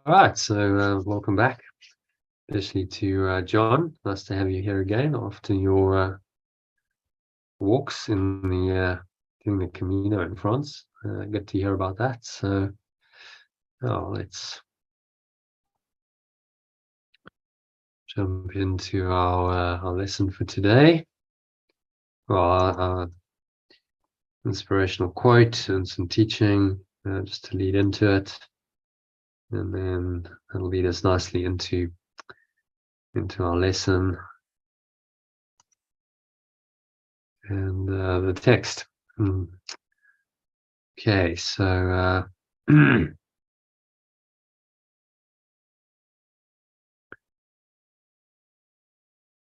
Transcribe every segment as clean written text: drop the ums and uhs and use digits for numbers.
right, so welcome back, especially to John. Nice to have you here again after your walks in the doing the Camino in France. Good to hear about that. So, let's jump into our lesson for today. Well, our inspirational quote and some teaching just to lead into it, and then that'll lead us nicely into our lesson and the text. Okay, so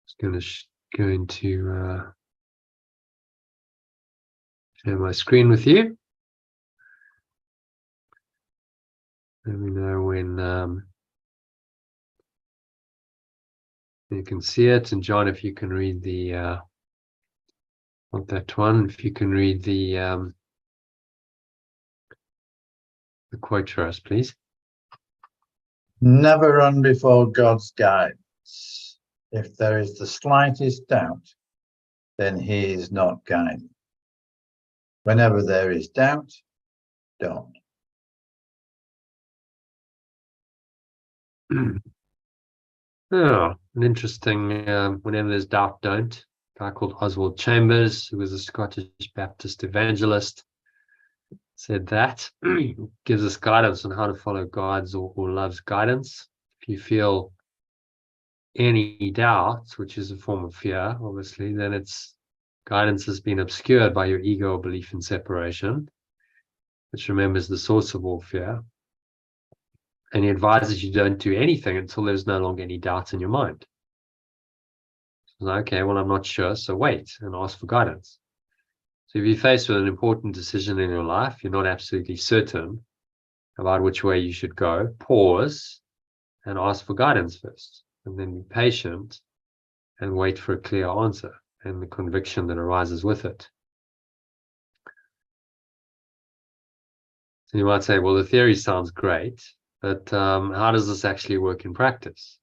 just going to go into share my screen with you. Let me know when you can see it. And John, if you can read the not that one, if you can read the quote for us, please. Never run before God's guidance. If there is the slightest doubt, then he is not guiding. Whenever there is doubt, don't. Oh, an interesting, whenever there's doubt, don't. A guy called Oswald Chambers, who was a Scottish Baptist evangelist, said that. Gives us guidance on how to follow God's or love's guidance. If you feel any doubt, which is a form of fear, obviously, then it's guidance has been obscured by your ego or belief in separation, which remembers the source of all fear. And he advises you don't do anything until there's no longer any doubt in your mind. So, okay, well, I'm not sure, so wait and ask for guidance. So if you're faced with an important decision in your life, you're not absolutely certain about which way you should go, pause and ask for guidance first, and then be patient and wait for a clear answer and the conviction that arises with it. So you might say, well, the theory sounds great, but how does this actually work in practice?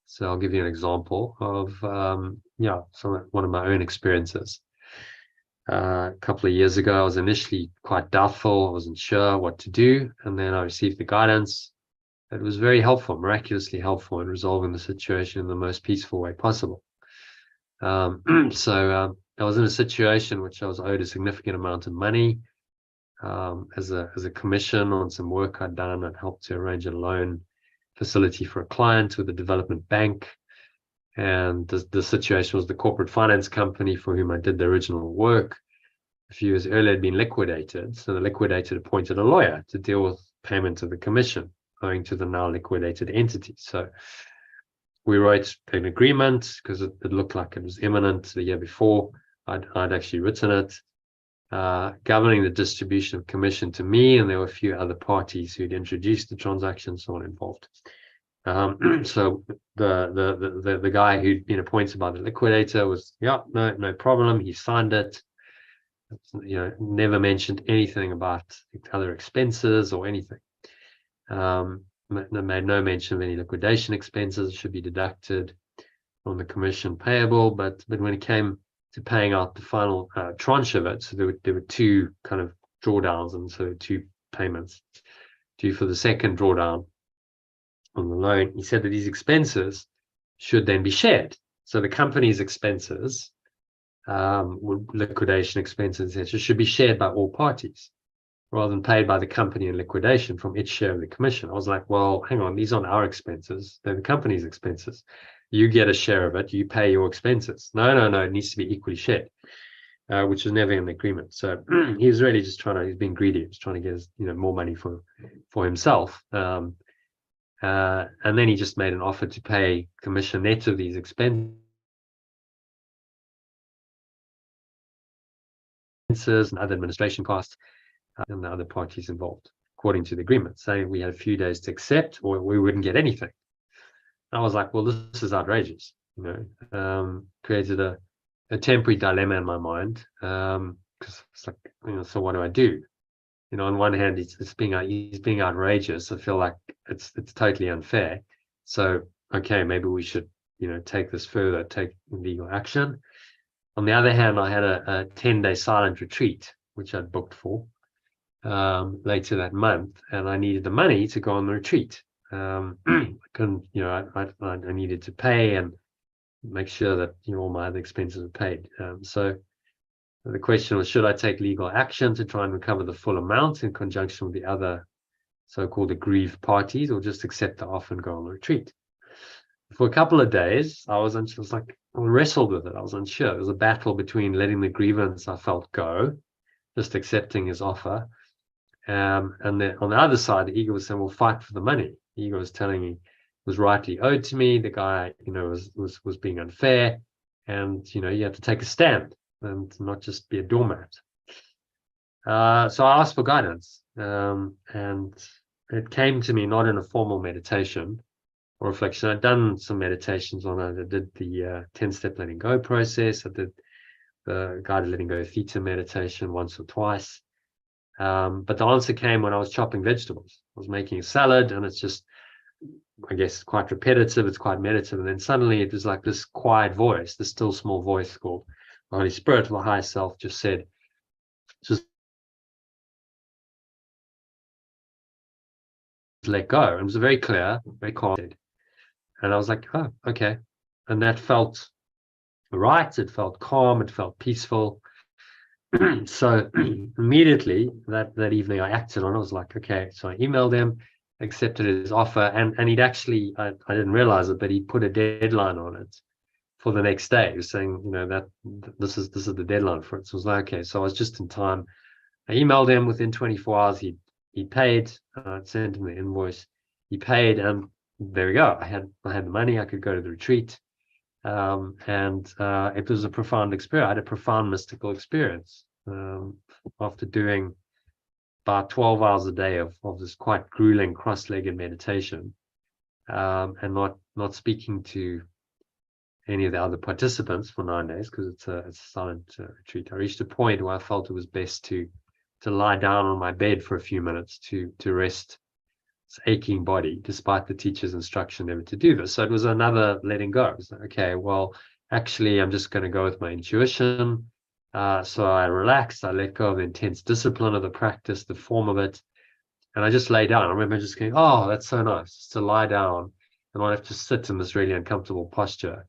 So I'll give you an example of, one of my own experiences. A couple of years ago, I was initially quite doubtful. I wasn't sure what to do. And then I received the guidance. It was very helpful, miraculously helpful in resolving the situation in the most peaceful way possible. I was in a situation which I was owed a significant amount of money as a commission on some work I'd done. I'd helped to arrange a loan facility for a client with a development bank. And the situation was the corporate finance company for whom I did the original work a few years earlier had been liquidated. So the liquidator appointed a lawyer to deal with payment of the commission owing to the now liquidated entity. So we wrote an agreement because it looked like it was imminent the year before. I'd actually written it, governing the distribution of commission to me, and there were a few other parties who'd introduced the transaction, so on involved. So the guy who'd been appointed by the liquidator was, no problem. He signed it. Never mentioned anything about other expenses or anything. Made no mention of any liquidation expenses should be deducted from the commission payable. But when it came to paying out the final tranche of it, so there were two kind of drawdowns, and so two payments due for the second drawdown on the loan. He said that these expenses should then be shared. So the company's expenses, liquidation expenses, etc., should be shared by all parties rather than paid by the company in liquidation from its share of the commission. I was like, well, hang on, these aren't our expenses. They're the company's expenses. You get a share of it. You pay your expenses. No, it needs to be equally shared, which was never in the agreement. So he was really just he's being greedy. He was trying to get more money for himself. And then he just made an offer to pay commission net of these expenses and other administration costs and the other parties involved, according to the agreement, saying we had a few days to accept or we wouldn't get anything. And I was like, well, this is outrageous. Created a temporary dilemma in my mind because it's like, so what do I do? You know, on one hand, he's being outrageous. I feel like it's totally unfair. So, okay, maybe we should, you know, take this further, take legal action. On the other hand, I had a 10-day silent retreat, which I'd booked for later that month, and I needed the money to go on the retreat. I couldn't, you know, I needed to pay and make sure that, you know, all my other expenses were paid. So the question was, should I take legal action to try and recover the full amount in conjunction with the other so-called aggrieved parties, or just accept the offer and go on the retreat? For a couple of days, I wrestled with it. I was unsure. It was a battle between letting the grievance I felt go, just accepting his offer. And then on the other side, the ego was saying, well, fight for the money. The ego was telling me it was rightly owed to me. The guy, you know, was being unfair. And, you know, you have to take a stand and not just be a doormat. So I asked for guidance. And it came to me not in a formal meditation or reflection. I'd done some meditations on it. I did the 10-step letting go process. I did the guided letting go theta meditation once or twice. But the answer came when I was chopping vegetables. I was making a salad, and it's just, I guess, quite repetitive. It's quite meditative. And then suddenly it was like this quiet voice, this still small voice called the Holy Spirit, the higher self, just said, just let go. And it was very clear, very calm. And I was like, oh, okay. And that felt right. It felt calm. It felt peaceful. So immediately that evening I acted on it. I was like, okay. So I emailed him, accepted his offer, and he'd actually, I didn't realize it, but he put a deadline on it for the next day. He was saying, you know, that this is the deadline for it. So I was like, okay. So I was just in time. I emailed him within 24 hours. He paid. I sent him the invoice. He paid, and there we go. I had the money. I could go to the retreat. And it was a profound experience. I had a profound mystical experience after doing about 12 hours a day of this quite grueling cross-legged meditation, and not speaking to any of the other participants for 9 days, because it's a silent retreat. I reached a point where I felt it was best to lie down on my bed for a few minutes to rest this aching body, despite the teacher's instruction never to do this. So it was another letting go. It was like, okay, well, actually, I'm just going to go with my intuition. So I relaxed. I let go of the intense discipline of the practice, the form of it, and I just lay down. I remember just going, oh, that's so nice, just to lie down and not have to sit in this really uncomfortable posture,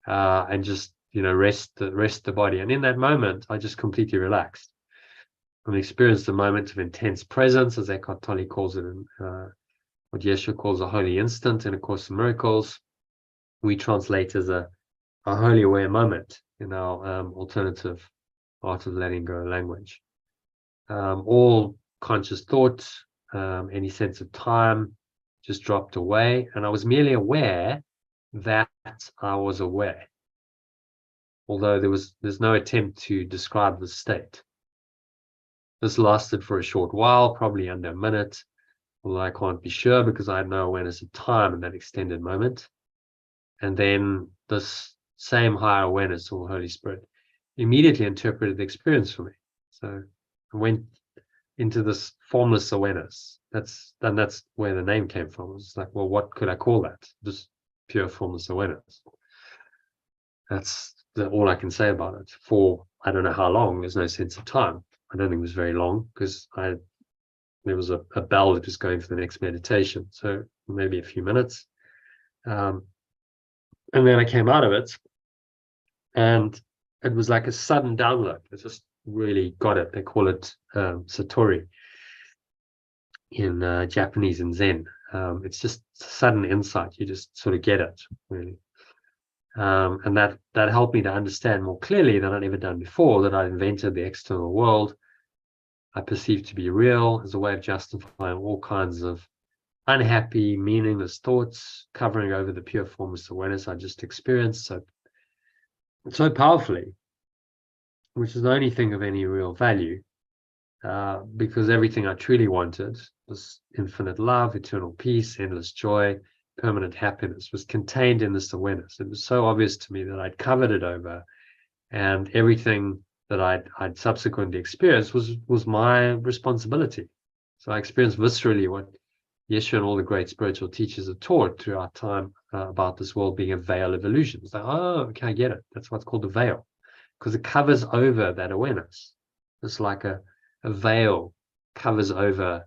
and just, you know, rest the body. And in that moment, I just completely relaxed and experienced a moment of intense presence, as Eckhart Tolle calls it, what Yeshua calls a holy instant in A Course in Miracles. We translate as a holy aware moment in our alternative art of letting go language. All conscious thought, any sense of time just dropped away, and I was merely aware that I was aware, although there's no attempt to describe the state. This lasted for a short while, probably under a minute, although I can't be sure because I had no awareness of time in that extended moment. And then this same higher awareness, or Holy Spirit, immediately interpreted the experience for me. So I went into this formless awareness. That's where the name came from. It was like, well, what could I call that? Just pure formless awareness. That's all I can say about it. For I don't know how long. There's no sense of time. I don't think it was very long, because there was a bell that was going for the next meditation, so maybe a few minutes. And then I came out of it, and it was like a sudden download. I just really got it. They call it Satori in Japanese and Zen. It's just sudden insight. You just sort of get it, really. And that helped me to understand more clearly than I'd ever done before that I'd invented the external world I perceived to be real as a way of justifying all kinds of unhappy, meaningless thoughts, covering over the pure formless awareness I just experienced so powerfully, which is the only thing of any real value, because everything I truly wanted, this infinite love, eternal peace, endless joy, permanent happiness, was contained in this awareness. It was so obvious to me that I'd covered it over, and everything that I'd subsequently experienced was my responsibility. So I experienced viscerally what Yeshua and all the great spiritual teachers have taught throughout time about this world being a veil of illusion. It's like, oh, okay, I get it. That's what's called a veil, because it covers over that awareness. It's like a veil covers over,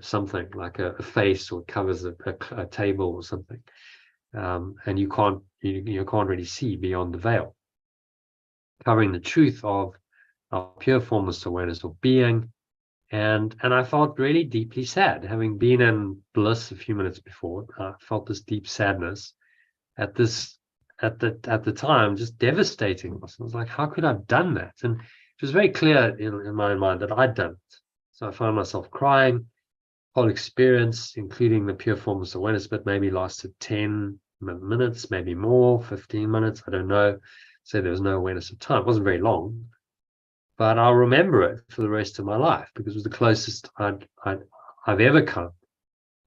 something like a face, or covers a table or something, and you can't really see beyond the veil, covering the truth of our pure formless awareness of being. And I felt really deeply sad, having been in bliss a few minutes before. I felt this deep sadness at the time, just devastating. I was like, how could I have done that? And it was very clear in my own mind that I'd done it. So I found myself crying. Whole experience, including the pure formless awareness, but maybe lasted 10 minutes, maybe more, 15 minutes, I don't know. So there was no awareness of time. It wasn't very long, but I'll remember it for the rest of my life, because it was the closest I've ever come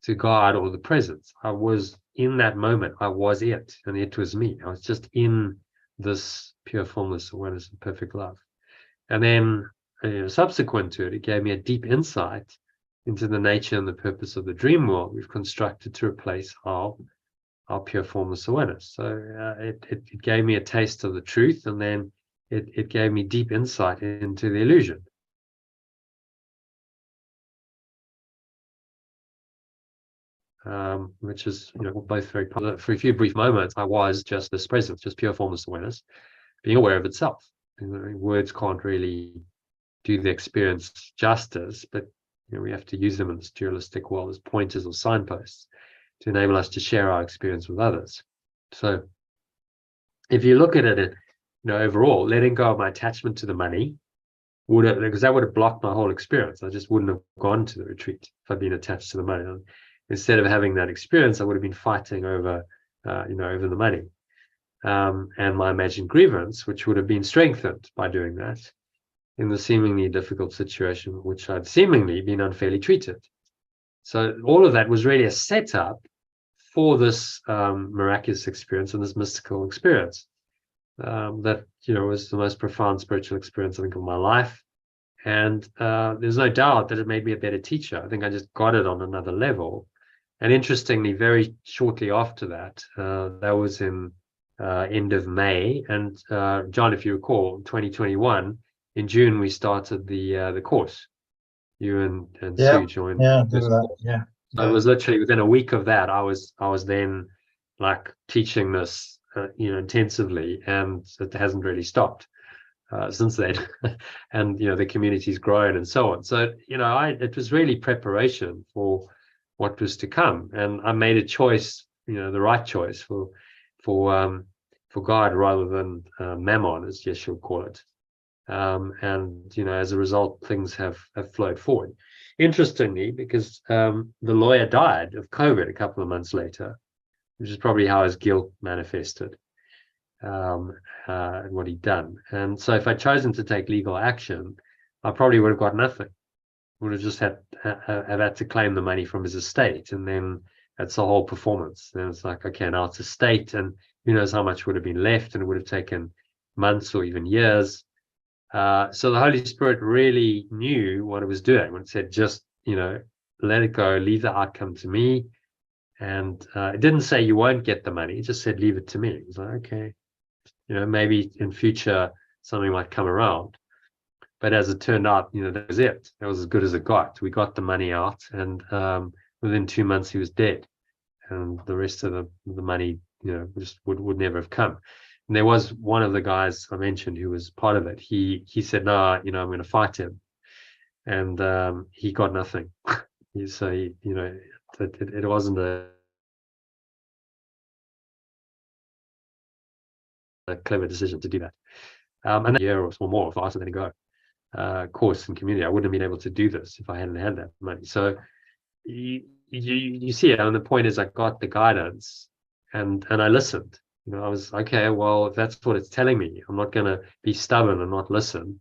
to God or the presence. I was in that moment. I was it, and it was me. I was just in this pure formless awareness of perfect love. And then subsequent to it, it gave me a deep insight into the nature and the purpose of the dream world we've constructed to replace our pure formless awareness. So it gave me a taste of the truth, and then it gave me deep insight into the illusion. Which is, both very positive. For a few brief moments, I was just this presence, just pure formless awareness, being aware of itself. Words can't really do the experience justice, but we have to use them in this dualistic world as pointers or signposts to enable us to share our experience with others. So if you look at it, overall, letting go of my attachment to the money because that would have blocked my whole experience. I just wouldn't have gone to the retreat if I'd been attached to the money. Instead of having that experience, I would have been fighting over the money, and my imagined grievance, which would have been strengthened by doing that in the seemingly difficult situation which I'd seemingly been unfairly treated. So all of that was really a setup for this miraculous experience and this mystical experience that was the most profound spiritual experience, I think, of my life. And there's no doubt that it made me a better teacher. I think I just got it on another level. And interestingly, very shortly after that, that was in end of May. And John, if you recall, 2021, in June, we started the course. You and Sue joined. Yeah, do that. Yeah. So it was literally within a week of that, I was then like teaching this, intensively, and it hasn't really stopped since then. And the community's grown and so on. So it was really preparation for what was to come, and I made a choice, the right choice for God rather than mammon, as Yeshua would call it. And as a result, things have flowed forward. Interestingly, because the lawyer died of COVID a couple of months later, which is probably how his guilt manifested, and what he'd done. And so if I'd chosen to take legal action, I probably would have got nothing. Would have just have had to claim the money from his estate, and then that's the whole performance. Then it's like, okay, now it's estate, and who knows how much would have been left, and it would have taken months or even years. So the Holy Spirit really knew what it was doing when it said, just, let it go, leave the outcome to me. And it didn't say you won't get the money. It just said, leave it to me. It was like, okay, maybe in future something might come around. But as it turned out, that was it. That was as good as it got. We got the money out, and within 2 months he was dead. And the rest of the money, just would never have come. And there was one of the guys I mentioned who was part of it. He said, no, I'm going to fight him. And he got nothing. So, it wasn't a clever decision to do that. And a year or more if I was letting go. Course and community, I wouldn't have been able to do this if I hadn't had that money. So you see it, and the point is I got the guidance, and I listened. I was, okay, well, if that's what it's telling me, I'm not going to be stubborn and not listen.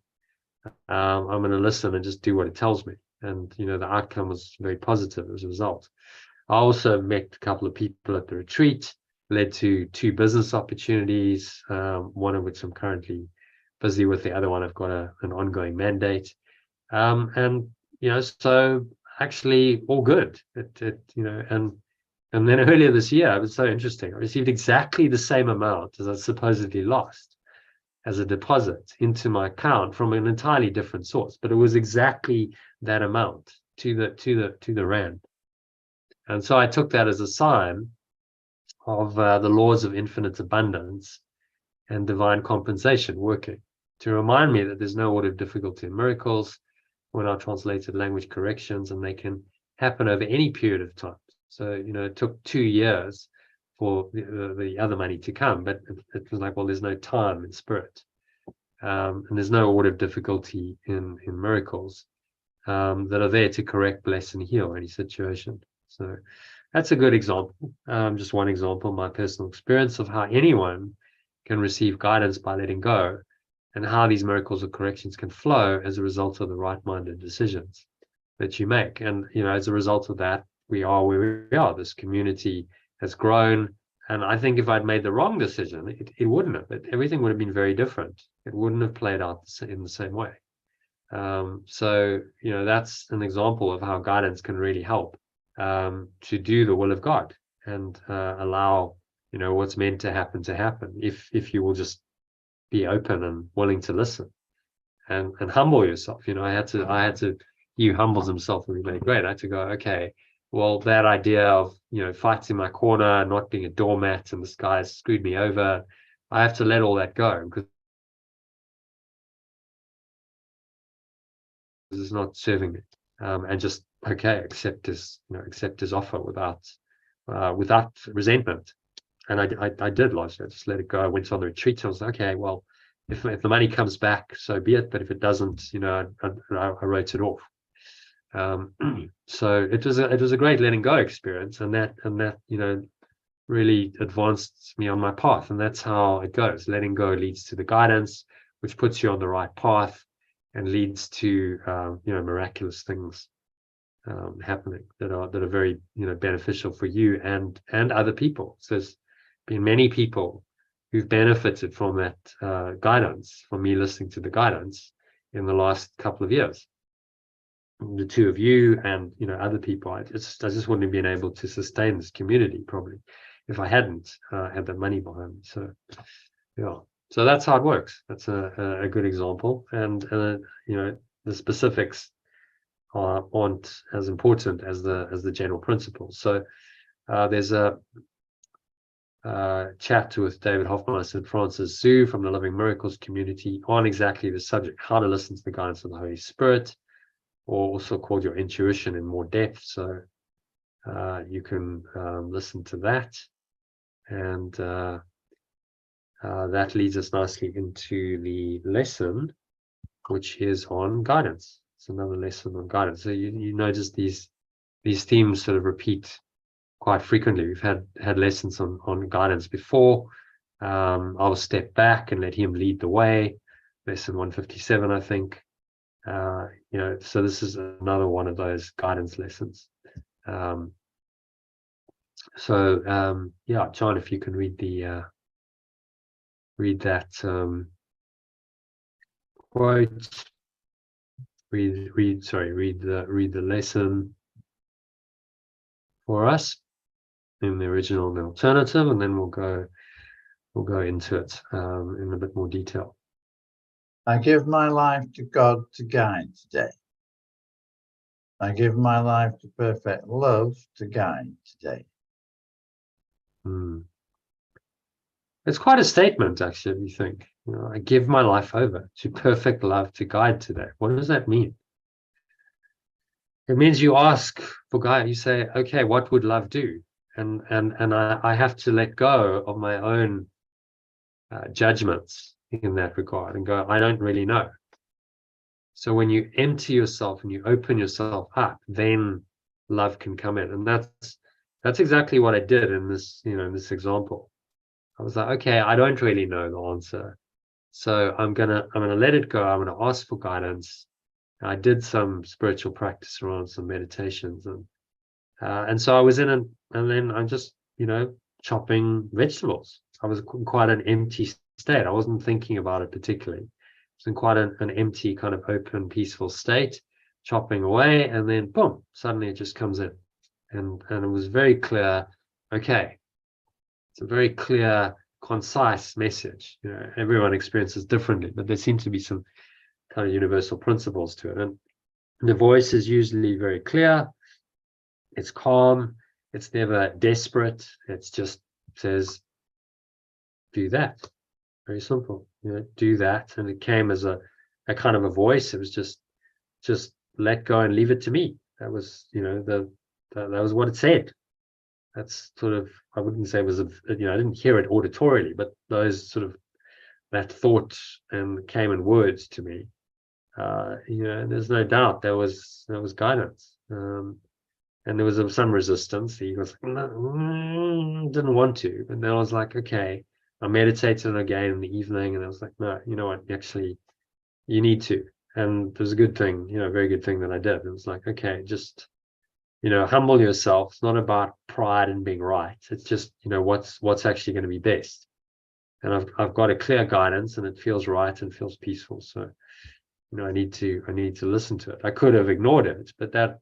I'm going to listen and just do what it tells me. And, the outcome was very positive as a result. I also met a couple of people at the retreat, led to 2 business opportunities, one of which I'm currently busy with the other one. I've got an ongoing mandate. And, so actually all good. And then earlier this year, it was so interesting. I received exactly the same amount as I supposedly lost as a deposit into my account from an entirely different source, but it was exactly that amount to the rand. And so I took that as a sign of the laws of infinite abundance and divine compensation working to remind me that there's no order of difficulty in miracles when I translated language corrections, and they can happen over any period of time. So, it took 2 years for the other money to come, but it was like, well, there's no time in spirit. And there's no order of difficulty in miracles that are there to correct, bless, and heal any situation. So that's a good example. Just one example, my personal experience of how anyone can receive guidance by letting go, and how these miracles or corrections can flow as a result of the right-minded decisions that you make. And, as a result of that, we are where we are. This community has grown. And I think if I'd made the wrong decision, it wouldn't have. Everything would have been very different. It wouldn't have played out in the same way. So, that's an example of how guidance can really help to do the will of God and allow, what's meant to happen if you will just be open and willing to listen and humble yourself. He humbles himself and be made great. I had to go, okay, well, that idea of, fighting my corner, not being a doormat, and this guy's screwed me over, I have to let all that go because it's not serving me. And just, okay, accept his offer without resentment. And I did largely. I just let it go. I went on the retreat. I was like, okay, well, if the money comes back, so be it. But if it doesn't, I wrote it off. So it was a great letting go experience, and that really advanced me on my path. And that's how it goes. Letting go leads to the guidance, which puts you on the right path and leads to miraculous things happening that are very beneficial for you and other people. So there's been many people who've benefited from that guidance, from me listening to the guidance in the last couple of years. The two of you and other people. I just wouldn't have been able to sustain this community probably if I hadn't had the money behind me. So yeah, so that's how it works. That's a good example, and the specifics aren't as important as the general principles. So there's a chat with David Hoffmeister and Francis Zhu from the Living Miracles community on exactly the subject: how to listen to the guidance of the Holy Spirit, or also called your intuition in more depth. So you can listen to that, and that leads us nicely into the lesson, which is on guidance. It's another lesson on guidance. So you notice these themes sort of repeat quite frequently. We've had lessons on guidance before. I'll step back and let him lead the way. Lesson 157, I think. So this is another one of those guidance lessons. Yeah, John, if you can read that quote. Read the lesson for us in the original and the alternative, and then we'll go into it in a bit more detail. I give my life to God to guide today. I give my life to perfect love to guide today. It's quite a statement, actually, if you think. I give my life over to perfect love to guide today. What does that mean? It means you ask for guidance. You say, okay, what would love do? And I have to let go of my own judgments in that regard and go, I don't really know. So when you empty yourself and you open yourself up, then love can come in. And that's exactly what I did in this, in this example. I was like, okay, I don't really know the answer. So I'm gonna let it go. I'm gonna ask for guidance. I did some spiritual practice around some meditations, and so I was in and then I'm just, chopping vegetables. I was quite an empty state. I wasn't thinking about it particularly. It's in quite an empty, kind of open, peaceful state, chopping away, and then boom, suddenly it just comes in. And it was very clear, okay, it's a very clear, concise message. You know, everyone experiences differently, but there seem to be some kind of universal principles to it. And the voice is usually very clear, it's calm, it's never desperate, it's just says, do that. Very simple, you know, do that. And it came as a kind of a voice. It was just let go and leave it to me. That was, you know, that was what it said. That's sort of, I wouldn't say it was, you know, I didn't hear it auditorily, but those sort of, that thought and came in words to me. You know, and there's no doubt there was guidance. And there was some resistance. He was like, no, didn't want to. And then I was like, okay. I meditated again in the evening, and I was like, no, you know what? Actually, you need to. And it was a good thing, you know, a very good thing that I did. It was like, okay, just, you know, humble yourself. It's not about pride and being right. It's just, you know, what's actually going to be best. And I've got a clear guidance, and it feels right and feels peaceful. So, you know, I need to listen to it. I could have ignored it, but that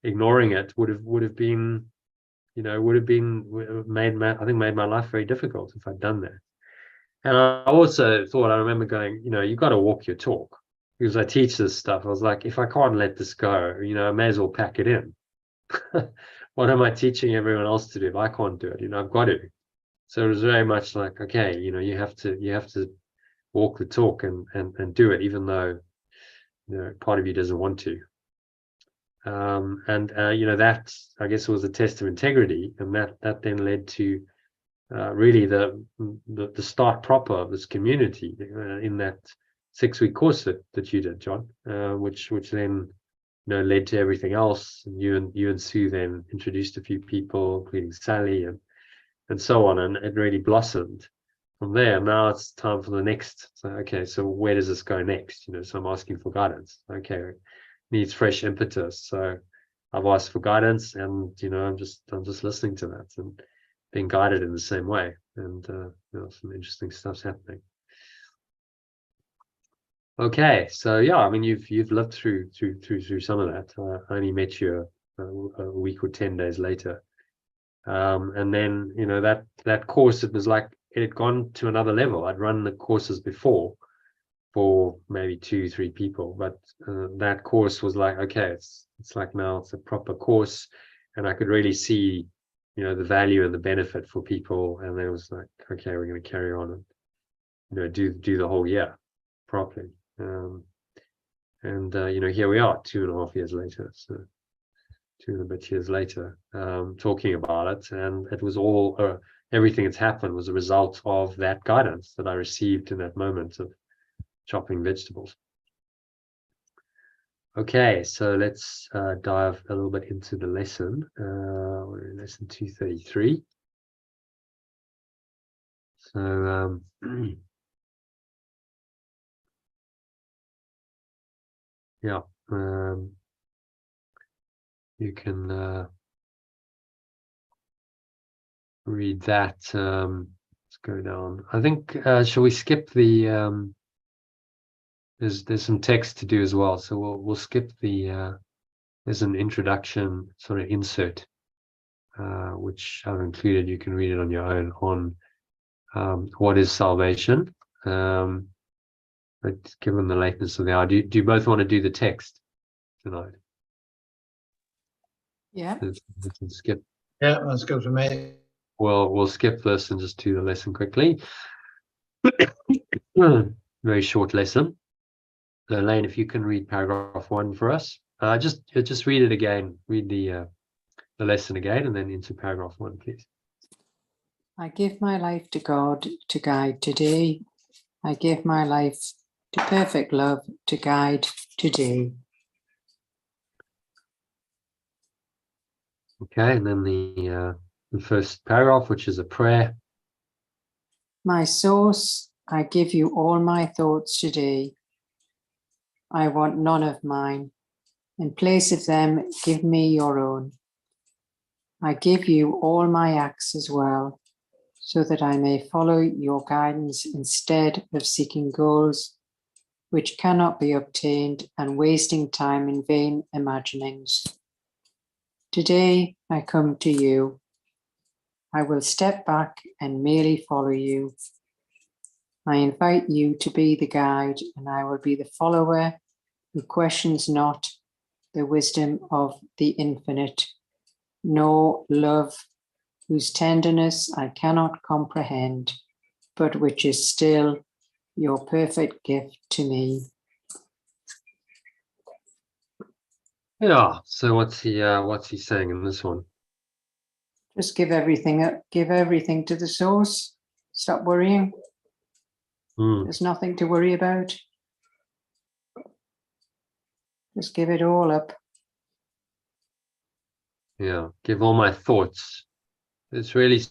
ignoring it would have been, you know, made my life very difficult if I'd done that. And I also thought, I remember going, you know, you got to walk your talk, because I teach this stuff. I was like, if I can't let this go, you know, I may as well pack it in. What am I teaching everyone else to do if I can't do it? You know, I've got to. So it was very much like, okay, you know, you have to walk the talk and do it, even though, you know, part of you doesn't want to. You know, that, I guess, was a test of integrity, and that then led to really the start proper of this community in that 6-week course that you did, John, which then, you know, led to everything else. And you and Sue then introduced a few people, including Sally and so on, and it really blossomed from there. Now it's time for the next. So, okay, so where does this go next? You know, so I'm asking for guidance. Okay, needs fresh impetus. So I've asked for guidance, and, you know, I'm just listening to that and being guided in the same way. And you know, some interesting stuff's happening. Okay, so yeah, I mean, you've lived through some of that. I only met you a week or 10 days later, and then, you know, that course, it was like it had gone to another level. I'd run the courses before for maybe 2-3 people, but that course was like, okay, it's like now it's a proper course, and I could really see, you know, the value and the benefit for people. And then it was like, okay, we're going to carry on and, you know, do the whole year properly. You know, here we are 2.5 years later, so 2 and a bit years later, talking about it. And it was all everything that's happened was a result of that guidance that I received in that moment of chopping vegetables. Okay, so let's dive a little bit into the lesson. We're in lesson 233. So yeah, you can read that. Let's go down. I think shall we skip the there's some text to do as well, so we'll skip the there's an introduction sort of insert which I've included. You can read it on your own on what is salvation. But given the lateness of the hour, do you both want to do the text tonight? Yeah. Let's skip. Yeah, that's good for me. Well, we'll skip this and just do the lesson quickly. Very short lesson. So, Elaine, if you can read paragraph 1 for us. Just read it again. Read the lesson again, and then into paragraph 1, please. I give my life to God to guide today. I give my life to perfect love to guide today. Okay, and then the first paragraph, which is a prayer. My source, I give you all my thoughts today. I want none of mine. In place of them, give me your own. I give you all my acts as well, so that I may follow your guidance instead of seeking goals which cannot be obtained, and wasting time in vain imaginings. Today I come to you. I will step back and merely follow you. I invite you to be the guide, and I will be the follower who questions not the wisdom of the infinite, nor love whose tenderness I cannot comprehend, but which is still your perfect gift to me. Yeah. So what's he saying in this one? Just give everything up, give everything to the source. Stop worrying. There's nothing to worry about. Just give it all up. Yeah. Give all my thoughts. It's really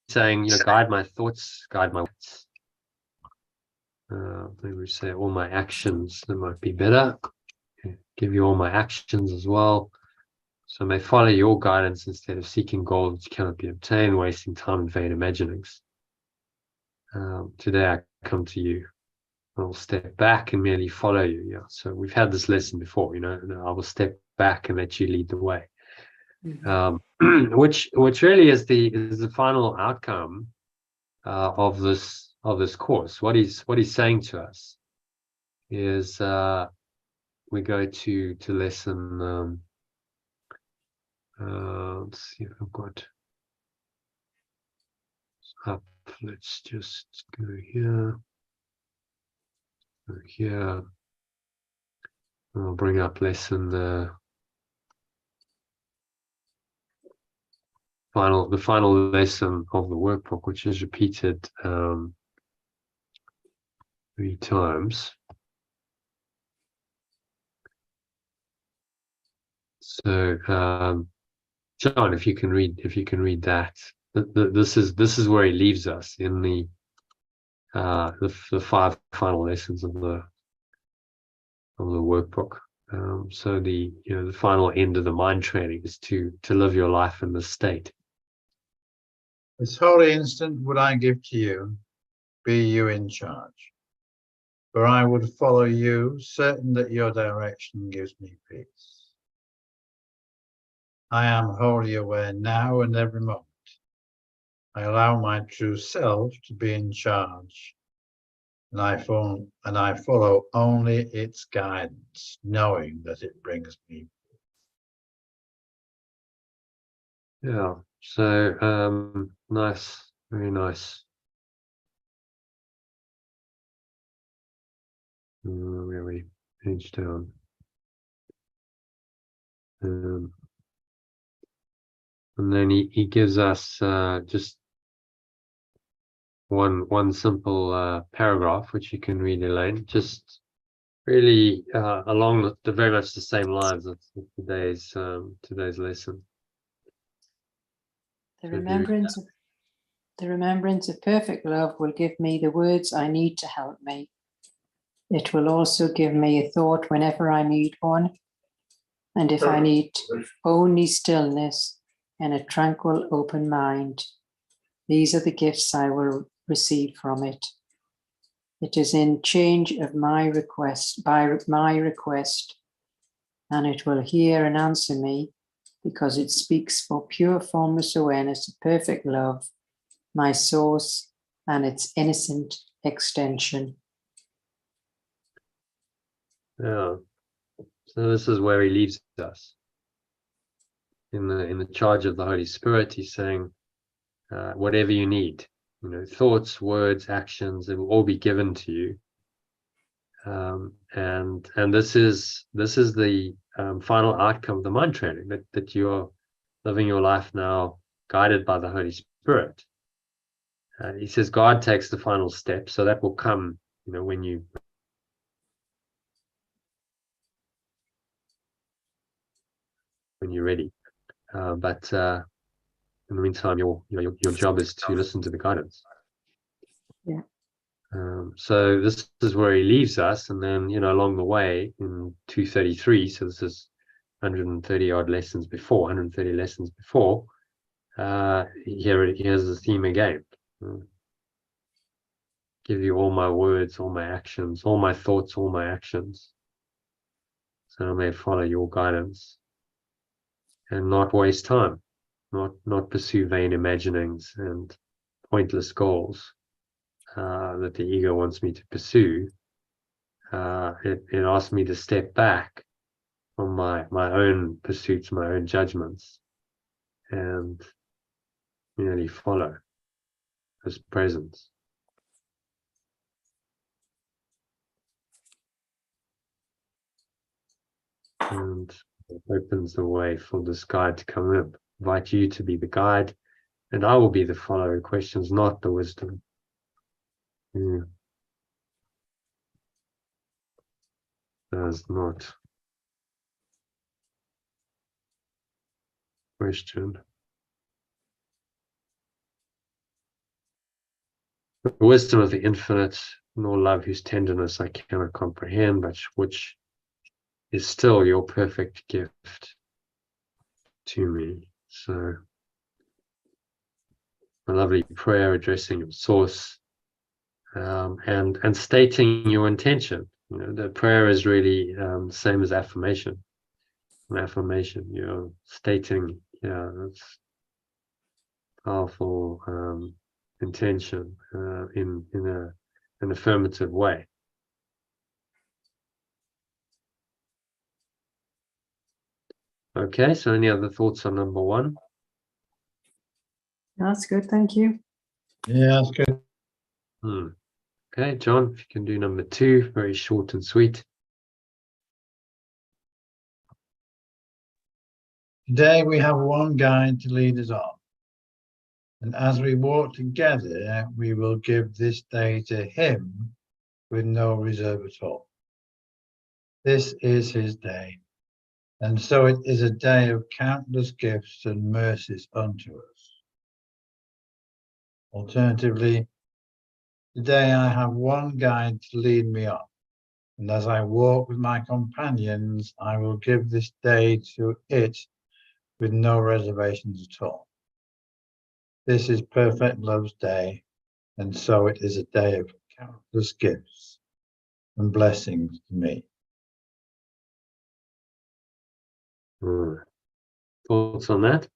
saying, guide my thoughts, guide my words. Maybe we say all my actions. That might be better. Give you all my actions as well. So may follow your guidance instead of seeking goals which cannot be obtained, wasting time in vain imaginings. Today I come to you. I'll step back and merely follow you. Yeah. So we've had this lesson before, I will step back and let you lead the way. Which really is the final outcome of this course. What he's saying to us is we go to lesson. Let's see if I've got up. Let's just go here. Go here. I'll bring up lesson the final lesson of the workbook, which is repeated 3 times. So John, if you can read that, this is where he leaves us in the 5 final lessons of the workbook. So the final end of the mind training is to live your life in this state. This holy instant would I give to you, be you in charge. For I would follow you, certain that your direction gives me peace. I am wholly aware now and every moment. I allow my true self to be in charge, and I follow only its guidance, knowing that it brings me. Yeah. So nice, very nice. Where we page down. And then he gives us just one simple paragraph, which you can read, Elaine, just really along the very much the same lines of today's lesson. The remembrance of perfect love will give me the words I need to help me. It will also give me a thought whenever I need one, and if I need only stillness and a tranquil, open mind, these are the gifts I will receive from it. It is in change of my request, by my request, and it will hear and answer me because it speaks for pure formless awareness of perfect love, my source and its innocent extension. Yeah. So this is where he leaves us. In the charge of the Holy Spirit, he's saying, whatever you need, thoughts, words, actions, it will all be given to you. And this is the final outcome of the mind training, that you are living your life now guided by the Holy Spirit. He says God takes the final step, so that will come, when you're ready. But in the meantime, your job is to listen to the guidance. Yeah. So this is where he leaves us, and then along the way in 233. So this is 130 lessons before. Here's the theme again. give you all my words, all my actions, all my thoughts, all my actions, so I may follow your guidance and not waste time, not pursue vain imaginings and pointless goals that the ego wants me to pursue. It asks me to step back from my own pursuits, my own judgments, and merely follow His presence. And it opens the way for this guide to come in. Invite you to be the guide, and I will be the follower. Questions not the wisdom. Does not question. The wisdom of the infinite, nor love whose tenderness I cannot comprehend, but which is still your perfect gift to me. So, a lovely prayer addressing your source, and stating your intention. You know, the prayer is really same as affirmation. An affirmation, you're stating, yeah, that's powerful intention in an affirmative way. Okay, so any other thoughts on number one? That's good, thank you. Yeah, that's good. Okay, John, if you can do number two, very short and sweet. Today we have one guide to lead us on. And as we walk together, we will give this day to Him with no reserve at all. This is His day, and so it is a day of countless gifts and mercies unto us. Alternatively, today I have one guide to lead me on, and as I walk with my companions, I will give this day to it with no reservations at all. This is perfect love's day, and so it is a day of countless gifts and blessings to me. Thoughts on that?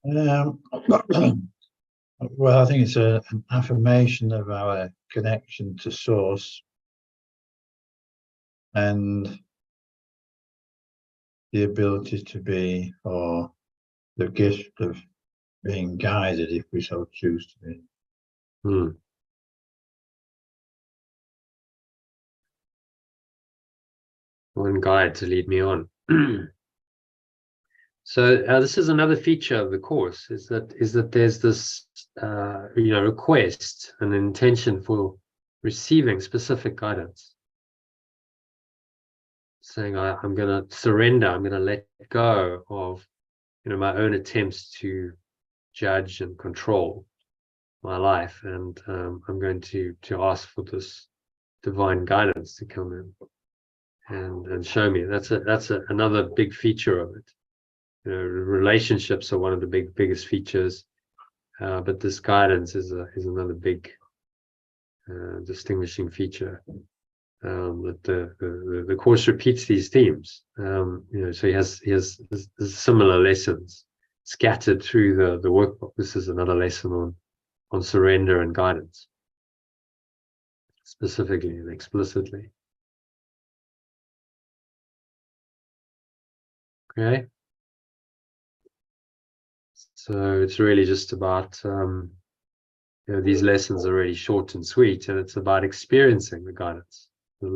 Well, I think it's an affirmation of our connection to Source and the ability to be, or the gift of being guided if we so choose to be. One guide to lead me on. So this is another feature of the course, is that there's this request and intention for receiving specific guidance, saying I'm going to surrender, I'm going to let go of my own attempts to judge and control my life, and I'm going to ask for this divine guidance to come in and show me. That's another big feature of it. Relationships are one of the biggest features, but this guidance is another big distinguishing feature. That the course repeats these themes. So he has similar lessons scattered through the workbook. This is another lesson on surrender and guidance, specifically and explicitly. Okay. So it's really just about, these lessons are really short and sweet, and it's about experiencing the guidance. The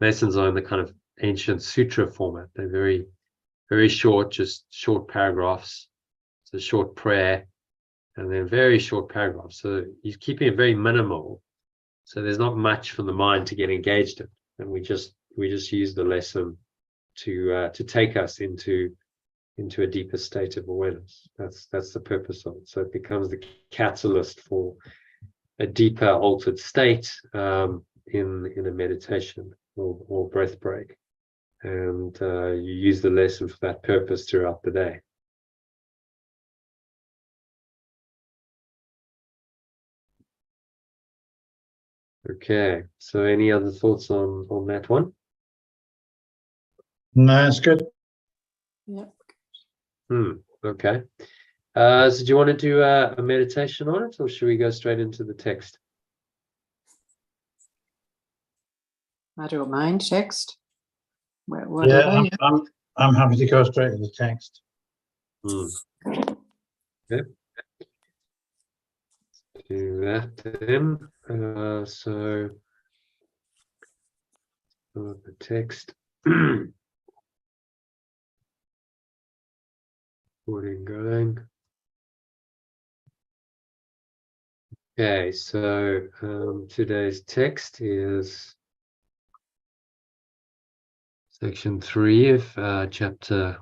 lessons are in the kind of ancient sutra format. They're very, very short, just short paragraphs. It's a short prayer, and then very short paragraphs. So he's keeping it very minimal. So there's not much for the mind to get engaged in, and we just use the lesson to take us into a deeper state of awareness. That's the purpose of it. So it becomes the catalyst for a deeper altered state in a meditation or breath break, and you use the lesson for that purpose throughout the day. Okay, so any other thoughts on that one? No, it's good. Yeah. Okay. So do you want to do a meditation on it, or should we go straight into the text? I don't mind text. Whatever. Yeah, I'm happy to go straight to the text. Okay. Do that then. So the text. Recording going. Okay, so today's text is section 3 of chapter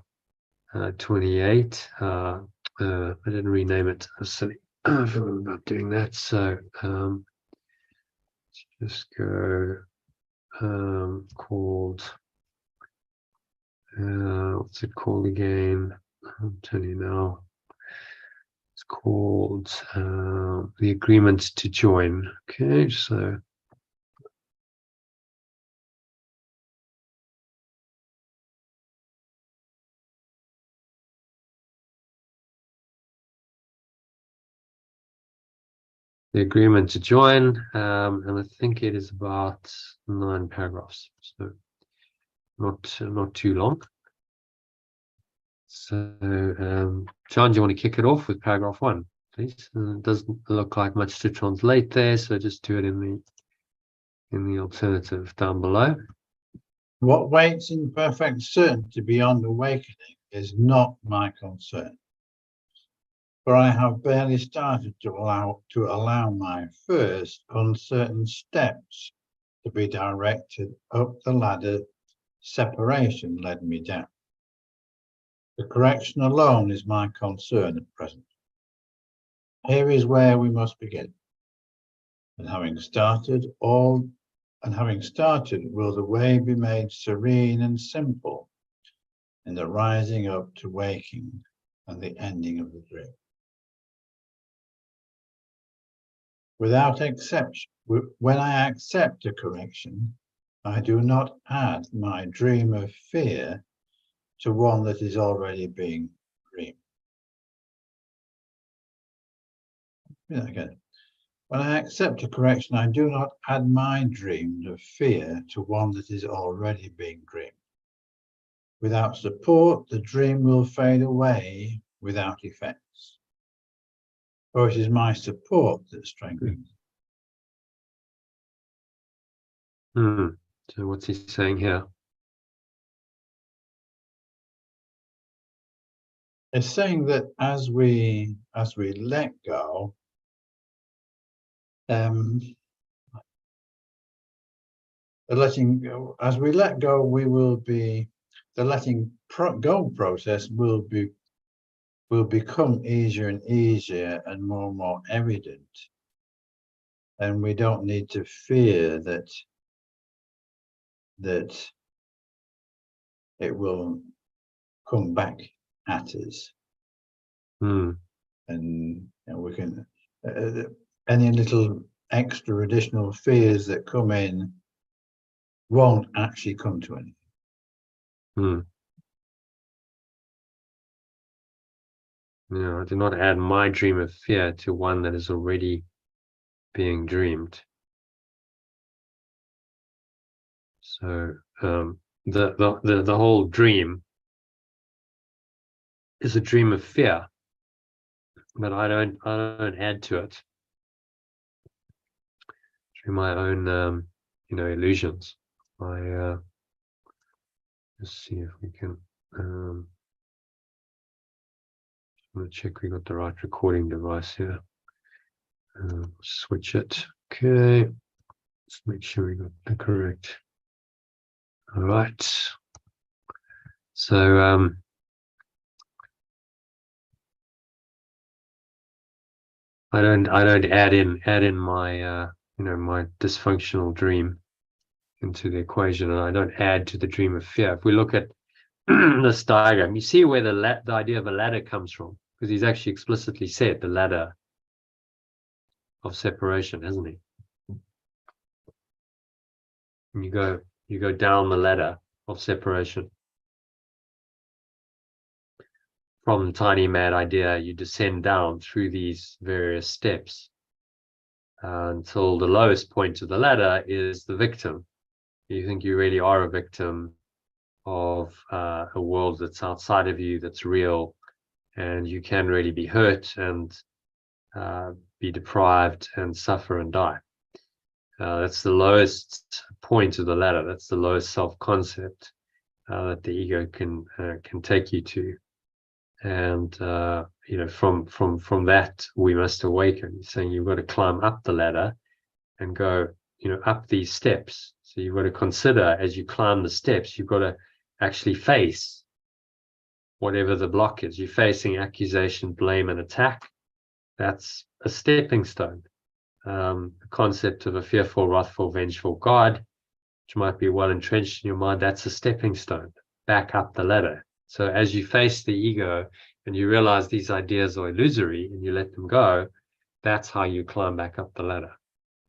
28. I didn't rename it. I was silly. I forgot about doing that. So let's just go called what's it called again? I'll tell you now. It's called the agreement to join. Okay, so the agreement to join, and I think it is about 9 paragraphs, so not too long. So, John, do you want to kick it off with paragraph 1, please? It doesn't look like much to translate there, so just do it in the alternative down below. What waits in perfect certainty beyond awakening is not my concern. For I have barely started to allow my first uncertain steps to be directed up the ladder separation led me down. The correction alone is my concern at present. Here is where we must begin. And having started, will the way be made serene and simple in the rising up to waking and the ending of the dream. Without exception, when I accept a correction, I do not add my dream of fear to one that is already being dreamed. Again. When I accept a correction, I do not add my dream of fear to one that is already being dreamed. Without support, the dream will fade away without effects. For it is my support that strengthens. So what's he saying here? It's saying that as we let go, as we let go, the letting go process will become easier and easier and more evident. And we don't need to fear that it will come back at us. And we can any little extra additional fears that come in won't actually come to anything. I do not add my dream of fear to one that is already being dreamed. So the whole dream is a dream of fear, but I don't add to it through my own illusions. Let's see if we can I'm going to check we got the right recording device here. Switch it. Okay, let's make sure we got the correct. All right. So I don't add in my my dysfunctional dream into the equation, and I don't add to the dream of fear. If we look at this diagram, you see where the idea of a ladder comes from, because he's actually explicitly said the ladder of separation, hasn't he? And you go down the ladder of separation. From tiny mad idea, you descend down through these various steps until the lowest point of the ladder is the victim. You think you really are a victim of a world that's outside of you, that's real, and you can really be hurt and be deprived and suffer and die. That's the lowest point of the ladder. That's the lowest self-concept that the ego can take you to. And from that we must awaken. He's saying you've got to climb up the ladder and go up these steps. So you've got to consider, as you climb the steps, you've got to actually face whatever the block is. You're facing accusation, blame, and attack. That's a stepping stone. The concept of a fearful, wrathful, vengeful God, which might be well entrenched in your mind, that's a stepping stone back up the ladder. So as you face the ego and you realize these ideas are illusory and you let them go, that's how you climb back up the ladder.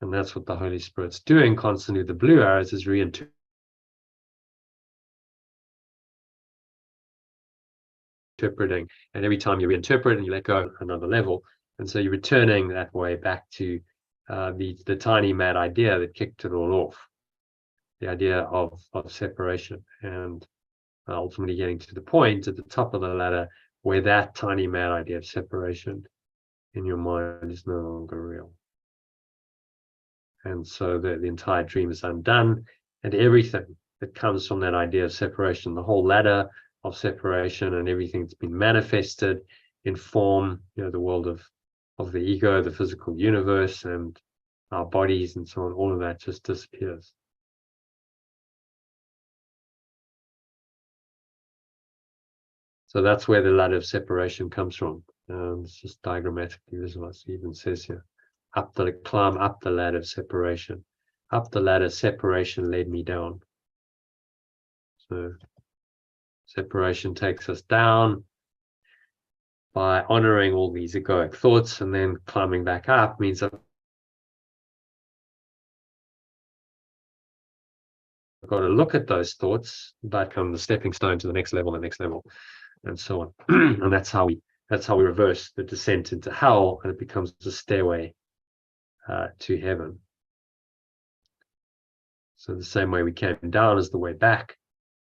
And that's what the Holy Spirit's doing constantly. The blue arrows is reinterpreting. And every time you reinterpret and you let go another level. And so you're returning that way back to the tiny mad idea that kicked it all off. The idea of separation. And ultimately getting to the point at the top of the ladder where that tiny mad idea of separation in your mind is no longer real. And so the entire dream is undone, and everything that comes from that idea of separation, the whole ladder of separation and everything that's been manifested in form, the world of the ego, the physical universe, and our bodies and so on, all of that just disappears. So that's where the ladder of separation comes from. It's just diagrammatically visualized. It even says here, climb up the ladder of separation. Up the ladder, separation led me down. So separation takes us down by honoring all these egoic thoughts, and then climbing back up means I've got to look at those thoughts, but come the stepping stone to the next level, and so on. And that's how we reverse the descent into hell, and it becomes a stairway to heaven. So the same way we came down is the way back.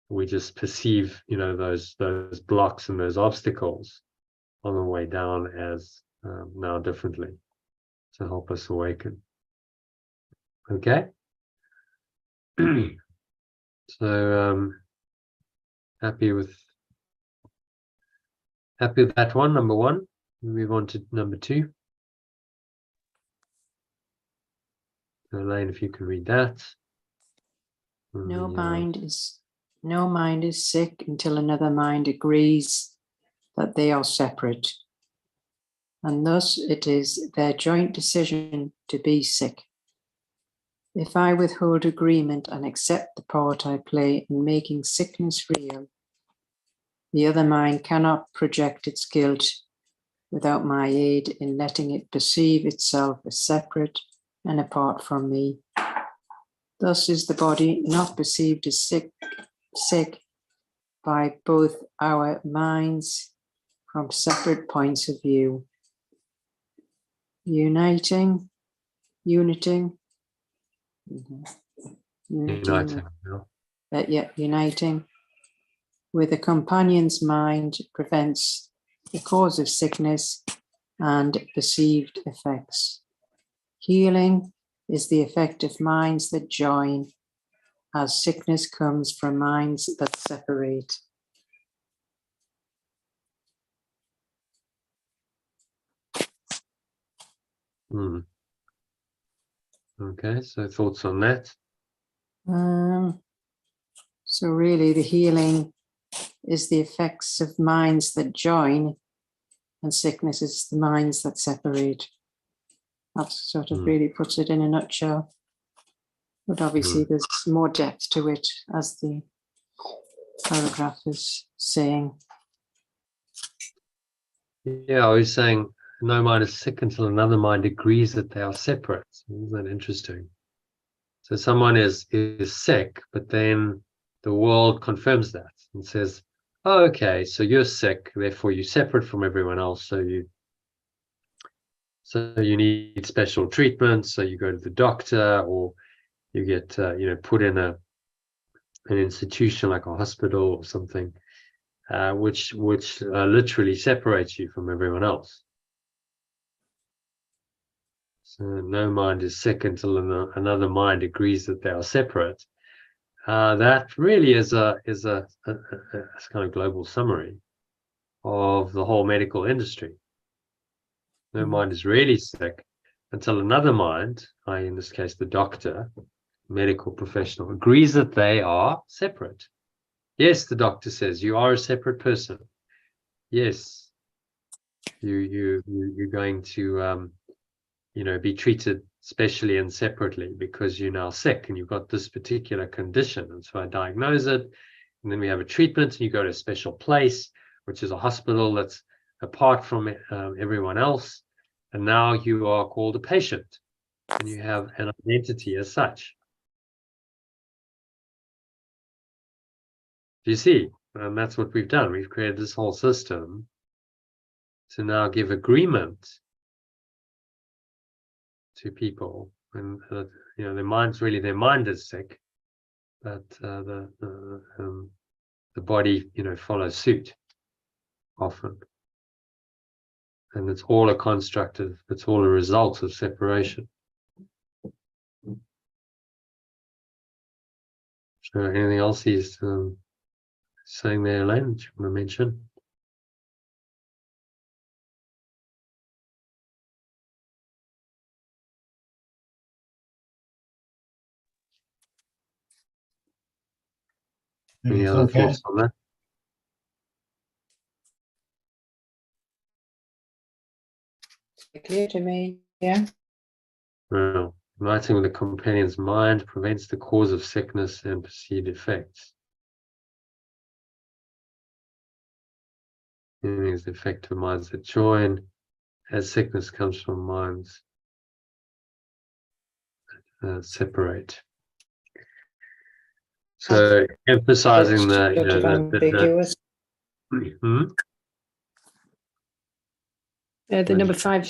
We just perceive, those blocks and those obstacles on the way down as now differently to help us awaken. Okay. So happy with that one, number one. We move on to number two. So Elaine, if you can read that. No mind is sick until another mind agrees that they are separate, and thus it is their joint decision to be sick. If I withhold agreement and accept the part I play in making sickness real, the other mind cannot project its guilt without my aid in letting it perceive itself as separate and apart from me. Thus is the body not perceived as sick by both our minds from separate points of view. Uniting with a companion's mind prevents the cause of sickness and perceived effects. Healing is the effect of minds that join, as sickness comes from minds that separate. Okay, so thoughts on that? So really the healing is the effects of minds that join, and sickness is the minds that separate. That sort of really puts it in a nutshell. But obviously there's more depth to it, as the paragraph is saying. Yeah, I was saying no mind is sick until another mind agrees that they are separate. Isn't that interesting? So someone is sick, but then the world confirms that and says, oh, okay, so you're sick, therefore you're separate from everyone else, so you need special treatment, so you go to the doctor, or you get put in an institution like a hospital or something, which literally separates you from everyone else. So no mind is sick until another mind agrees that they are separate. That really is a kind of global summary of the whole medical industry. No mind is really sick until another mind, i.e. in this case the doctor, medical professional, agrees that they are separate. Yes, the doctor says you are a separate person. Yes, you're going to be treated specially and separately because you're now sick and you've got this particular condition. And so I diagnose it, and then we have a treatment, and you go to a special place, which is a hospital that's apart from everyone else. And now you are called a patient, and you have an identity as such. Do you see? And that's what we've done. We've created this whole system to now give agreement to people, and their mind is sick, but the body follows suit often, and it's all it's all a result of separation. So anything else he's saying there, Elaine, that you want to mention? Any other thoughts on that? Clear to me, yeah. Well, writing with the companion's mind prevents the cause of sickness and perceived effects. Meaning is the effect of minds that join, as sickness comes from minds separate. So emphasizing ambiguous. The Number 5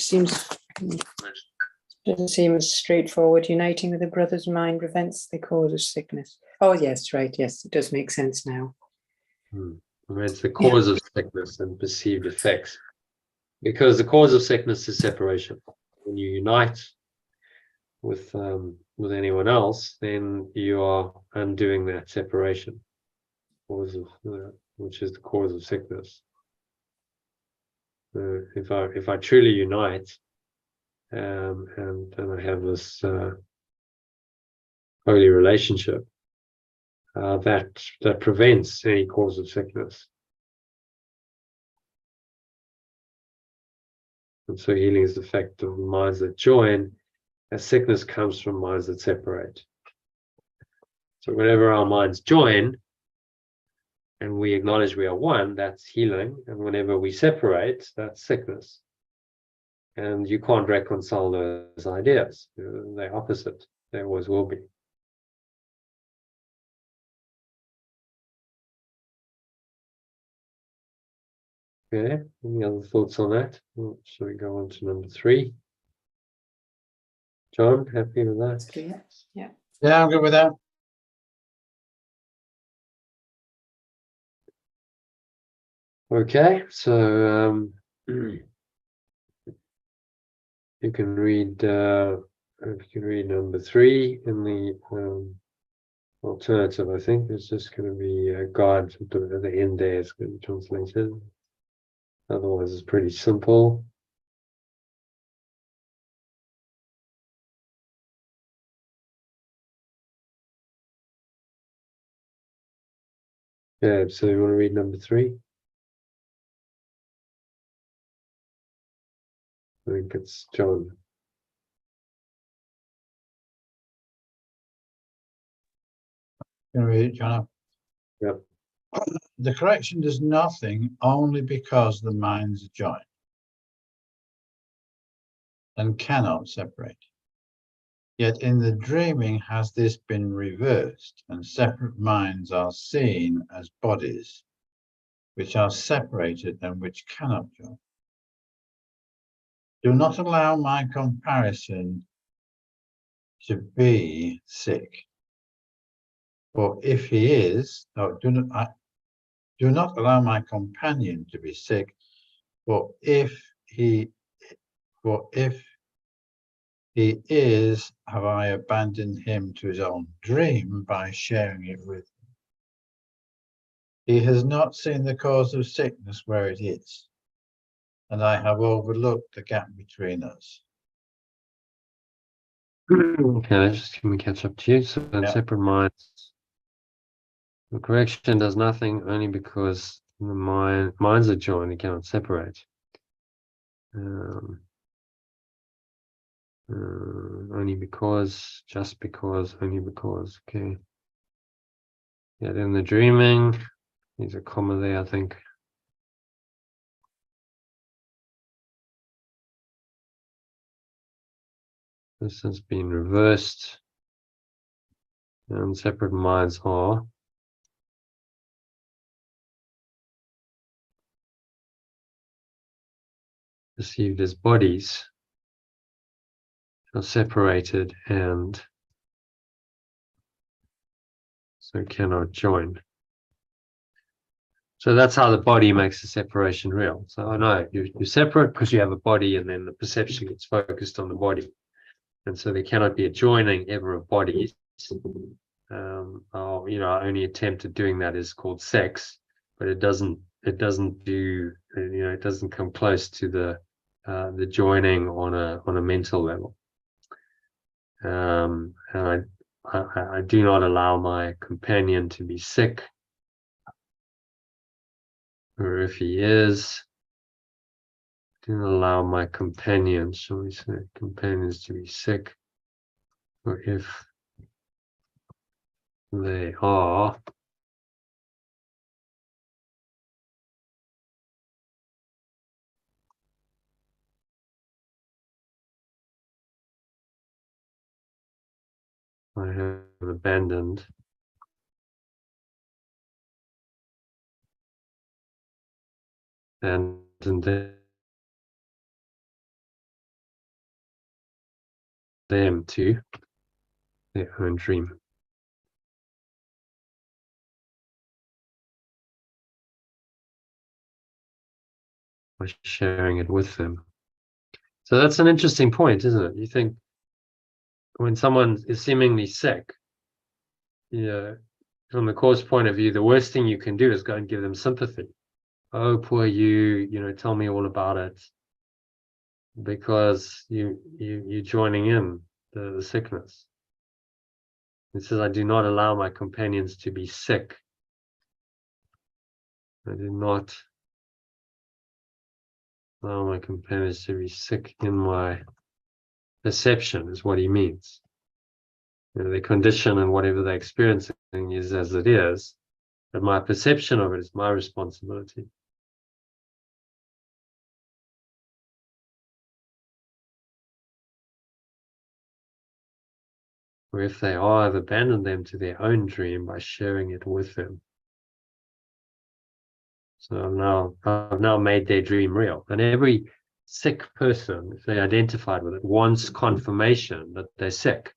doesn't seem as straightforward. Uniting with a brother's mind prevents the cause of sickness. Oh yes, right. Yes, it does make sense now. It's the cause of sickness and perceived effects, because the cause of sickness is separation. When you unite with anyone else, then you are undoing that separation, which is the cause of sickness. If I truly unite, and I have this holy relationship, that prevents any cause of sickness. And so healing is the effect of minds that join, as sickness comes from minds that separate. So whenever our minds join and we acknowledge we are one, that's healing. And whenever we separate, that's sickness. And you can't reconcile those ideas. They're opposite. They always will be. Okay, any other thoughts on that? Shall we go on to number 3? John, happy with that? Yeah. Yeah, I'm good with that. Okay, so you can read number 3 in the alternative. I think it's just going to be a guide at the end there. It's going to be translated. Otherwise, it's pretty simple. Yeah, so you want to read number 3? I think it's John. Can you read it, John? Yep. The correction does nothing only because the minds join and cannot separate. Yet in the dreaming has this been reversed, and separate minds are seen as bodies, which are separated and which cannot join. Do not allow my comparison to be sick. For if he is, do not allow my companion to be sick. For if he is, have I abandoned him to his own dream by sharing it with him? He has not seen the cause of sickness where it is, and I have overlooked the gap between us. Okay, just let me catch up to you. So in separate minds, the correction does nothing only because the minds are joined, they cannot separate. Only because, just because, only because. Okay. Yet in the dreaming, there's a comma there, I think. This has been reversed. And separate minds are perceived as bodies, are separated and so cannot join. So that's how the body makes the separation real. So I know you're separate because you have a body, and then the perception gets focused on the body. And so there cannot be a joining ever of bodies. Only attempt at doing that is called sex, but it doesn't do, it doesn't come close to the joining on a mental level. And I do not allow my companion to be sick, or if he is, do not allow my companions, shall we say, companions to be sick, or if they are, I have abandoned them to their own dream. By sharing it with them. So that's an interesting point, isn't it? You think when someone is seemingly sick, from the Course point of view, the worst thing you can do is go and give them sympathy. Oh, poor you, tell me all about it. Because you're joining in the sickness. It says, I do not allow my companions to be sick. I do not allow my companions to be sick in my perception, is what he means. The condition and whatever they're experiencing is as it is, but my perception of it is my responsibility. Or if they are, I've abandoned them to their own dream by sharing it with them. So I've now made their dream real. And every sick person, if they identified with it, wants confirmation that they're sick.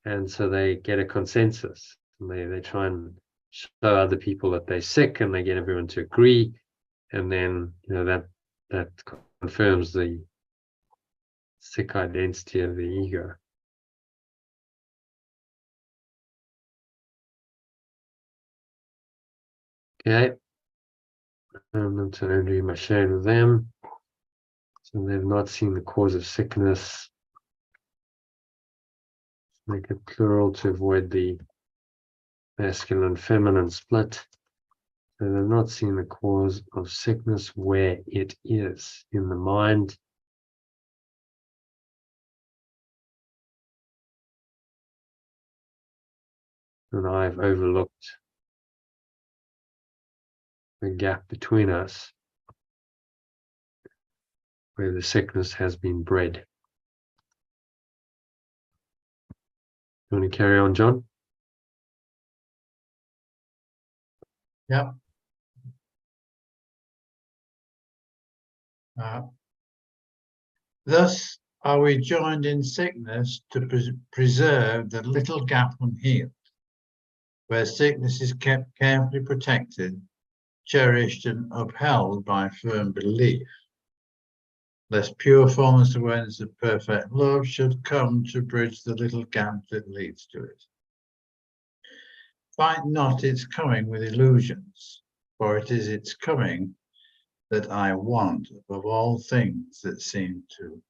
And so they get a consensus. And they try and show other people that they're sick, and they get everyone to agree. And then, that confirms the sick identity of the ego. Okay. And then to own dream I shared with them. So they've not seen the cause of sickness. Make it plural to avoid the masculine feminine split. So they've not seen the cause of sickness where it is in the mind. And I've overlooked the gap between us where the sickness has been bred. You want to carry on, John? Yep. Thus are we joined in sickness to preserve the little gap unhealed, where sickness is kept carefully protected, cherished and upheld by firm belief, lest pure formless awareness of perfect love should come to bridge the little gap that leads to it. Fight not its coming with illusions, for it is its coming that I want above all things that seem to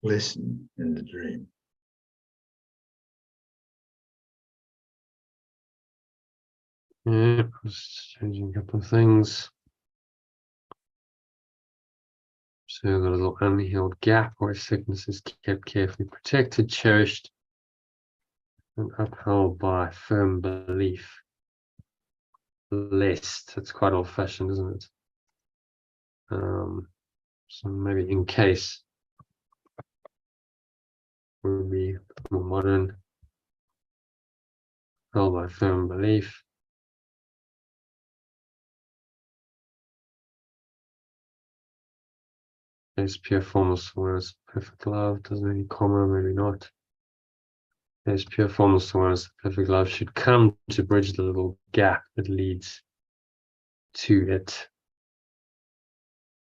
listen in the dream. Yeah, just changing a couple of things. So the little unhealed gap where sickness is kept carefully protected, cherished, and upheld by firm belief. Lest, that's quite old-fashioned, isn't it? So maybe in case would be more modern, held by firm belief. There's pure formless awareness, perfect love, doesn't any comma, maybe not. There's pure formless awareness, perfect love should come to bridge the little gap that leads to it.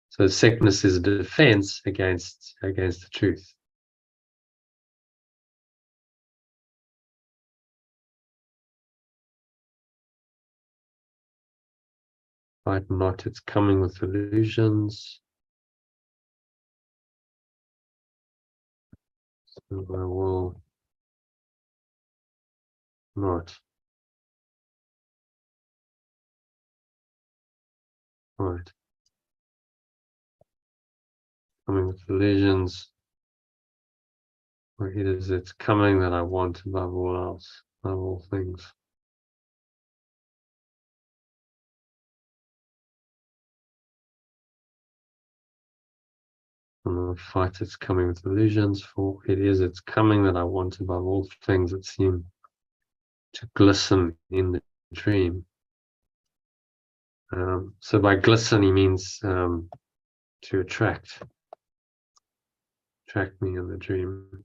So sickness is a defense against the truth. Fight not its coming with illusions. So I will not fight. Coming with illusions. For it is its coming that I want above all else, above all things. And I'll fight its coming with illusions, for it is its coming that I want above all things that seem to glisten in the dream. So by glisten, he means to attract me in the dream.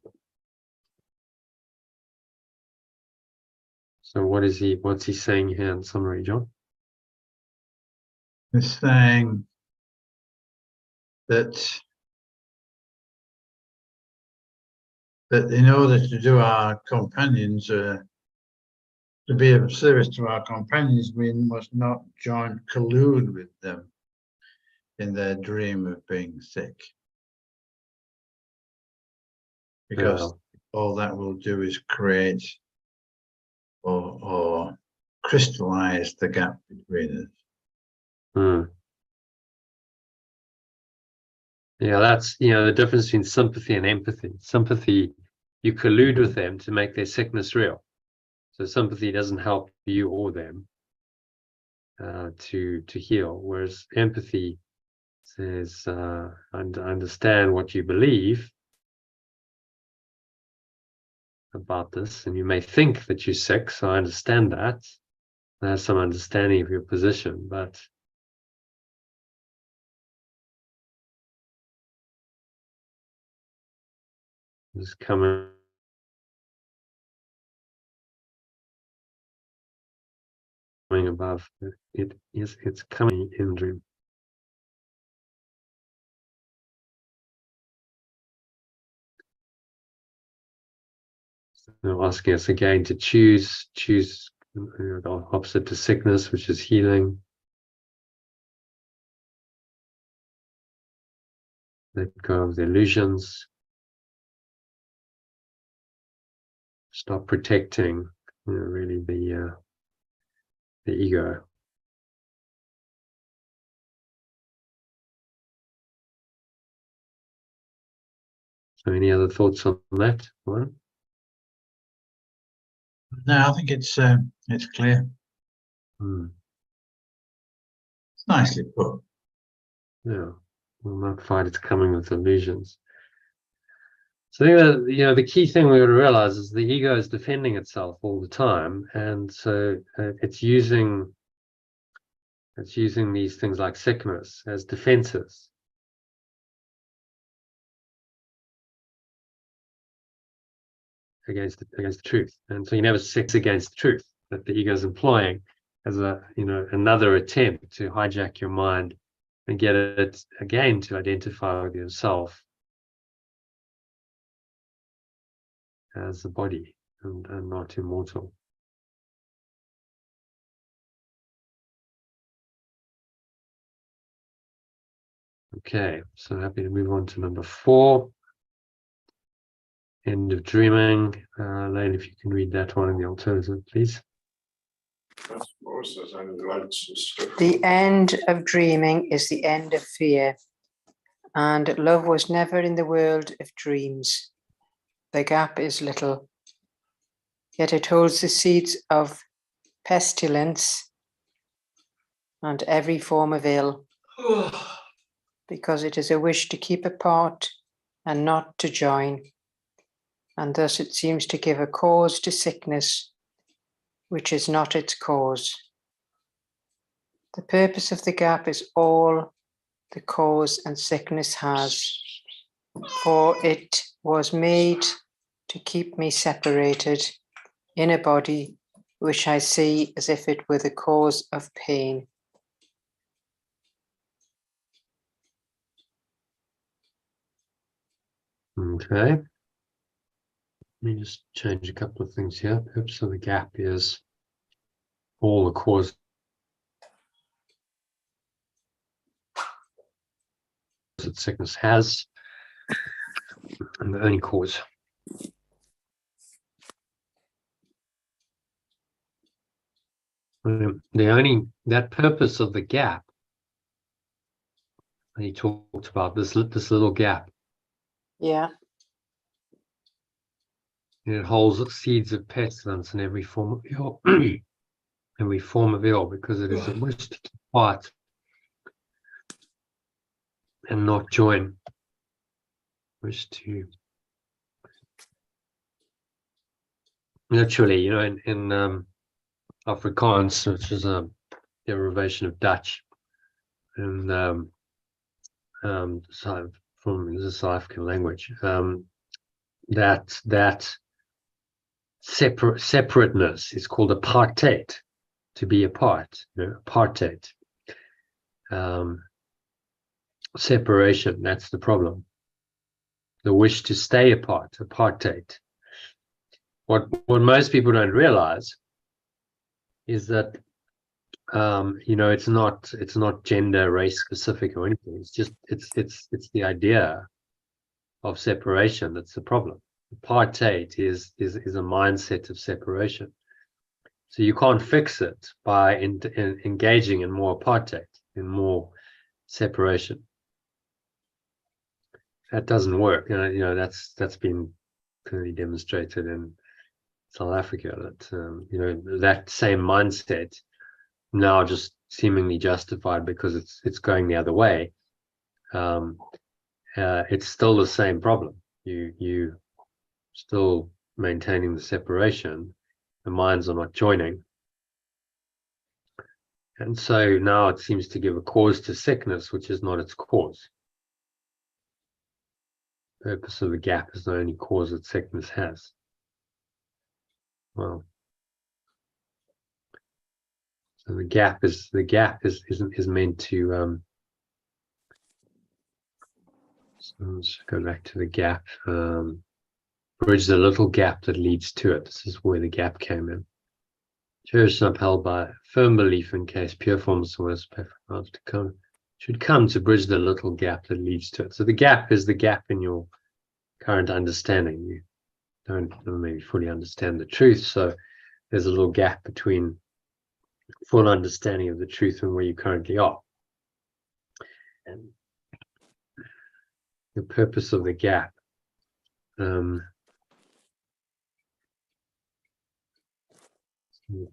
So what's he saying here in summary, John? It's saying that in order to do our companions, to be of service to our companions, we must not collude with them in their dream of being sick. Because all that will do is create or crystallize the gap between us. Yeah, that's, the difference between sympathy and empathy. Sympathy, you collude with them to make their sickness real. So sympathy doesn't help you or them to heal, whereas empathy says, I understand what you believe about this, and you may think that you're sick, so I understand that. I have some understanding of your position, but it's coming above. It's coming in dream. So asking us again to choose the opposite to sickness, which is healing. Let go of the illusions. Stop protecting, really the ego. So, any other thoughts on that one? No, I think it's clear. It's nicely put. Yeah, we'll not fight its coming with illusions. So I think that, you know, the key thing we got to realize is the ego is defending itself all the time, and so it's using these things like sickness as defenses. Against the truth. And so you never sex against the truth that the ego is employing as a, you know, another attempt to hijack your mind and get it again to identify with yourself as a body and not immortal. Okay, so happy to move on to number 4. End of dreaming. Lane, if you can read that one in the alternative, please. The end of dreaming is the end of fear, and love was never in the world of dreams. The gap is little, yet it holds the seeds of pestilence and every form of ill, because it is a wish to keep apart and not to join, and thus it seems to give a cause to sickness, which is not its cause. The purpose of the gap is all the cause and sickness has, for it was made to keep me separated in a body which I see as if it were the cause of pain. Okay. Let me just change a couple of things here. Purpose of the gap is all the cause that sickness has, and the only cause. That purpose of the gap, he talked about this little gap. Yeah. It holds seeds of pestilence in every form of ill, every form of ill, because it is a wish to keep quiet and not join. Wish to literally, you know, in Afrikaans, which is a derivation of Dutch, and so from the South African language, that separateness is called apartheid, to be apart, you know, apartheid. Separation, that's the problem. The wish to stay apart, apartheid. What most people don't realize is that you know, it's not gender, race specific or anything. It's just it's the idea of separation that's the problem. Apartheid is a mindset of separation. So you can't fix it by engaging in more apartheid, in more separation. That doesn't work. You know that's been clearly demonstrated in South Africa. That you know, that same mindset, now just seemingly justified because it's going the other way. It's still the same problem. You still maintaining the separation. The minds are not joining. And so now it seems to give a cause to sickness, which is not its cause. The purpose of the gap is the only cause that sickness has. Well, so the gap is meant to so let's go back to the gap. Bridge the little gap that leads to it. This is where the gap came in. Cherished and upheld by firm belief in case pure forms of words to come should come to bridge the little gap that leads to it. So the gap is the gap in your current understanding. You don't maybe fully understand the truth, so there's a little gap between full understanding of the truth and where you currently are. And the purpose of the gap, the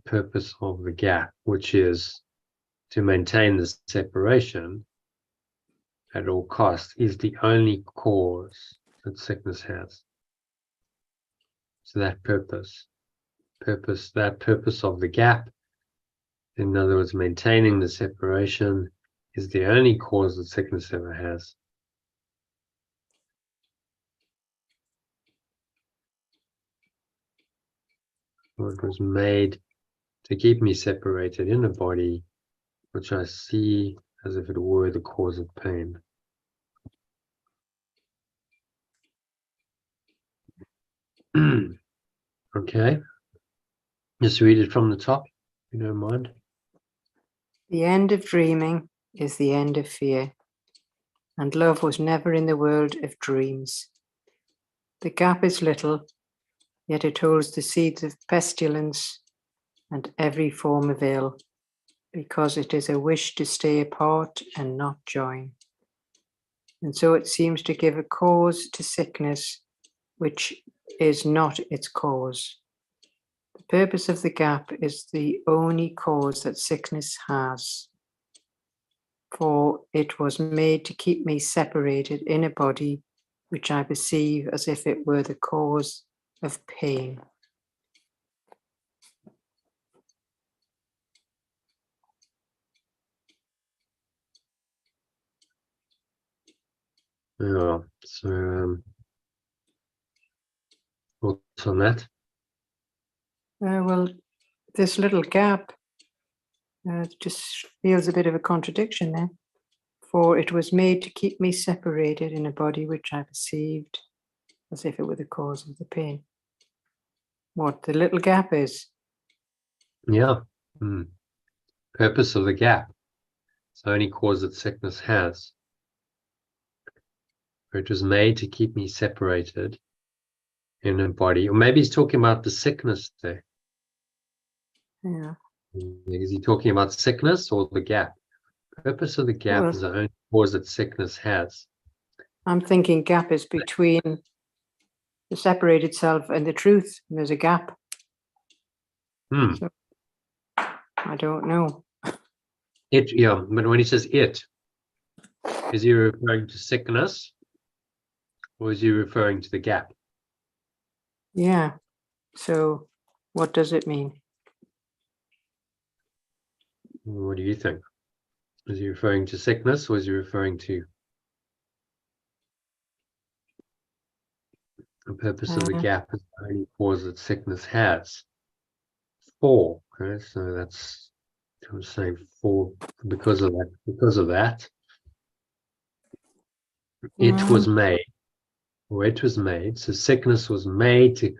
purpose of the gap, which is to maintain the separation at all costs, is the only cause that sickness has. So that purpose of the gap, in other words, maintaining the separation, is the only cause that sickness ever has. For it was made to keep me separated in a body which I see as if it were the cause of pain. Okay, just read it from the top, if you don't mind. The end of dreaming is the end of fear, and love was never in the world of dreams. The gap is little, yet it holds the seeds of pestilence and every form of ill, because it is a wish to stay apart and not join. And so it seems to give a cause to sickness which is not its cause. The purpose of the gap is the only cause that sickness has. For it was made to keep me separated in a body which I perceive as if it were the cause of pain. Yeah, so what's on that? Well, this little gap just feels a bit of a contradiction there. For it was made to keep me separated in a body which I perceived as if it were the cause of the pain. What the little gap is? Yeah. Purpose of the gap. It's the only cause that sickness has. For it was made to keep me separated in a body. Or maybe he's talking about the sickness there. Yeah. Is he talking about sickness or the gap? Purpose of the gap is the only cause that sickness has. I'm thinking gap is between the separated self and the truth. And there's a gap. So, I don't know. Yeah, but when he says it, is he referring to sickness or is he referring to the gap? Yeah. So what does it mean? What do you think? Is he referring to sickness or is he referring to the purpose of the gap is the only cause that sickness has? For, okay, so that's, I'm saying for, because of that, it was made, or it was made, so sickness was made to,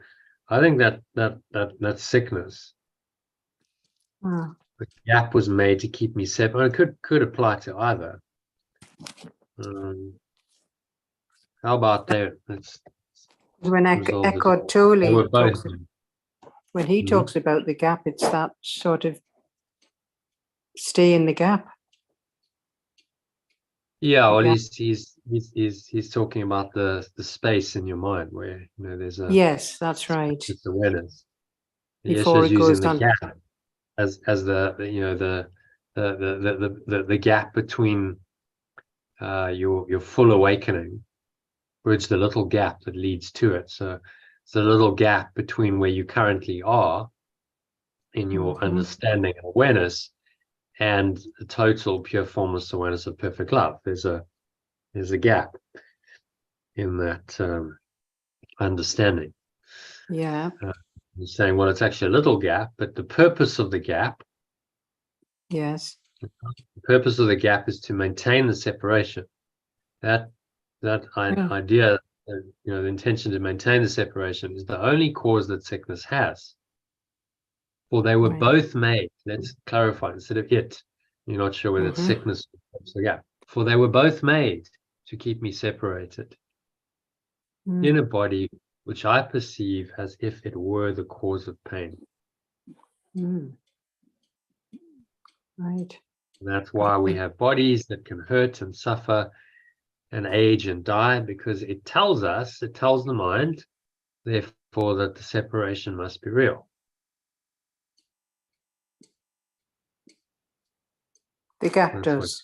I think that sickness, the gap was made to keep me separate. It could apply to either. How about there? Let's when resolve this. Eckhart Tolle They were both. when he talks about the gap, it's that sort of stay in the gap. Yeah, well, he's talking about the space in your mind where, you know, there's a, yes, that's right. It's awareness. Before Yesha's it using goes the on. gap as the you know the gap between your full awakening, bridge the little gap that leads to it. So it's the little gap between where you currently are in your understanding and awareness and the total pure formless awareness of perfect love. There's a gap in that understanding. Yeah. You're saying, well, it's actually a little gap, but the purpose of the gap, Yes. the purpose of the gap is to maintain the separation. That idea, you know, the intention to maintain the separation is the only cause that sickness has. For they were both made. Let's clarify instead of it. You're not sure whether it's sickness or the gap. For they were both made to keep me separated in a body which I perceive as if it were the cause of pain. Right. And that's why we have bodies that can hurt and suffer and age and die, because it tells the mind, therefore, that the separation must be real. The gap does.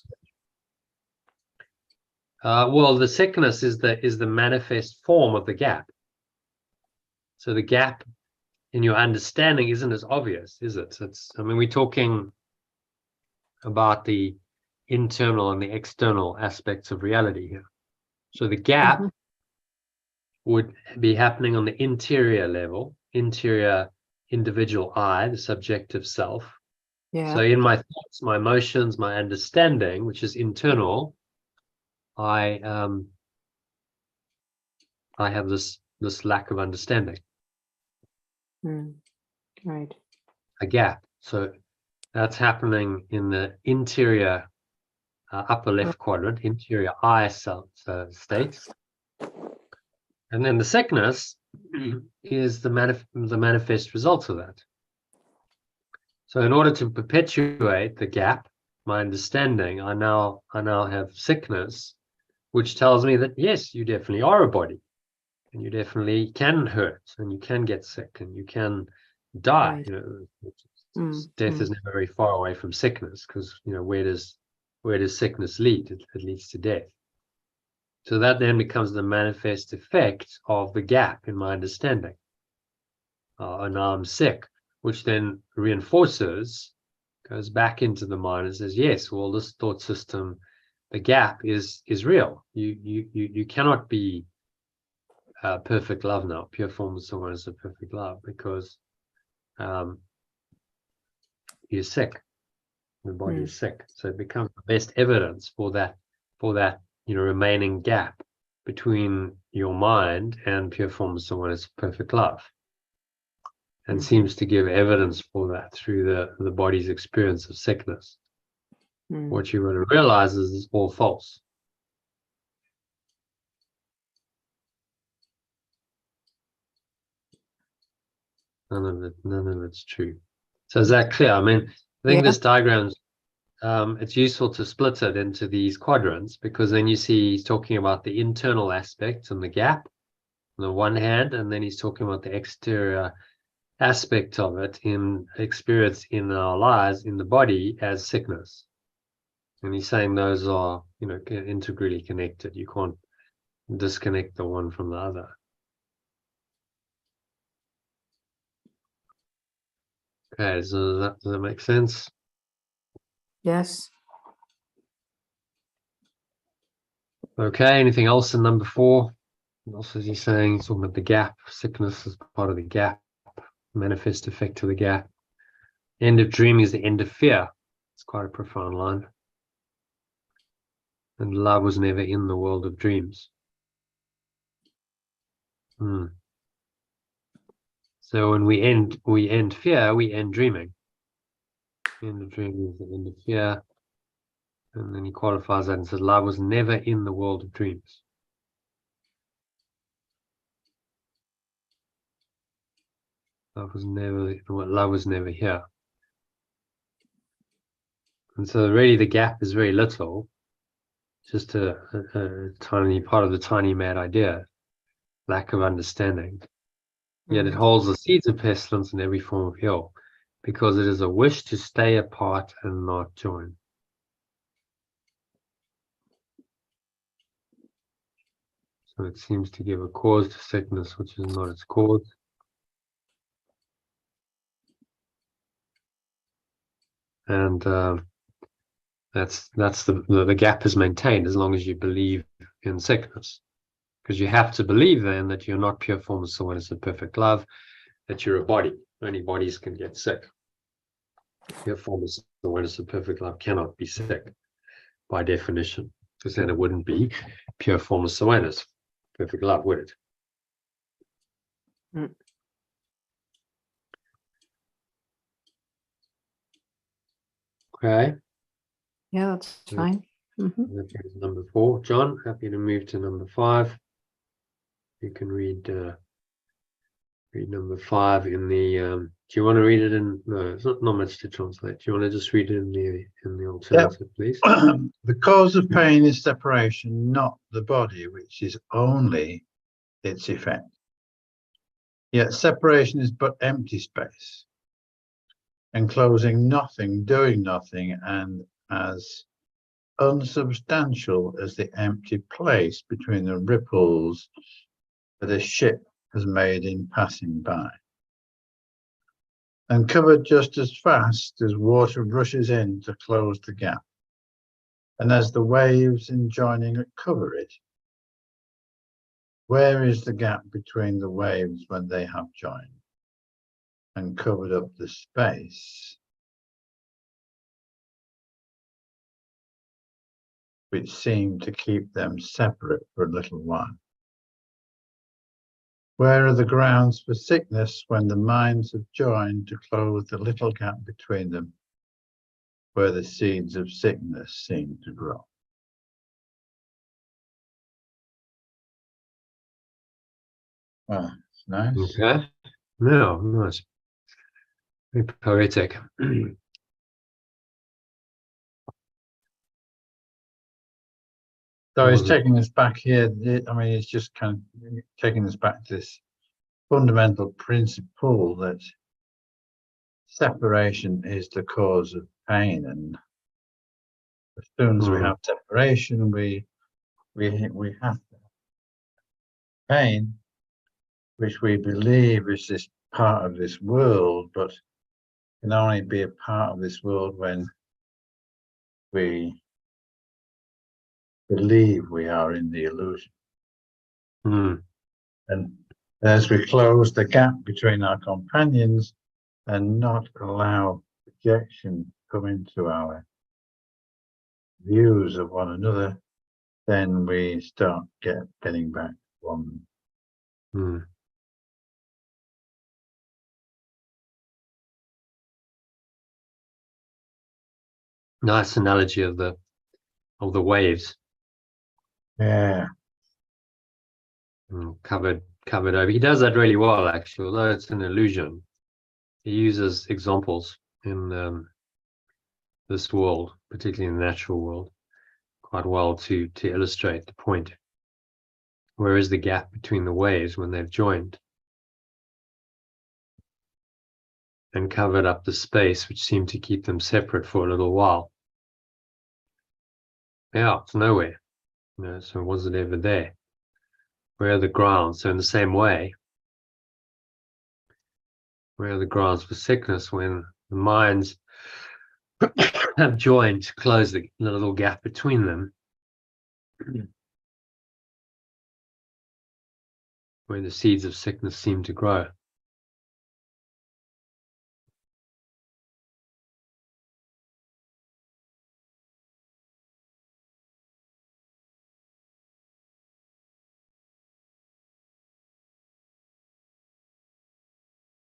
Well, the sickness is the manifest form of the gap. So the gap in your understanding isn't as obvious, is it? I mean, we're talking about the internal and the external aspects of reality here. So the gap would be happening on the interior level, interior individual I, the subjective self. Yeah. So in my thoughts, my emotions, my understanding, which is internal, I have this lack of understanding, Right. a gap. So that's happening in the interior upper left quadrant, interior I state. And then the sickness is the manifest result of that. So in order to perpetuate the gap, my understanding, I now have sickness, which tells me that yes, you definitely are a body, and you definitely can hurt, and you can get sick, and you can die. Right. You know, death is never very far away from sickness, because you know, where does sickness lead? It leads to death. So that then becomes the manifest effect of the gap in my understanding. And now I'm sick, which then reinforces, goes back into the mind and says, yes, well, this thought system, the gap is real. You cannot be perfect love now, pure form of someone is a perfect love, because you're sick. The body is sick. So it becomes the best evidence for that, you know, remaining gap between your mind and pure form of someone is perfect love. And seems to give evidence for that through the body's experience of sickness. What you want to realize is it's all false. None of it's true. So is that clear? I mean, I think this diagram, it's useful to split it into these quadrants, because then you see he's talking about the internal aspect and the gap on the one hand, and then he's talking about the exterior aspect of it in experience in our lives in the body as sickness. And he's saying those are, you know, integrally connected. You can't disconnect the one from the other. Okay, so does that make sense? Yes. Okay, anything else in number 4? What else is he saying? He's talking about the gap. Sickness is part of the gap. Manifest effect of the gap. End of dreaming is the end of fear. It's quite a profound line. And love was never in the world of dreams. So when we end fear, we end dreaming. End of dreaming is the end of fear. And then he qualifies that and says, love was never in the world of dreams. Love was never here. And so really the gap is very little, just a tiny part of the tiny mad idea, lack of understanding. Yet it holds the seeds of pestilence in every form of ill, because it is a wish to stay apart and not join. So it seems to give a cause to sickness, which is not its cause. And that's the gap is maintained as long as you believe in sickness, because you have to believe then that you're not pure form of someone is a perfect love, that you're a body. Only bodies can get sick. Pure form of someone is a perfect love cannot be sick by definition, because then it wouldn't be pure form of awareness, perfect love, would it? Okay. Yeah, that's fine. That's number 4. John, happy to move to number 5. You can read number 5 in the. Do you want to read it in? No, it's not much to translate. Do you want to just read it in the alternative, please? The cause of pain is separation, not the body, which is only its effect. Yet separation is but empty space, enclosing nothing, doing nothing, and as unsubstantial as the empty place between the ripples of a ship has made in passing by, and covered just as fast as water rushes in to close the gap, and as the waves enjoining it cover it. Where is the gap between the waves when they have joined and covered up the space which seemed to keep them separate for a little while? Where are the grounds for sickness when the minds have joined to close the little gap between them, where the seeds of sickness seem to grow? Well, it's nice. Okay. No, nice. Very poetic. So he's taking us back here. I mean, it's just kind of taking us back to this fundamental principle that separation is the cause of pain, and as soon as we have separation, we have pain, which we believe is this part of this world, but can only be a part of this world when we believe we are in the illusion. And as we close the gap between our companions and not allow projection to come into our views of one another, then we start getting back to one. Nice analogy of the waves. Yeah. Covered over. He does that really well, actually, although it's an illusion. He uses examples in this world, particularly in the natural world, quite well to illustrate the point. Where is the gap between the waves when they've joined and covered up the space which seemed to keep them separate for a little while? Yeah, it's nowhere. So was it ever there? Where are the grounds? So in the same way, where are the grounds for sickness when the minds have joined to close the little gap between them, where the seeds of sickness seem to grow?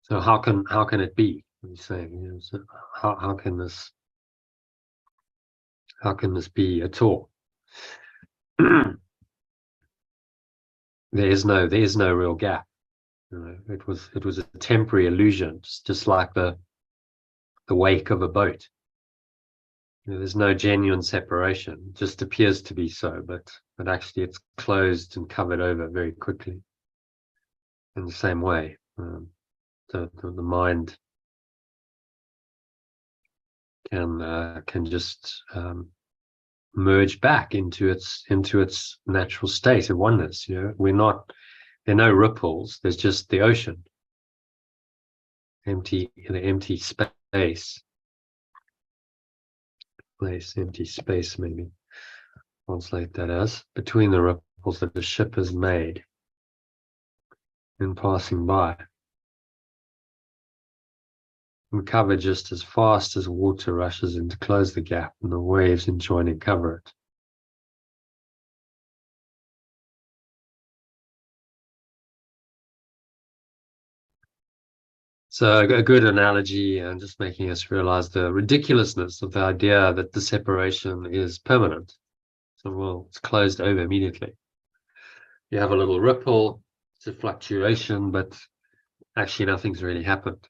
So how can it be? What are you saying? So how can this be at all? There is no real gap. It was a temporary illusion, just like the wake of a boat. There's no genuine separation. It just appears to be so, but actually it's closed and covered over very quickly. In the same way, the mind can just merge back into its natural state of oneness. There are no ripples. There's just the ocean, empty space. Empty space, maybe translate that as, between the ripples that the ship has made in passing by, and cover just as fast as water rushes in to close the gap and the waves in joining cover it. So a good analogy, and just making us realize the ridiculousness of the idea that the separation is permanent. So, well, it's closed over immediately. You have a little ripple, it's a fluctuation, but actually nothing's really happened.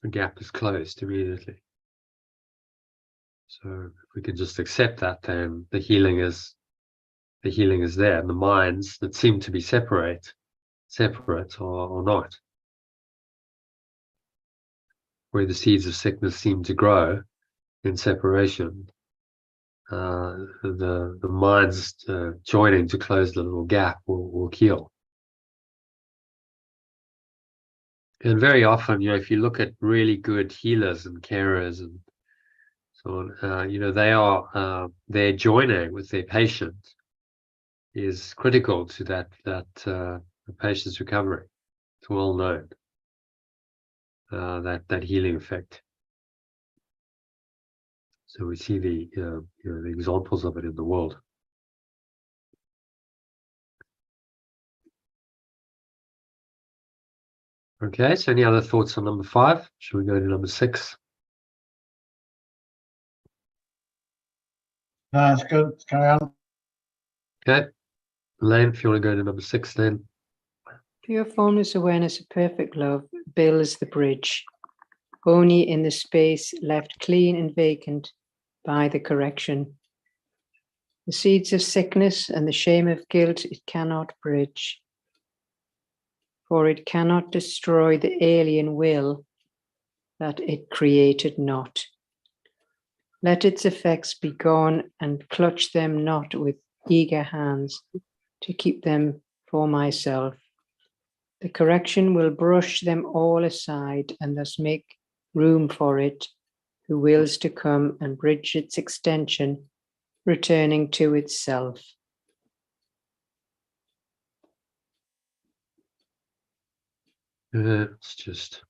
The gap is closed immediately. So if we could just accept that, then the healing is there, and the minds that seem to be separate or not, where the seeds of sickness seem to grow in separation, the minds joining to close the little gap will heal. And very often, if you look at really good healers and carers and so on, they are their joining with their patient is critical to that the patient's recovery. It's well known that healing effect. So we see the the examples of it in the world. Okay, so any other thoughts on number 5? Should we go to number 6? No, it's good. Carry on. Okay, Elaine, if you want to go to number 6 then. Pure formless awareness of perfect love builds the bridge, only in the space left clean and vacant by the correction. The seeds of sickness and the shame of guilt it cannot bridge, for it cannot destroy the alien will that it created not. Let its effects be gone, and clutch them not with eager hands to keep them for myself. The correction will brush them all aside and thus make room for it who wills to come and bridge its extension, returning to itself. It's just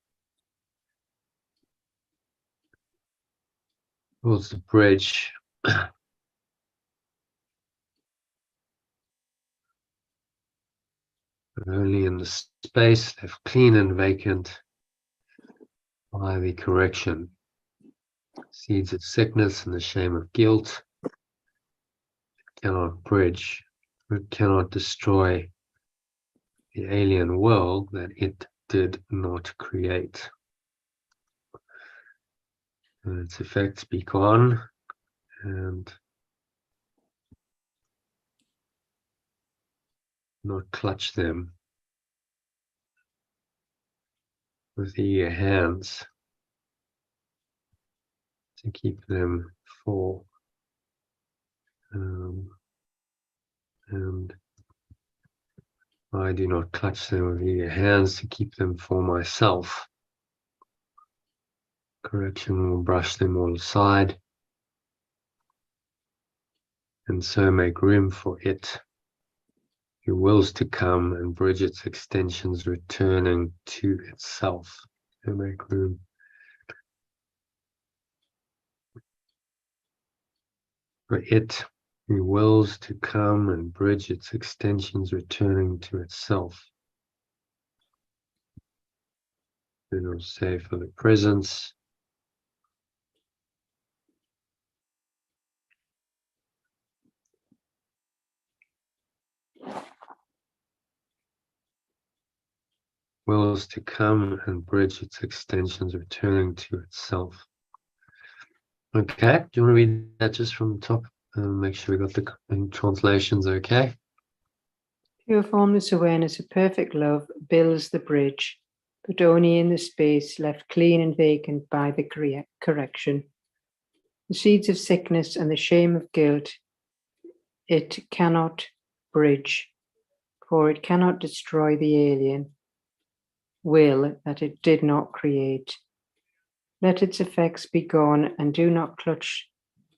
towards the bridge. But only in the space left clean and vacant by the correction. Seeds of sickness and the shame of guilt. It cannot bridge. It cannot destroy the alien world that it did not create. And its effects be gone, and not clutch them with eager hands to keep them for and I do not clutch them with eager hands to keep them for myself. Correction will brush them all aside, and so make room for it who wills to come and bridge its extensions, returning to itself. So make room. For it who wills to come and bridge its extensions, returning to itself. Then I'll say for the presence. Wills to come and bridge its extensions, returning to itself. Okay, do you want to read that just from the top? Make sure we got the translations okay. Pure formless awareness of perfect love builds the bridge, but only in the space left clean and vacant by the correction. The seeds of sickness and the shame of guilt it cannot bridge, for it cannot destroy the alien will that it did not create. Let its effects be gone, and do not clutch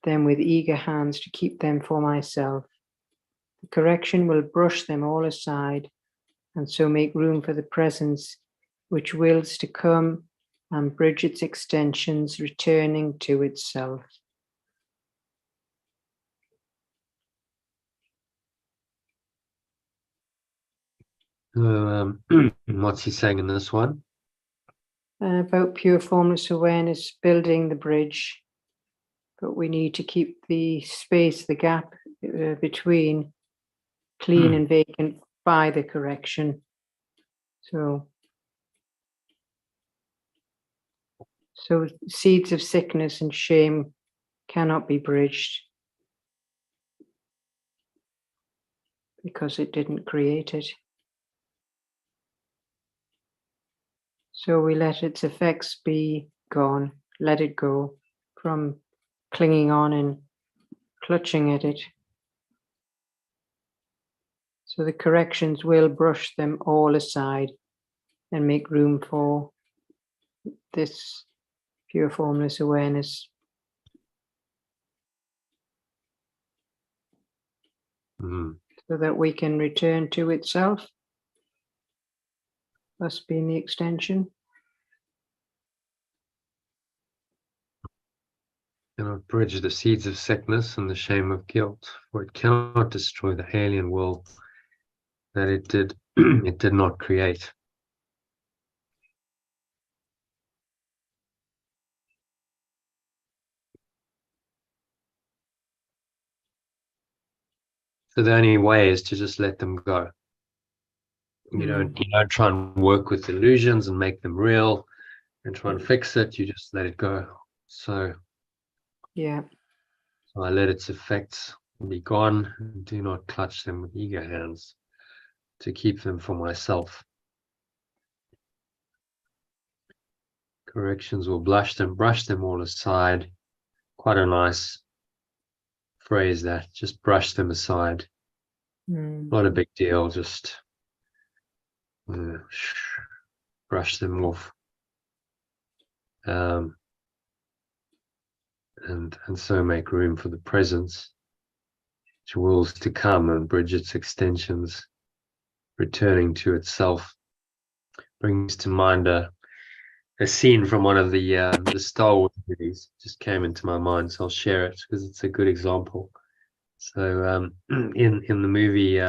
them with eager hands to keep them for myself. The correction will brush them all aside, and so make room for the presence which wills to come and bridge its extensions, returning to itself. What's he saying in this one? About pure formless awareness building the bridge, but we need to keep the space, the gap between clean and vacant by the correction. So seeds of sickness and shame cannot be bridged because it didn't create it. So we let its effects be gone, let it go from clinging on and clutching at it. So the corrections will brush them all aside and make room for this pure formless awareness. So that we can return to itself, thus being the extension. Cannot bridge the seeds of sickness and the shame of guilt, for it cannot destroy the alien world that it did it did not create. So the only way is to just let them go. You don't try and work with illusions and make them real and try and fix it. You just let it go. So Yeah. So I let its effects be gone, and do not clutch them with eager hands to keep them for myself. Corrections will brush them all aside. Quite a nice phrase, that, just brush them aside. Not a big deal, just brush them off. And so make room for the presence, which wills to come and bridge its extensions, returning to itself. Brings to mind a scene from one of the Star Wars movies. Just came into my mind, so I'll share it because it's a good example. So in the movie,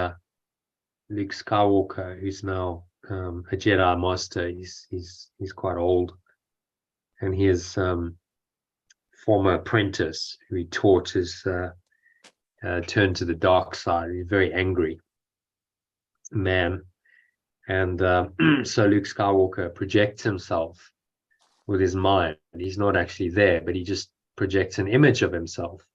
Luke Skywalker, who's now a Jedi Master, he's quite old, and he is former apprentice who he taught his turn to the dark side. He's a very angry man, and so Luke Skywalker projects himself with his mind. He's not actually there, but he just projects an image of himself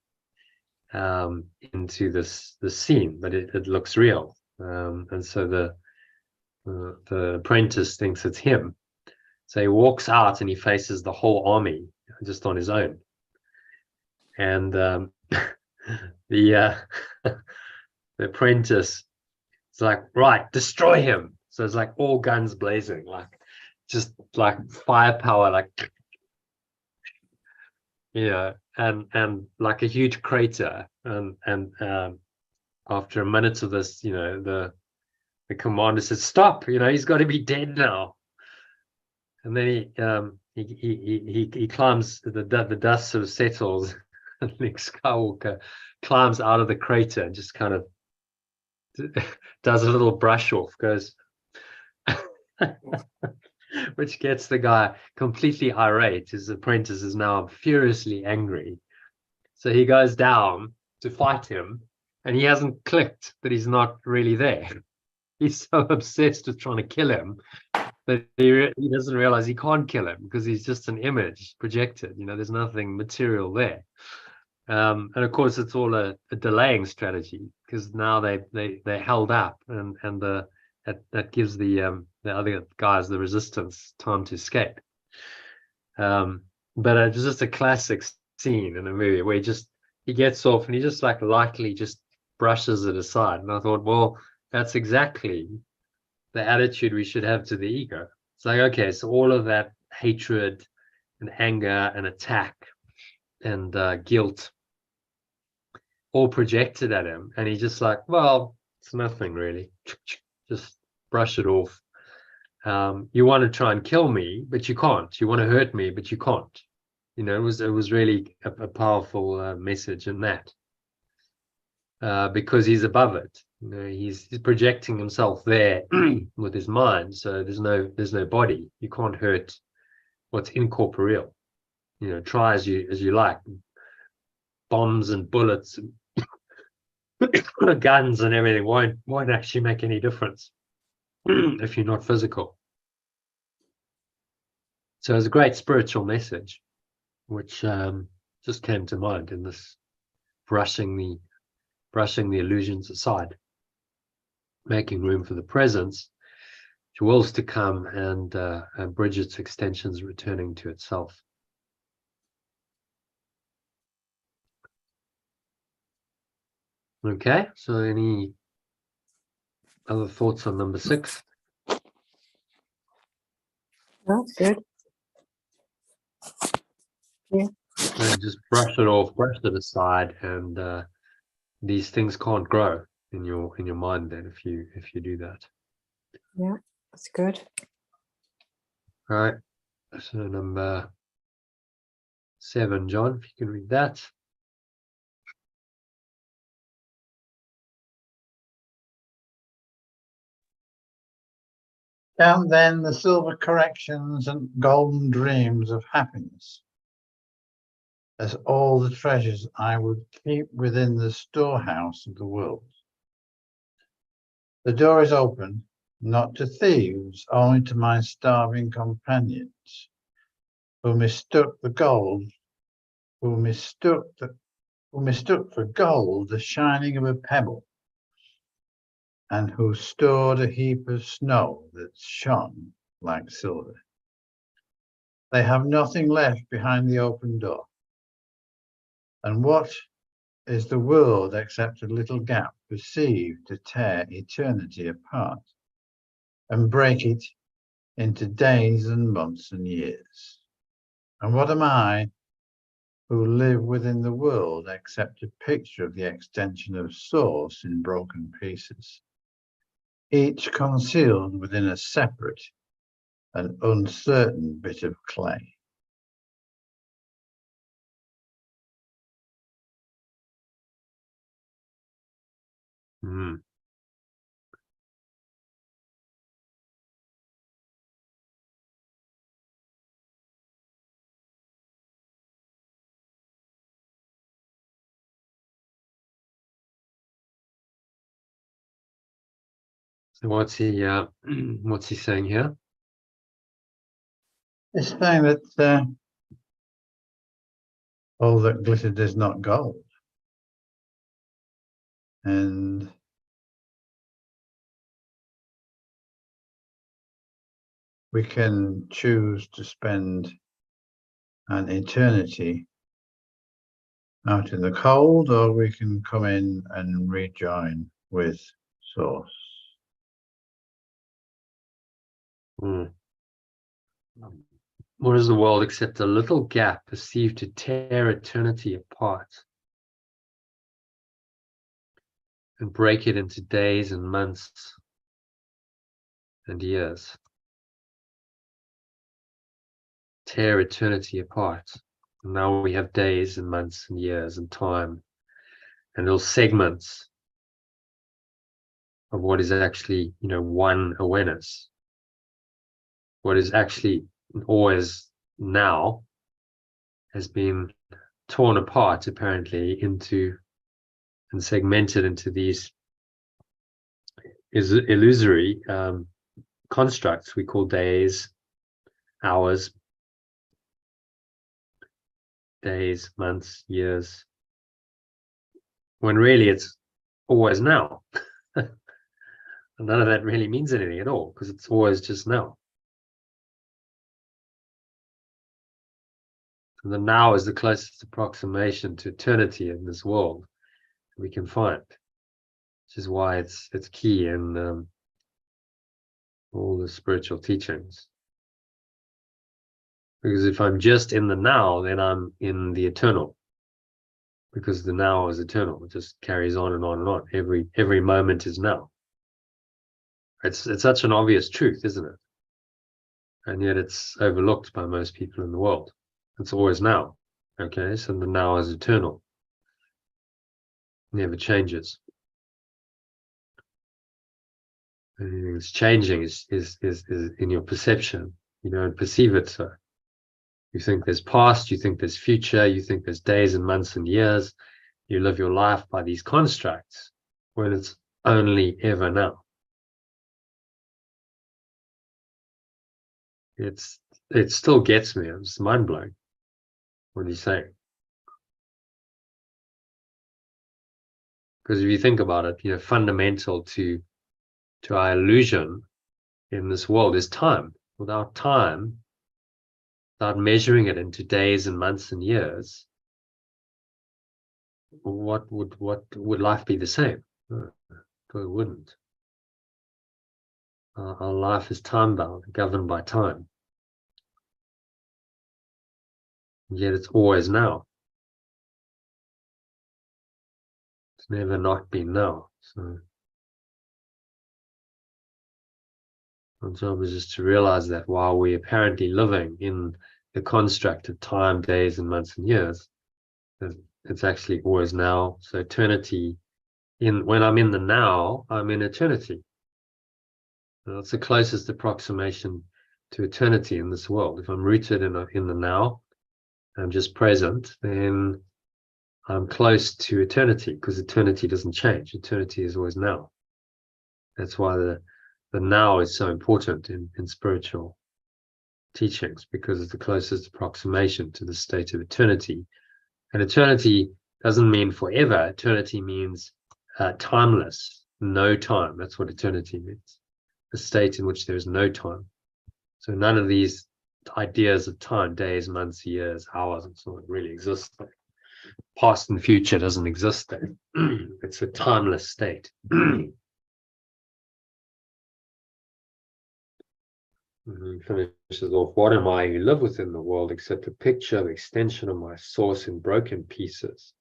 into this scene, but it looks real, and so the apprentice thinks it's him. So he walks out and he faces the whole army just on his own, and the apprentice is like, right, destroy him. So it's like all guns blazing, like just like firepower, like, and like a huge crater, and after a minute of this, the commander says, stop, he's got to be dead now. And then he climbs, the dust sort of settles, and Luke Skywalker climbs out of the crater and just kind of does a little brush off, goes which gets the guy completely irate. His apprentice is now furiously angry. So he goes down to fight him, and he hasn't clicked that he's not really there. He's so obsessed with trying to kill him that he doesn't realize he can't kill him because he's just an image projected. There's nothing material there. And of course, it's all a delaying strategy, because now they held up, and that gives the other guys, the resistance, time to escape. But it's just a classic scene in a movie where he gets off and he just like lightly just brushes it aside. And I thought, well, that's exactly the attitude we should have to the ego. It's like, okay, so all of that hatred and anger and attack and guilt all projected at him, and he's just like, well, it's nothing really, just brush it off. You want to try and kill me, but you can't. You want to hurt me, but you can't. It was really a powerful message in that, because he's above it. He's projecting himself there with his mind. So there's no body. You can't hurt what's incorporeal. Try as you like. Bombs and bullets and guns and everything won't actually make any difference if you're not physical. So it's a great spiritual message, which just came to mind in this brushing the illusions aside, making room for the presence, which wills to come and bridge its extensions, returning to itself. Okay, so any other thoughts on number 6? That's good. And just brush it off, brush it aside, and these things can't grow in your mind then if you do that. Yeah, that's good. All right. So number 7, John, if you can read that. Count then the silver corrections and golden dreams of happiness as all the treasures I would keep within the storehouse of the world. The door is open, not to thieves, only to my starving companions, who mistook the gold, who mistook for gold the shining of a pebble, and who stored a heap of snow that shone like silver. They have nothing left behind the open door. And what is the world except a little gap perceived to tear eternity apart and break it into days and months and years? And what am I who live within the world except a picture of the extension of source in broken pieces, each concealed within a separate and uncertain bit of clay? Mm. So what's he what's he saying here? It's saying that all that glittered is not gold. And we can choose to spend an eternity out in the cold, or we can come in and rejoin with Source. Mm. What is the world except a little gap perceived to tear eternity apart and break it into days and months and years? Tear eternity apart. And now we have days and months and years and time and little segments of what is actually, one awareness. What is actually always now has been torn apart apparently into and segmented into these illusory constructs we call days, hours, days, months, years, when really it's always now. None of that really means anything at all because it's always just now. And the now is the closest approximation to eternity in this world we can find, which is why it's key in all the spiritual teachings. Because if I'm just in the now, then I'm in the eternal. Because the now is eternal. It just carries on and on and on. Every moment is now. It's such an obvious truth, isn't it? And yet it's overlooked by most people in the world. It's always now. Okay, so the now is eternal. Never changes. Anything that's changing is in your perception. You don't perceive it so. You think there's past, you think there's future, you think there's days and months and years. You live your life by these constructs when it's only ever now. It still gets me. It's mind blowing what he's saying. Because if you think about it, fundamental to our illusion in this world is time. Without time, without measuring it into days and months and years, what would life be the same? It wouldn't. Our life is time bound, governed by time. Yet it's always now. It's never not been now. So our job is just to realize that while we're apparently living in the construct of time, days, and months and years, it's actually always now. So eternity, when I'm in the now, I'm in eternity. That's the closest approximation to eternity in this world. If I'm rooted in the now, I'm just present, then I'm close to eternity, because eternity doesn't change. Eternity is always now. That's why the now is so important in spiritual teachings, because it's the closest approximation to the state of eternity. And eternity doesn't mean forever. Eternity means timeless, no time. That's what eternity means. A state in which there is no time. So none of these ideas of time, days, months, years, hours, and so on, really exist there. Past and future doesn't exist there. It's a timeless state. And he finishes off, what am I who live within the world except a picture, the extension of my source in broken pieces?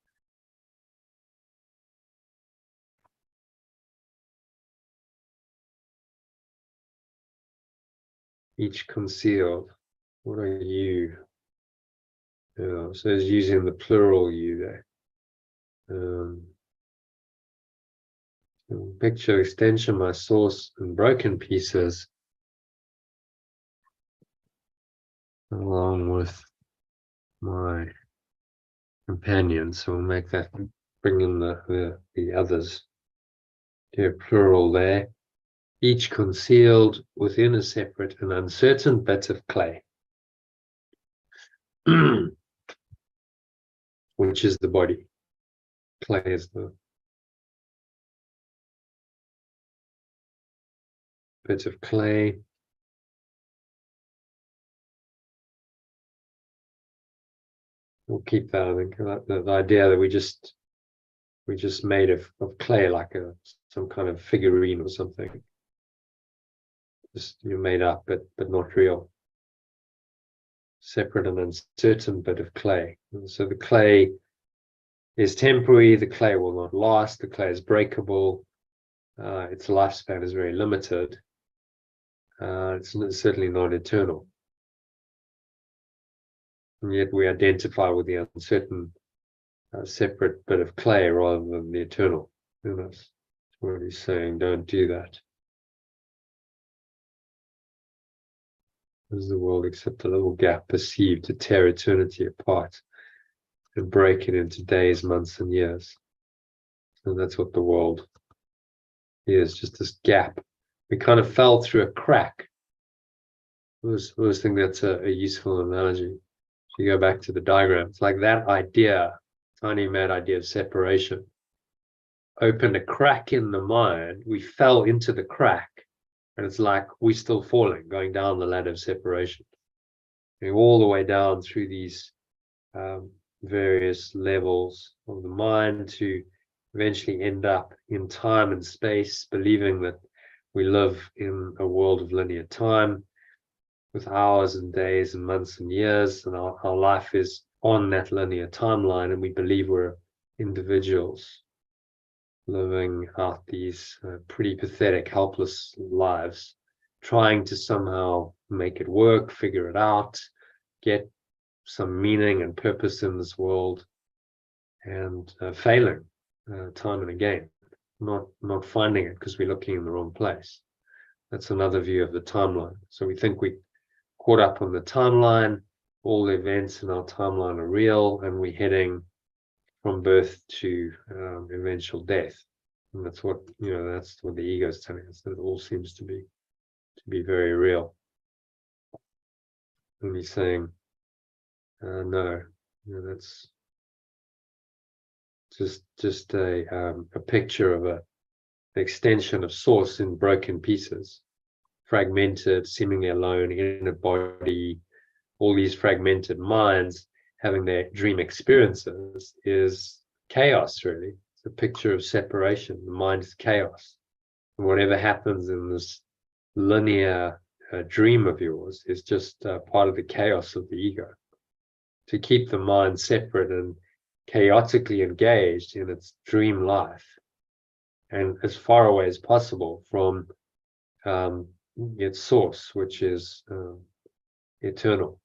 Each concealed. What are you? So it's using the plural you there. Picture, extension, my source in broken pieces, along with my companions. So we'll make that, bring in the others. Do plural there. Each concealed within a separate and uncertain bit of clay, which is the body. Clay is the bit of clay. We'll keep that. I think the idea that we just made of clay, like some kind of figurine or something. Just you're made up, but not real. Separate and uncertain bit of clay. And so the clay is temporary. The clay will not last. The clay is breakable. Its lifespan is very limited. It's certainly not eternal. And yet we identify with the uncertain, separate bit of clay rather than the eternal. That's what he's saying. Don't do that. Is the world except a little gap perceived to tear eternity apart and break it into days, months, and years? And that's what the world is, just this gap. We kind of fell through a crack. I always think that's a useful analogy. If you go back to the diagram, it's like that idea, tiny mad idea of separation, opened a crack in the mind. We fell into the crack, and it's like we're still falling, going down the ladder of separation, going all the way down through these various levels of the mind to eventually end up in time and space, believing that we live in a world of linear time with hours and days and months and years, and our life is on that linear timeline, and we believe we're individuals living out these pretty pathetic, helpless lives, trying to somehow make it work, figure it out, get some meaning and purpose in this world, and failing time and again, not finding it because we're looking in the wrong place. That's another view of the timeline. So we think we caught up on the timeline, all the events in our timeline are real, and we're heading from birth to eventual death. And that's what the ego is telling us, that it all seems to be very real. And he's saying, no, that's just a picture of an extension of source in broken pieces, fragmented, seemingly alone in a body. All these fragmented minds having their dream experiences is chaos, really. It's a picture of separation. The mind is chaos. And whatever happens in this linear dream of yours is just part of the chaos of the ego. To keep the mind separate and chaotically engaged in its dream life and as far away as possible from its source, which is eternal.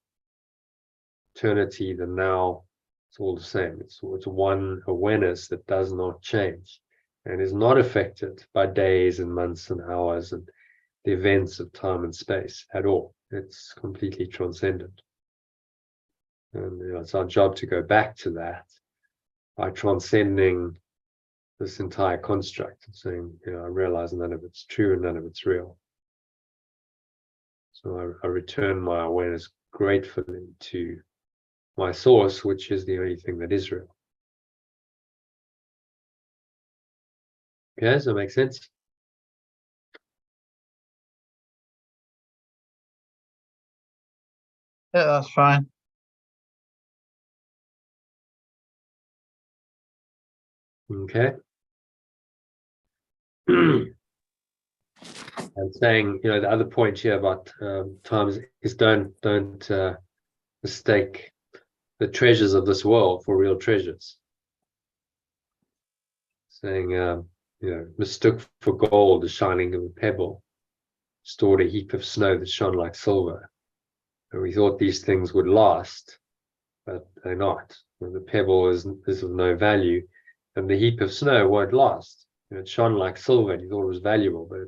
Eternity, the now, it's all the same. It's one awareness that does not change and is not affected by days and months and hours and the events of time and space at all. It's completely transcendent. And it's our job to go back to that by transcending this entire construct and saying, I realize none of it's true and none of it's real. So I return my awareness gratefully to my source, which is the only thing that is real. Okay, does that make sense? Yeah, that's fine. Okay. And saying, the other point here about times is don't mistake the treasures of this world for real treasures. Saying, mistook for gold the shining of a pebble, stored a heap of snow that shone like silver. And we thought these things would last, but they're not. The pebble is of no value, and the heap of snow won't last. It shone like silver, and you thought it was valuable, but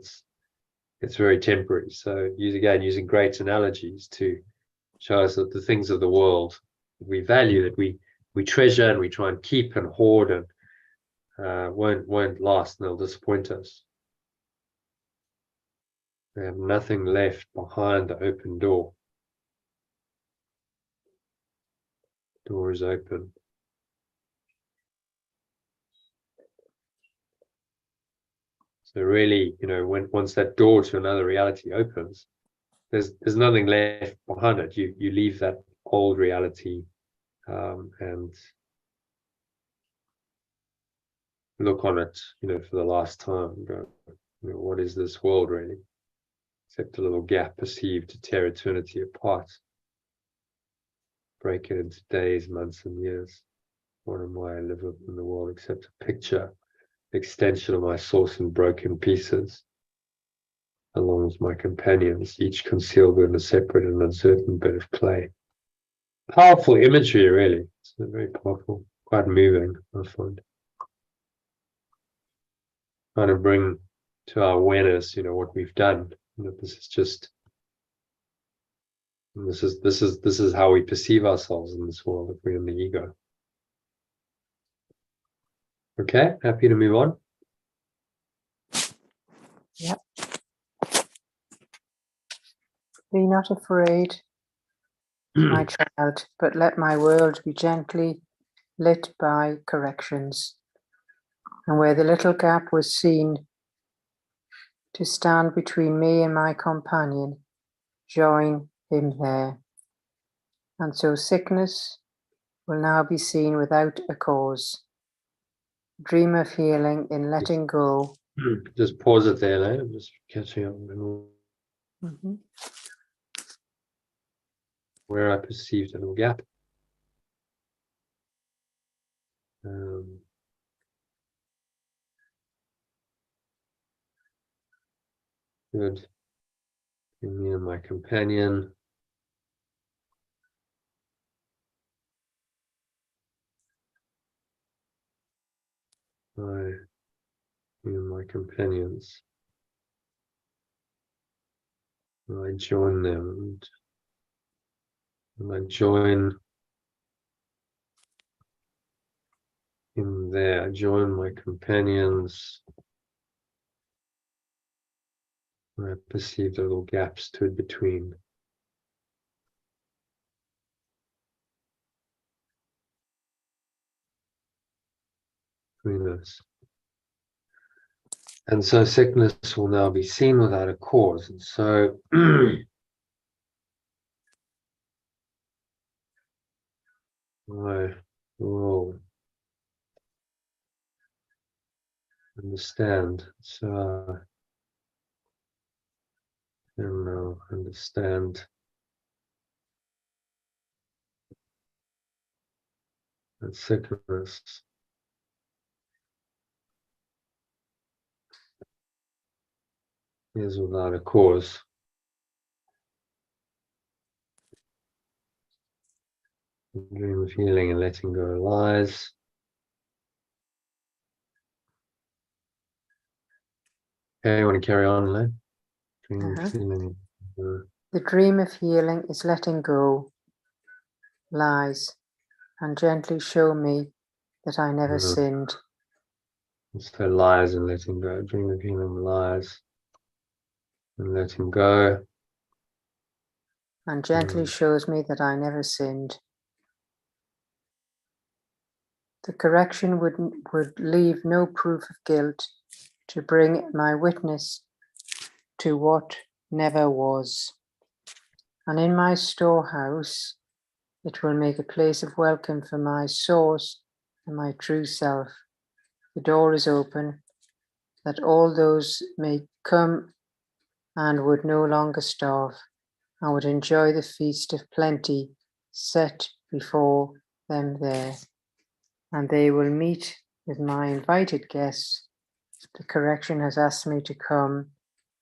it's very temporary. So using great analogies to show us that the things of the world that we value, that we treasure and we try and keep and hoard, and won't last, and they'll disappoint us. They have nothing left behind the open door. Door is open. So really, once that door to another reality opens, there's nothing left behind it. You leave that old reality and look on it, for the last time. And go, what is this world really? Except a little gap perceived to tear eternity apart. Break it into days, months, and years. What am I live in the world except a picture, extension of my source in broken pieces, along with my companions, each concealed within a separate and uncertain bit of clay. Powerful imagery, really. It's very powerful, quite moving, I find. Trying to bring to our awareness, what we've done. That this is just, this is how we perceive ourselves in this world if we're in the ego. Okay, happy to move on. Yep. Be not afraid, my child, but let my world be gently lit by corrections. And where the little gap was seen to stand between me and my companion, join him there. And so sickness will now be seen without a cause. Dream of healing in letting go. Just pause it there, eh? I'm just catching up where I perceived a little gap. Good. Me and my companion. Me and my companions. I join them and I join in there. I join my companions. I perceive the little gaps stood between. Between us. And so sickness will now be seen without a cause. And so I will understand. So I don't know, understand. That sickness is without a cause. Dream of healing and letting go of lies. Okay, you want to carry on, Elaine? Dream of healing. The dream of healing is letting go lies and gently show me that I never sinned. So lies and letting go. Dream of healing, lies and letting go. And gently shows me that I never sinned. The correction would leave no proof of guilt to bring my witness to what never was. And in my storehouse, it will make a place of welcome for my source and my true self. The door is open, that all those may come and would no longer starve, and would enjoy the feast of plenty set before them there. And they will meet with my invited guests. The correction has asked me to come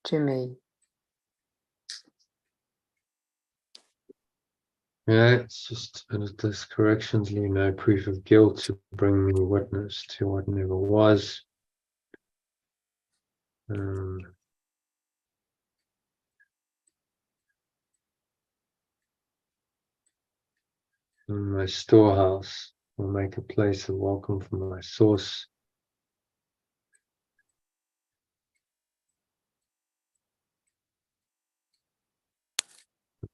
to me. Yeah, it's just this corrections leave no proof of guilt to bring me witness to what never was. In my storehouse will make a place of welcome for my source.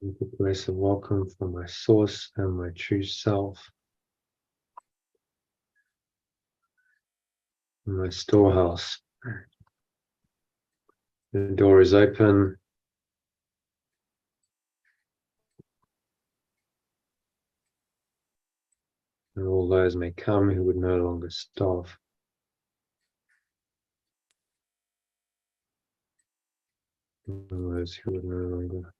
Make a place of welcome for my source and my true self. In my storehouse. The door is open. And all those may come who would no longer starve. All those who would no longer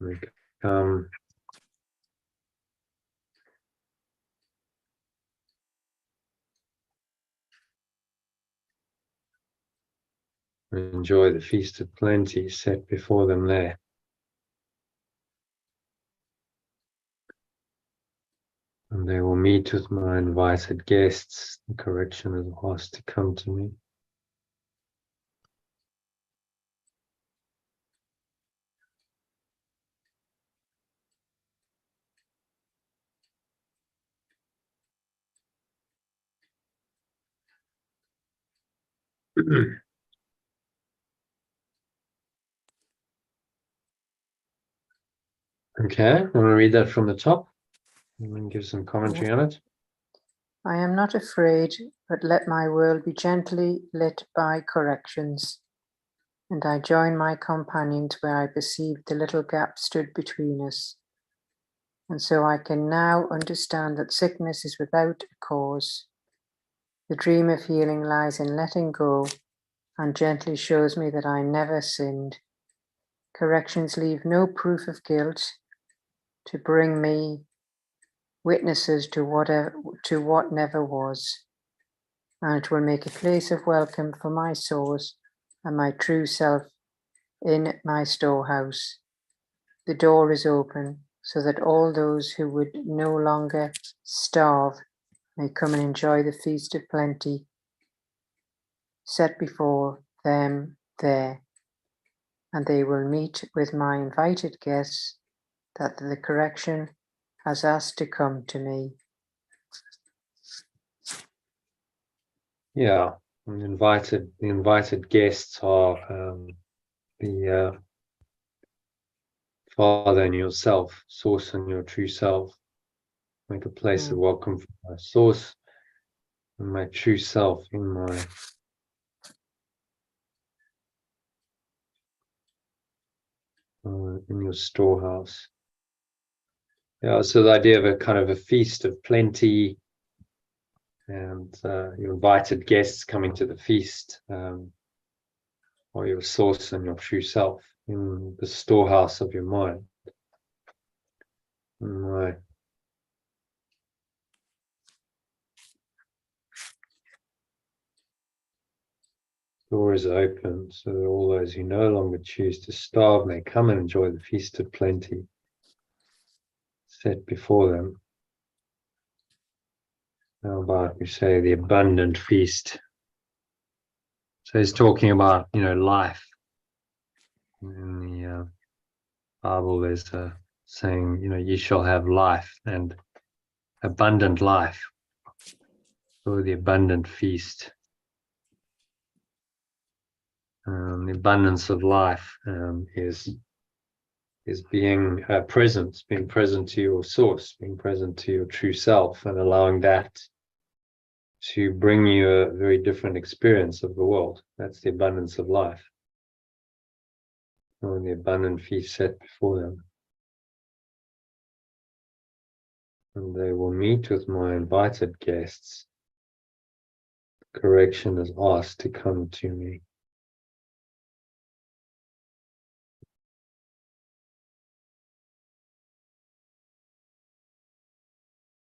may come. And enjoy the feast of plenty set before them there. And they will meet with my invited guests. The correction is asked to come to me. Okay, I'm going to read that from the top and then give some commentary on it. I am not afraid, but let my world be gently lit by corrections. And I join my companions where I perceived the little gap stood between us. And so I can now understand that sickness is without a cause. The dream of healing lies in letting go and gently shows me that I never sinned. Corrections leave no proof of guilt to bring me witnesses to what never was. And it will make a place of welcome for my source and my true self in my storehouse. The door is open so that all those who would no longer starve may come and enjoy the feast of plenty set before them there. And they will meet with my invited guests that the correction has asked to come to me. Yeah, and the invited guests are the Father and yourself, source and your true self. Make a place of welcome for my source and my true self in your storehouse. Yeah, so the idea of a kind of a feast of plenty, and your invited guests coming to the feast are your source and your true self in the storehouse of your mind. Right. Door is open, so that all those who no longer choose to starve may come and enjoy the feast of plenty set before them. How about we say the abundant feast? So he's talking about, life. In the Bible, there's a saying, you shall have life, and abundant life, or the abundant feast. The abundance of life is being present, being present to your source, being present to your true self, and allowing that to bring you a very different experience of the world. That's the abundance of life. Or the abundant feast set before them. And they will meet with my invited guests. Correction is asked to come to me.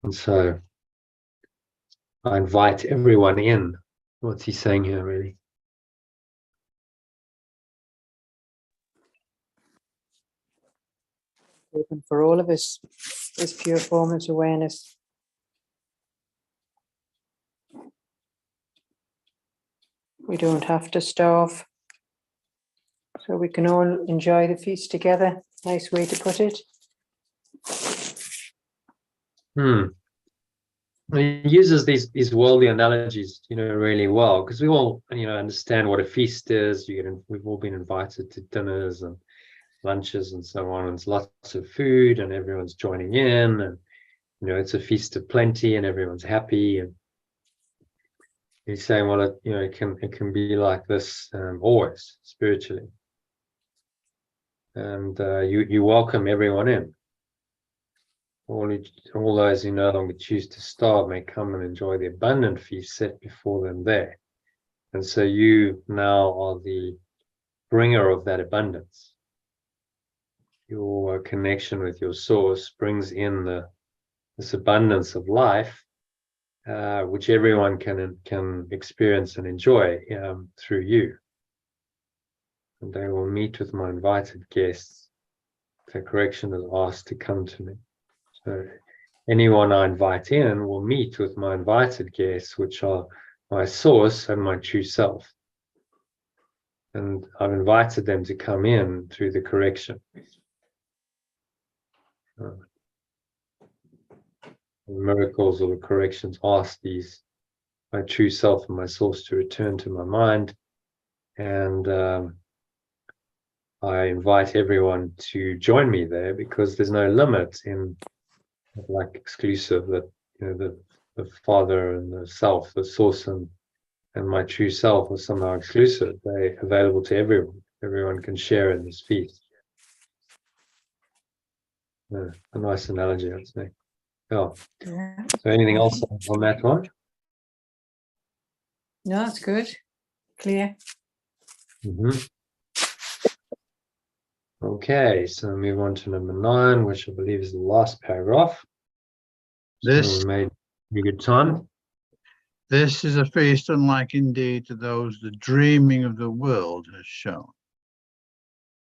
And so I invite everyone in. What's he saying here, really? Open for all of us, this pure formless awareness. We don't have to starve, so we can all enjoy the feast together. Nice way to put it. He uses these worldly analogies, really well, because we all, understand what a feast is. We've all been invited to dinners and lunches and so on, and it's lots of food, and everyone's joining in, and it's a feast of plenty, and everyone's happy. And he's saying, well, it can be like this always spiritually, and you welcome everyone in. All those who no longer choose to starve may come and enjoy the abundant feast set before them there. And so you now are the bringer of that abundance. Your connection with your source brings in this abundance of life, which everyone can experience and enjoy through you. And they will meet with my invited guests. The correction is asked to come to me. So anyone I invite in will meet with my invited guests, which are my source and my true self. And I've invited them to come in through the correction. Miracles or the corrections ask my true self and my source to return to my mind. And I invite everyone to join me there, because there's no limit in like exclusive that the Father and the self, the source and my true self are somehow exclusive. They're available to everyone. Everyone can share in this feast. A nice analogy, I'd say. Yeah. So anything else on that one? No, that's good. Clear. Okay, so move on to number 9, which I believe is the last paragraph. This So we made a good time. This is a feast unlike indeed to those the dreaming of the world has shown.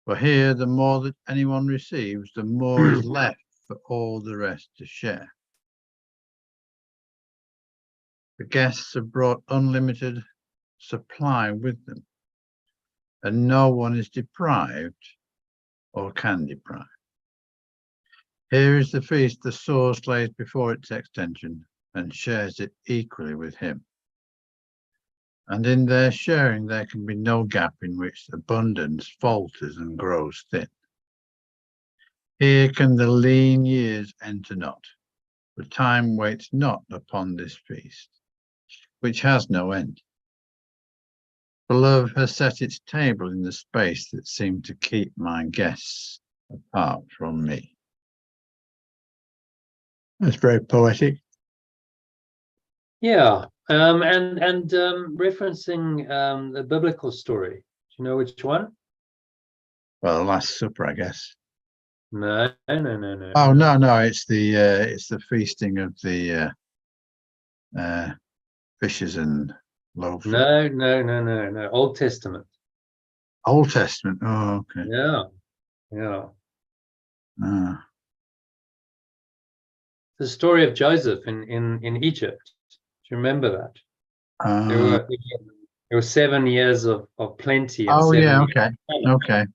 For here, the more that anyone receives, the more is left for all the rest to share. The guests have brought unlimited supply with them, and no one is deprived or can deprive. Here is the feast the source lays before its extension and shares it equally with him. And in their sharing, there can be no gap in which abundance falters and grows thin. Here can the lean years enter not, for time waits not upon this feast, which has no end. For love has set its table in the space that seemed to keep my guests apart from me. That's very poetic. Yeah, and referencing the biblical story. Do you know which one? Well, the Last Supper, I guess. No. Oh no, it's the feasting of the fishes and loaves. No. Old Testament. Old Testament. Oh, okay. Yeah. Ah. The story of Joseph in Egypt. Do you remember that? There were 7 years of plenty and Oh 7 yeah, years okay. Okay.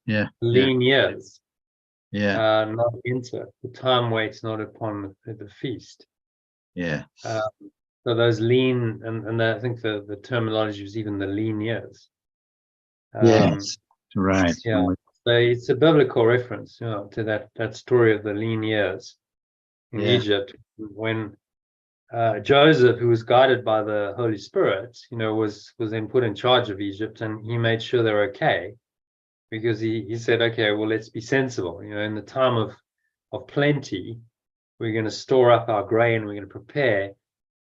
Yeah. lean years. Yeah. Not into it. The time waits not upon the feast. Yeah. So those lean, and I think the terminology was even the lean years. Yes. Right. Yeah. So it's a biblical reference, to that story of the lean years in Yeah. Egypt, when Joseph, who was guided by the Holy Spirit, was then put in charge of Egypt, and he made sure they're okay, because he said, okay, well, let's be sensible. In the time of plenty, we're going to store up our grain, we're going to prepare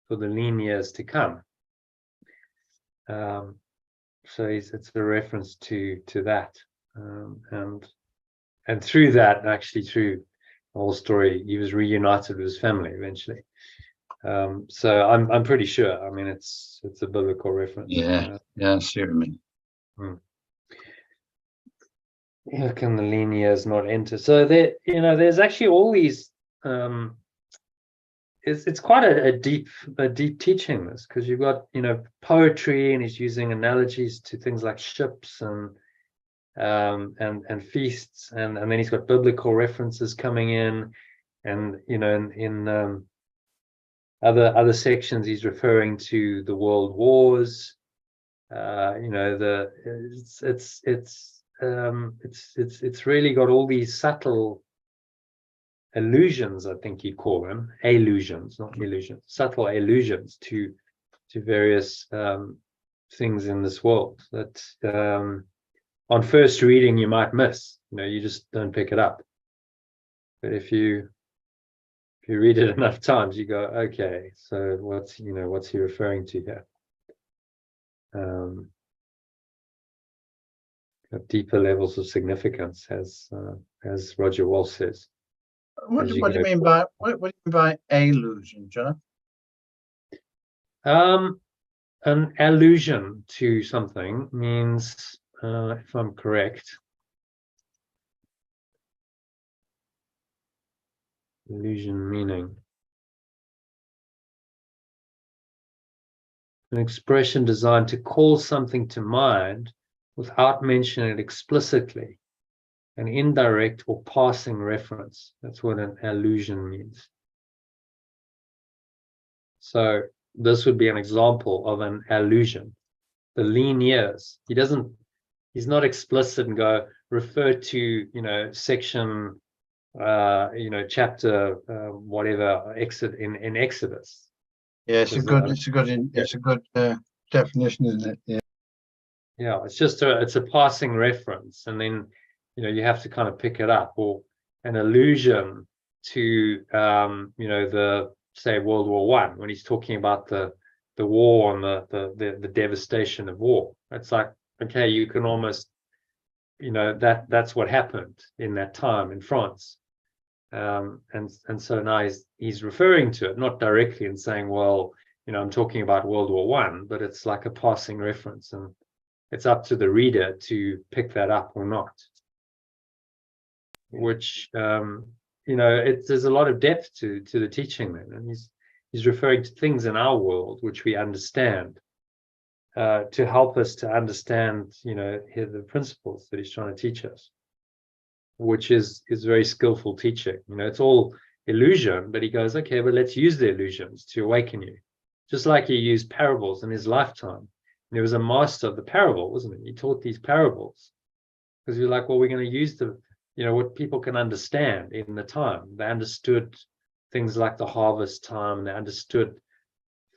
for the lean years to come. So it's a reference to that, and through that, actually through the whole story, he was reunited with his family eventually. So I'm pretty sure. I mean, it's a biblical reference. Yeah. I see what you mean. How can the lean years not enter? So there, there's actually all these. It's quite a deep teaching, this, because you've got poetry, and he's using analogies to things like ships and feasts, and then he's got biblical references coming in, and in other sections he's referring to the world wars. It's really got all these subtle allusions, I think you call them allusions, not illusions, subtle allusions to various things in this world that on first reading you might miss. You just don't pick it up. But if you read it enough times, you go, okay, so what's he referring to here? Deeper levels of significance, as Roger Walsh says. What do you mean by allusion, John? An allusion to something means, if I'm correct, allusion meaning an expression designed to call something to mind without mentioning it explicitly, an indirect or passing reference. That's what an allusion means. So this would be an example of an allusion. The lean years. He's not explicit and go refer to section chapter whatever in Exodus. Yeah, it's a good definition, isn't it? Yeah, it's just it's a passing reference, and then you have to kind of pick it up, or an allusion to the, say, World War I, when he's talking about the war and the devastation of war. It's like, okay, you can almost that's what happened in that time in France. And so now he's referring to it, not directly and saying, well, I'm talking about World War I, but it's like a passing reference, and it's up to the reader to pick that up or not. Which there's a lot of depth to the teaching then, and he's referring to things in our world which we understand, to help us to understand the principles that he's trying to teach us, which is very skillful teaching. It's all illusion, but he goes, okay, but let's use the illusions to awaken you, just like he used parables in his lifetime. And he was a master of the parable, wasn't he? He taught these parables because you're like, well, we're going to use what people can understand in the time. They understood things like the harvest time. They understood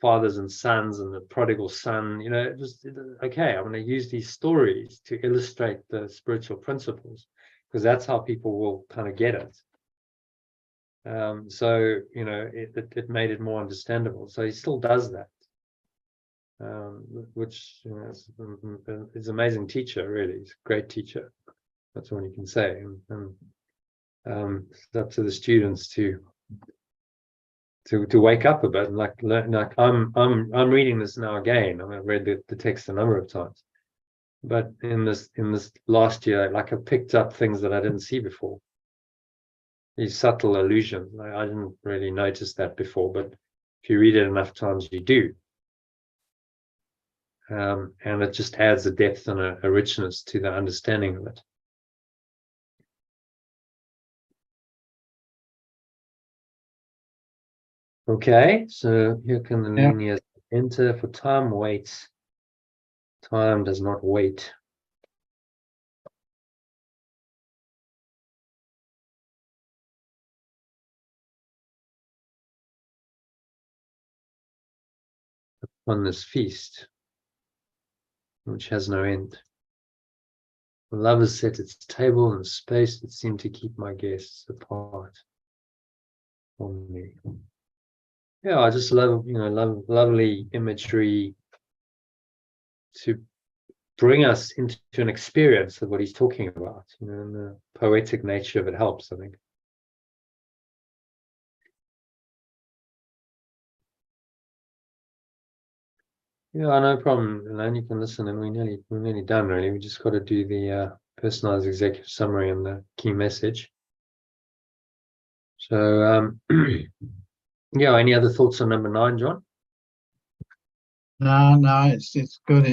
fathers and sons and the prodigal son. Okay, I'm going to use these stories to illustrate the spiritual principles, because that's how people will kind of get it. So, it made it more understandable. So he still does that, which is an amazing teacher, really. He's a great teacher. That's all you can say. And it's up to the students to wake up a bit and learn. I'm reading this now again. I've read the text a number of times, but in this last year, I've picked up things that I didn't see before. These subtle allusions. I didn't really notice that before, but if you read it enough times, you do. And it just adds a depth and a richness to the understanding of it. Okay, so here can the linear enter. For time waits. Time does not wait. On this feast, which has no end. The lovers set its table in a space that seemed to keep my guests apart from me. Yeah, I just love, lovely imagery to bring us into an experience of what he's talking about, and the poetic nature of it helps, I think. Yeah, no problem, Elaine. You can listen, and we're nearly done, really. We just got to do the personalized executive summary and the key message. So, yeah, any other thoughts on number 9, John? No, it's good.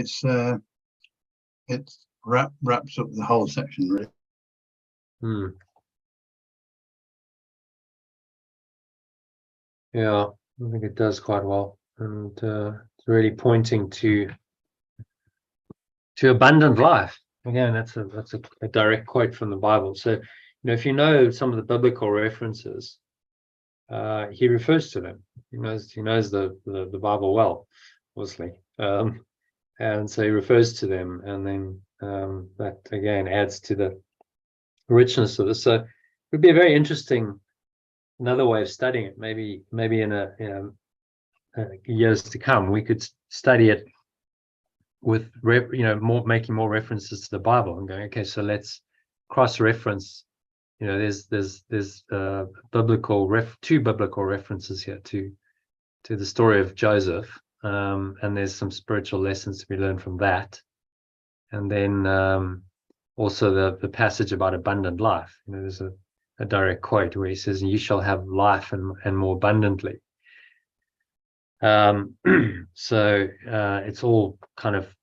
It wraps up the whole section, really. Yeah, I think it does quite well, and it's really pointing to abundant life. Again, that's a direct quote from the Bible. So, if you know some of the biblical references, he refers to them. He knows the Bible well, obviously, and so he refers to them, and then that again adds to the richness of this. So, it would be a very interesting another way of studying it. Maybe in years to come, we could study it with making more references to the Bible and going, okay, so let's cross-reference. There's two biblical references here to the story of Joseph, and there's some spiritual lessons to be learned from that, and then also the passage about abundant life. There's a direct quote where he says, "You shall have life and more abundantly." So it's all kind of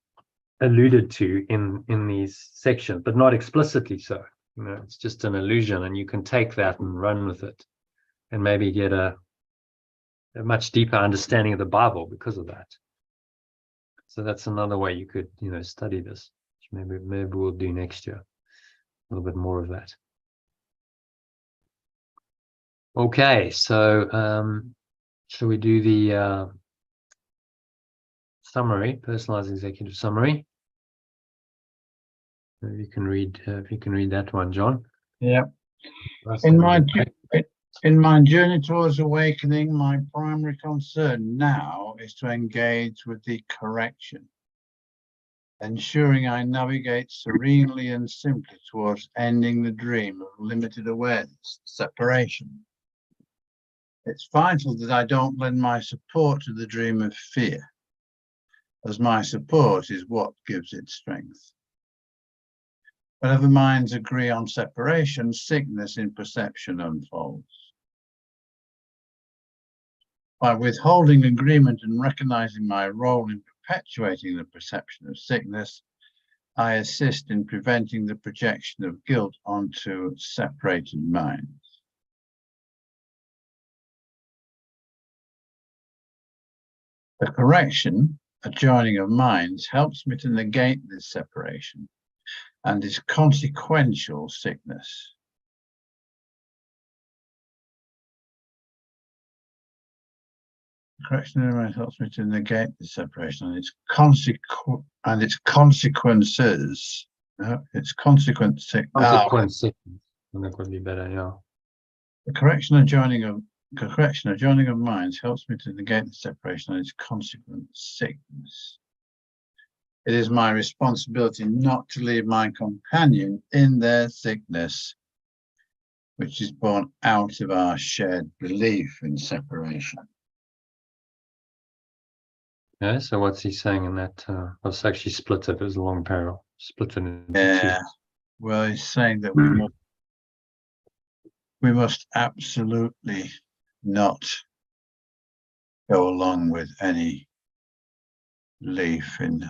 alluded to in these sections, but not explicitly so. It's just an allusion, and you can take that and run with it, and maybe get a much deeper understanding of the Bible because of that. So that's another way you could, study this, which maybe we'll do next year, a little bit more of that. Okay, so shall we do the summary, personalized executive summary? If you can read that one, John. Yeah. In my journey towards awakening, my primary concern now is to engage with the correction, ensuring I navigate serenely and simply towards ending the dream of limited awareness, separation. It's vital that I don't lend my support to the dream of fear, as my support is what gives it strength. Whenever minds agree on separation, sickness in perception unfolds. By withholding agreement and recognizing my role in perpetuating the perception of sickness, I assist in preventing the projection of guilt onto separated minds. The correction, a joining of minds, helps me to negate this separation and its consequential sickness. Correction helps me to negate the separation and its consequences. Its consequences. Consequence sickness. That would be better, yeah. The correction and joining of minds helps me to negate the separation and its consequent sickness. It is my responsibility not to leave my companion in their sickness, which is born out of our shared belief in separation. Yeah, so what's he saying in that? Let's actually split it. It was a long paragraph. Split it into Yeah, well, he's saying that we must absolutely not go along with any belief in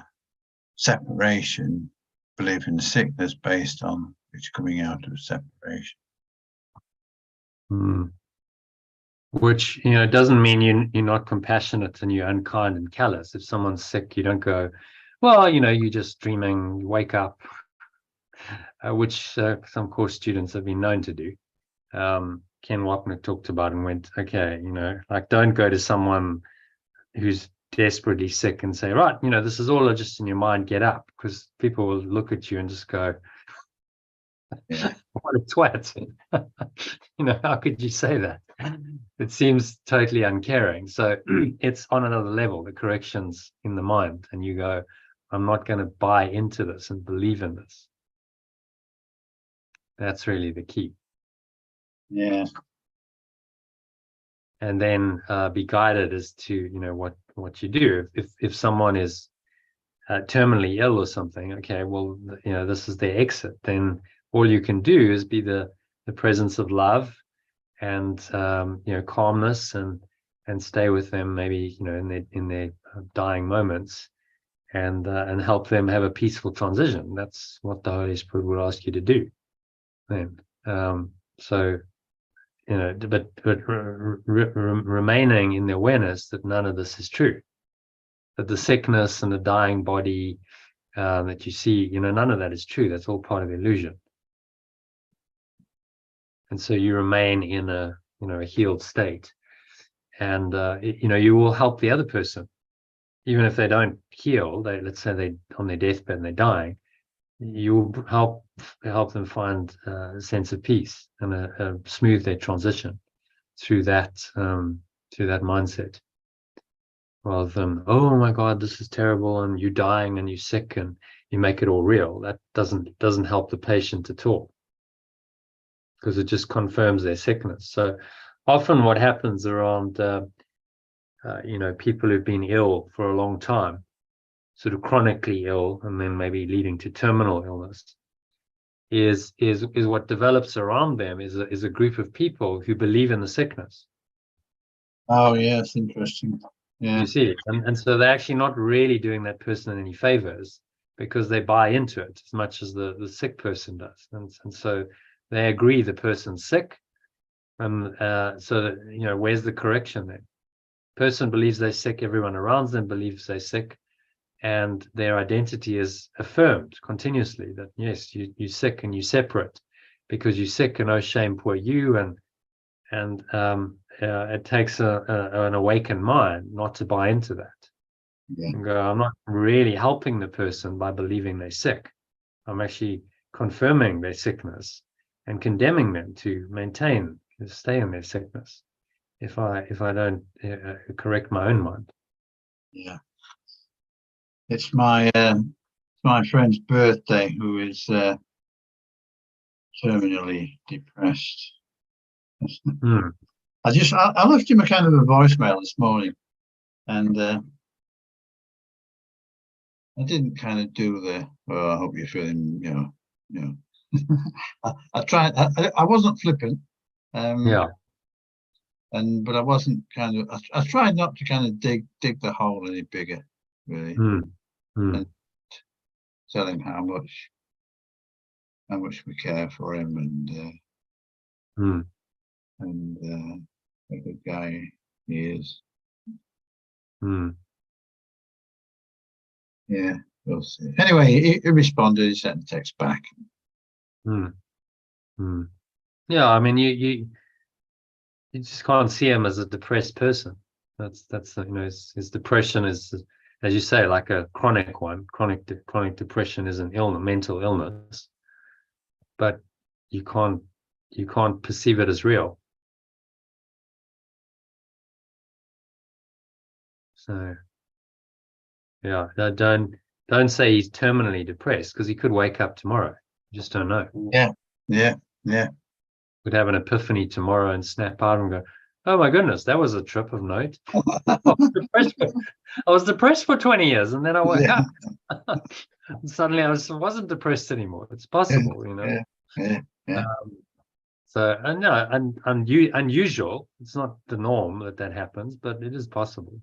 separation, belief in sickness based on it's coming out of separation. two. Which, you know, doesn't mean you're not compassionate and you're unkind and callous. If someone's sick, you don't go, well, you know, you're just dreaming, you wake up, which some course students have been known to do. Ken Wapnick talked about and went, okay, you know, like don't go to someone who's desperately sick and say, right, you know, this is all just in your mind, get up, because people will look at you and just go, Yeah. what a twat. You know, how could you say that? It seems totally uncaring. So it's on another level, the corrections in the mind, and you go, I'm not going to buy into this and believe in this. That's really the key. Yeah. And then be guided as to, you know, what you do. If someone is terminally ill or something, okay, well, you know, this is their exit, then all you can do is be the presence of love and you know, calmness and stay with them, maybe, you know, in their dying moments, and help them have a peaceful transition. That's what the Holy Spirit would ask you to do then. So, you know, but remaining in the awareness that none of this is true, that the sickness and the dying body that you see, you know, none of that is true. That's all part of illusion. And so you remain in a, you know, a healed state, and you know, you will help the other person, even if they don't heal. Let's say they on their deathbed and they're dying, you will help them find a sense of peace and a smooth their transition through that mindset, rather than, oh my God, this is terrible, and you're dying and you're sick, and you make it all real. That doesn't help the patient at all, because it just confirms their sickness. So often what happens around you know, people who've been ill for a long time, sort of chronically ill, and then maybe leading to terminal illness, is what develops around them is a group of people who believe in the sickness. Oh, yes, interesting. Yeah. You see, and so they're actually not really doing that person any favors, because they buy into it as much as the sick person does, and so they agree the person's sick, and so that, you know, where's the correction then? Person believes they're sick, everyone around them believes they're sick, and their identity is affirmed continuously that yes, you're sick and you're separate because you're sick, and oh shame, poor you, and it takes an awakened mind not to buy into that. Yeah. And go, I'm not really helping the person by believing they're sick. I'm actually confirming their sickness and condemning them to stay in their sickness if I don't correct my own mind. Yeah. It's my friend's birthday, who is terminally depressed. I left him a kind of a voicemail this morning, and I didn't kind of do the, oh, I hope you're feeling, you know. I tried. I wasn't flippant. Yeah. But I wasn't kind of. I tried not to kind of dig the hole any bigger, really, and tell him how much we care for him, and a good guy he is. Yeah, we'll see. Anyway, he responded. He sent a text back. Yeah, I mean, you just can't see him as a depressed person. That's you know, his depression is, as you say, like a chronic one. Chronic depression is an mental illness, but you can't perceive it as real. So yeah, don't say he's terminally depressed, because he could wake up tomorrow. You just don't know. Yeah. Could have an epiphany tomorrow and snap out and go, oh my goodness, that was a trip of note. I was depressed for 20 years, and then I woke up. Suddenly I wasn't depressed anymore. It's possible, you know. Yeah. So, and no, unusual. It's not the norm that happens, but it is possible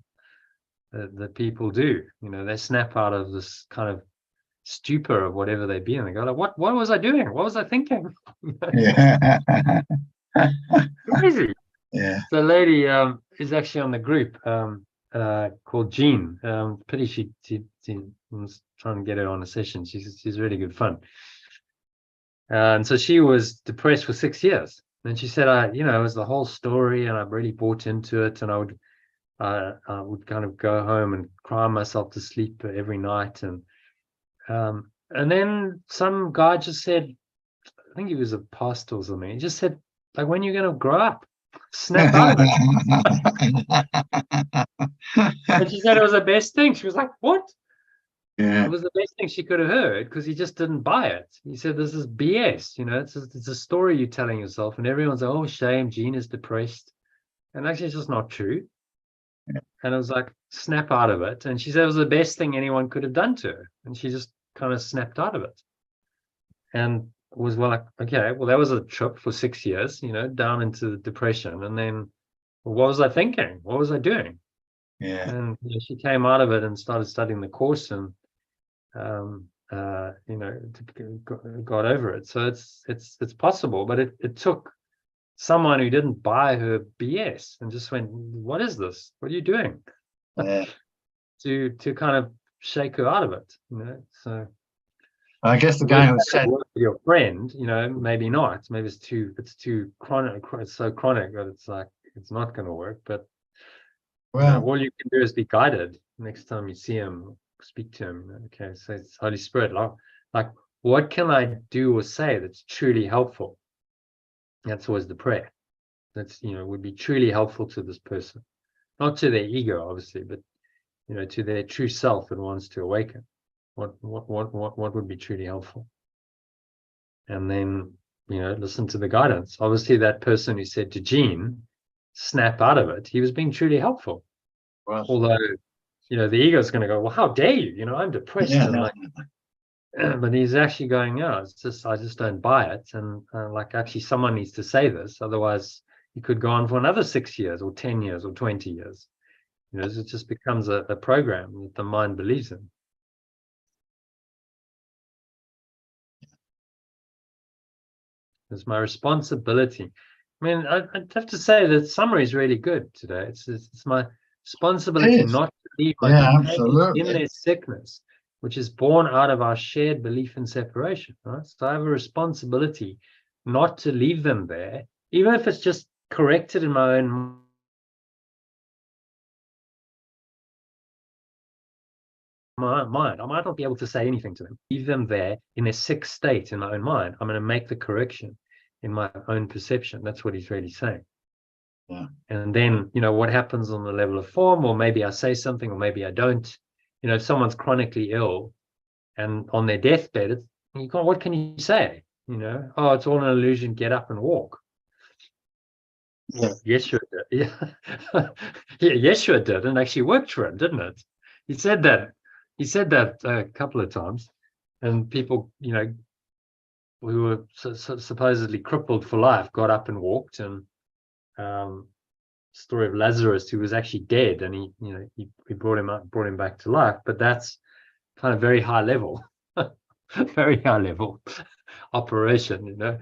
that people do. You know, they snap out of this kind of stupor of whatever they've been. They go like, what was I doing? What was I thinking? Yeah. Crazy. Yeah. The lady is actually on the group called Jean. Pity she was trying to get her on a session. She's really good fun. And so she was depressed for 6 years. And she said, you know, it was the whole story, and I really bought into it, and I would kind of go home and cry myself to sleep every night. And then some guy just said, I think he was a pastor or something, he just said, like, when are you going to grow up? Snap out of it. And she said it was the best thing. She was like, what? Yeah. It was the best thing she could have heard, because he just didn't buy it. He said, this is BS, you know, it's a story you're telling yourself, and everyone's like, oh, shame, Jean is depressed. And actually it's just not true. Yeah. And it was like, snap out of it. And she said it was the best thing anyone could have done to her, and she just kind of snapped out of it. And was, well, like, okay, well, that was a trip for 6 years, you know, down into depression. And then, well, what was I thinking? What was I doing? Yeah. And you know, she came out of it and started studying the course, and you know, got over it. So it's possible, but it took someone who didn't buy her BS and just went, what is this? What are you doing? Yeah. to kind of shake her out of it, you know. So I guess the guy who said, work with your friend, you know, maybe not. Maybe it's too chronic. It's so chronic that it's like it's not going to work. But you know, well, all you can do is be guided next time you see him, speak to him. Okay, so it's Holy Spirit. Like, what can I do or say that's truly helpful? That's always the prayer. That's, you know, would be truly helpful to this person, not to their ego, obviously, but you know, to their true self that wants to awaken. What would be truly helpful? And then, you know, listen to the guidance. Obviously, that person who said to Jean, snap out of it, he was being truly helpful. well, Although, you know, the ego is going to go, well, how dare you? You know, I'm depressed. yeah, And but he's actually going, no, it's just, I just don't buy it. And like, actually, someone needs to say this. Otherwise, he could go on for another 6 years or 10 years or 20 years. You know, it just becomes a program that the mind believes in. It's my responsibility. I mean, I'd have to say that summary is really good today. It's my responsibility not to leave my companions absolutely. in their sickness, which is born out of our shared belief in separation. Right? So I have a responsibility not to leave them there, even if it's just corrected in my own mind. I might not be able to say anything to them. Leave them there in a sick state in my own mind. I'm going to make the correction in my own perception. That's what he's really saying. Yeah. And then, you know, what happens on the level of form, or maybe I say something, or maybe I don't. You know, if someone's chronically ill and on their deathbed, what can you say? You know, oh, it's all an illusion. Get up and walk. Yeah. Yeshua did. Yeah. Yeah, Yeshua did, and actually worked for him, didn't it? He said that. He said that a couple of times, and people, you know, who were supposedly crippled for life got up and walked. And story of Lazarus, who was actually dead, and he brought him back to life. But that's kind of very high level, very high level operation. You know,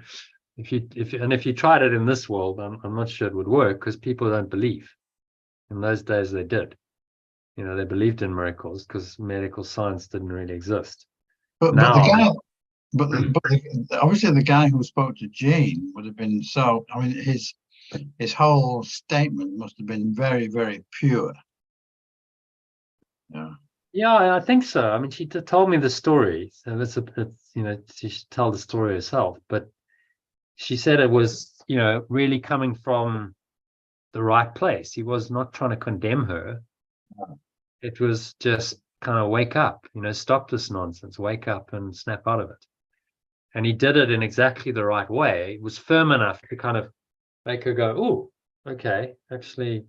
if you tried it in this world, I'm not sure it would work, because people don't believe. In those days, they did. You know, they believed in miracles because medical science didn't really exist. But Now, the guy, but obviously the guy who spoke to Jean would have been so. I mean, his whole statement must have been very, very pure. Yeah. Yeah, I think so. I mean, she told me the story, so it's you know, she should tell the story herself. But she said it was, you know, really coming from the right place. He was not trying to condemn her. It was just kind of wake up, stop this nonsense, wake up and snap out of it. And he did it in exactly the right way. It was firm enough to kind of make her go, oh, okay, actually,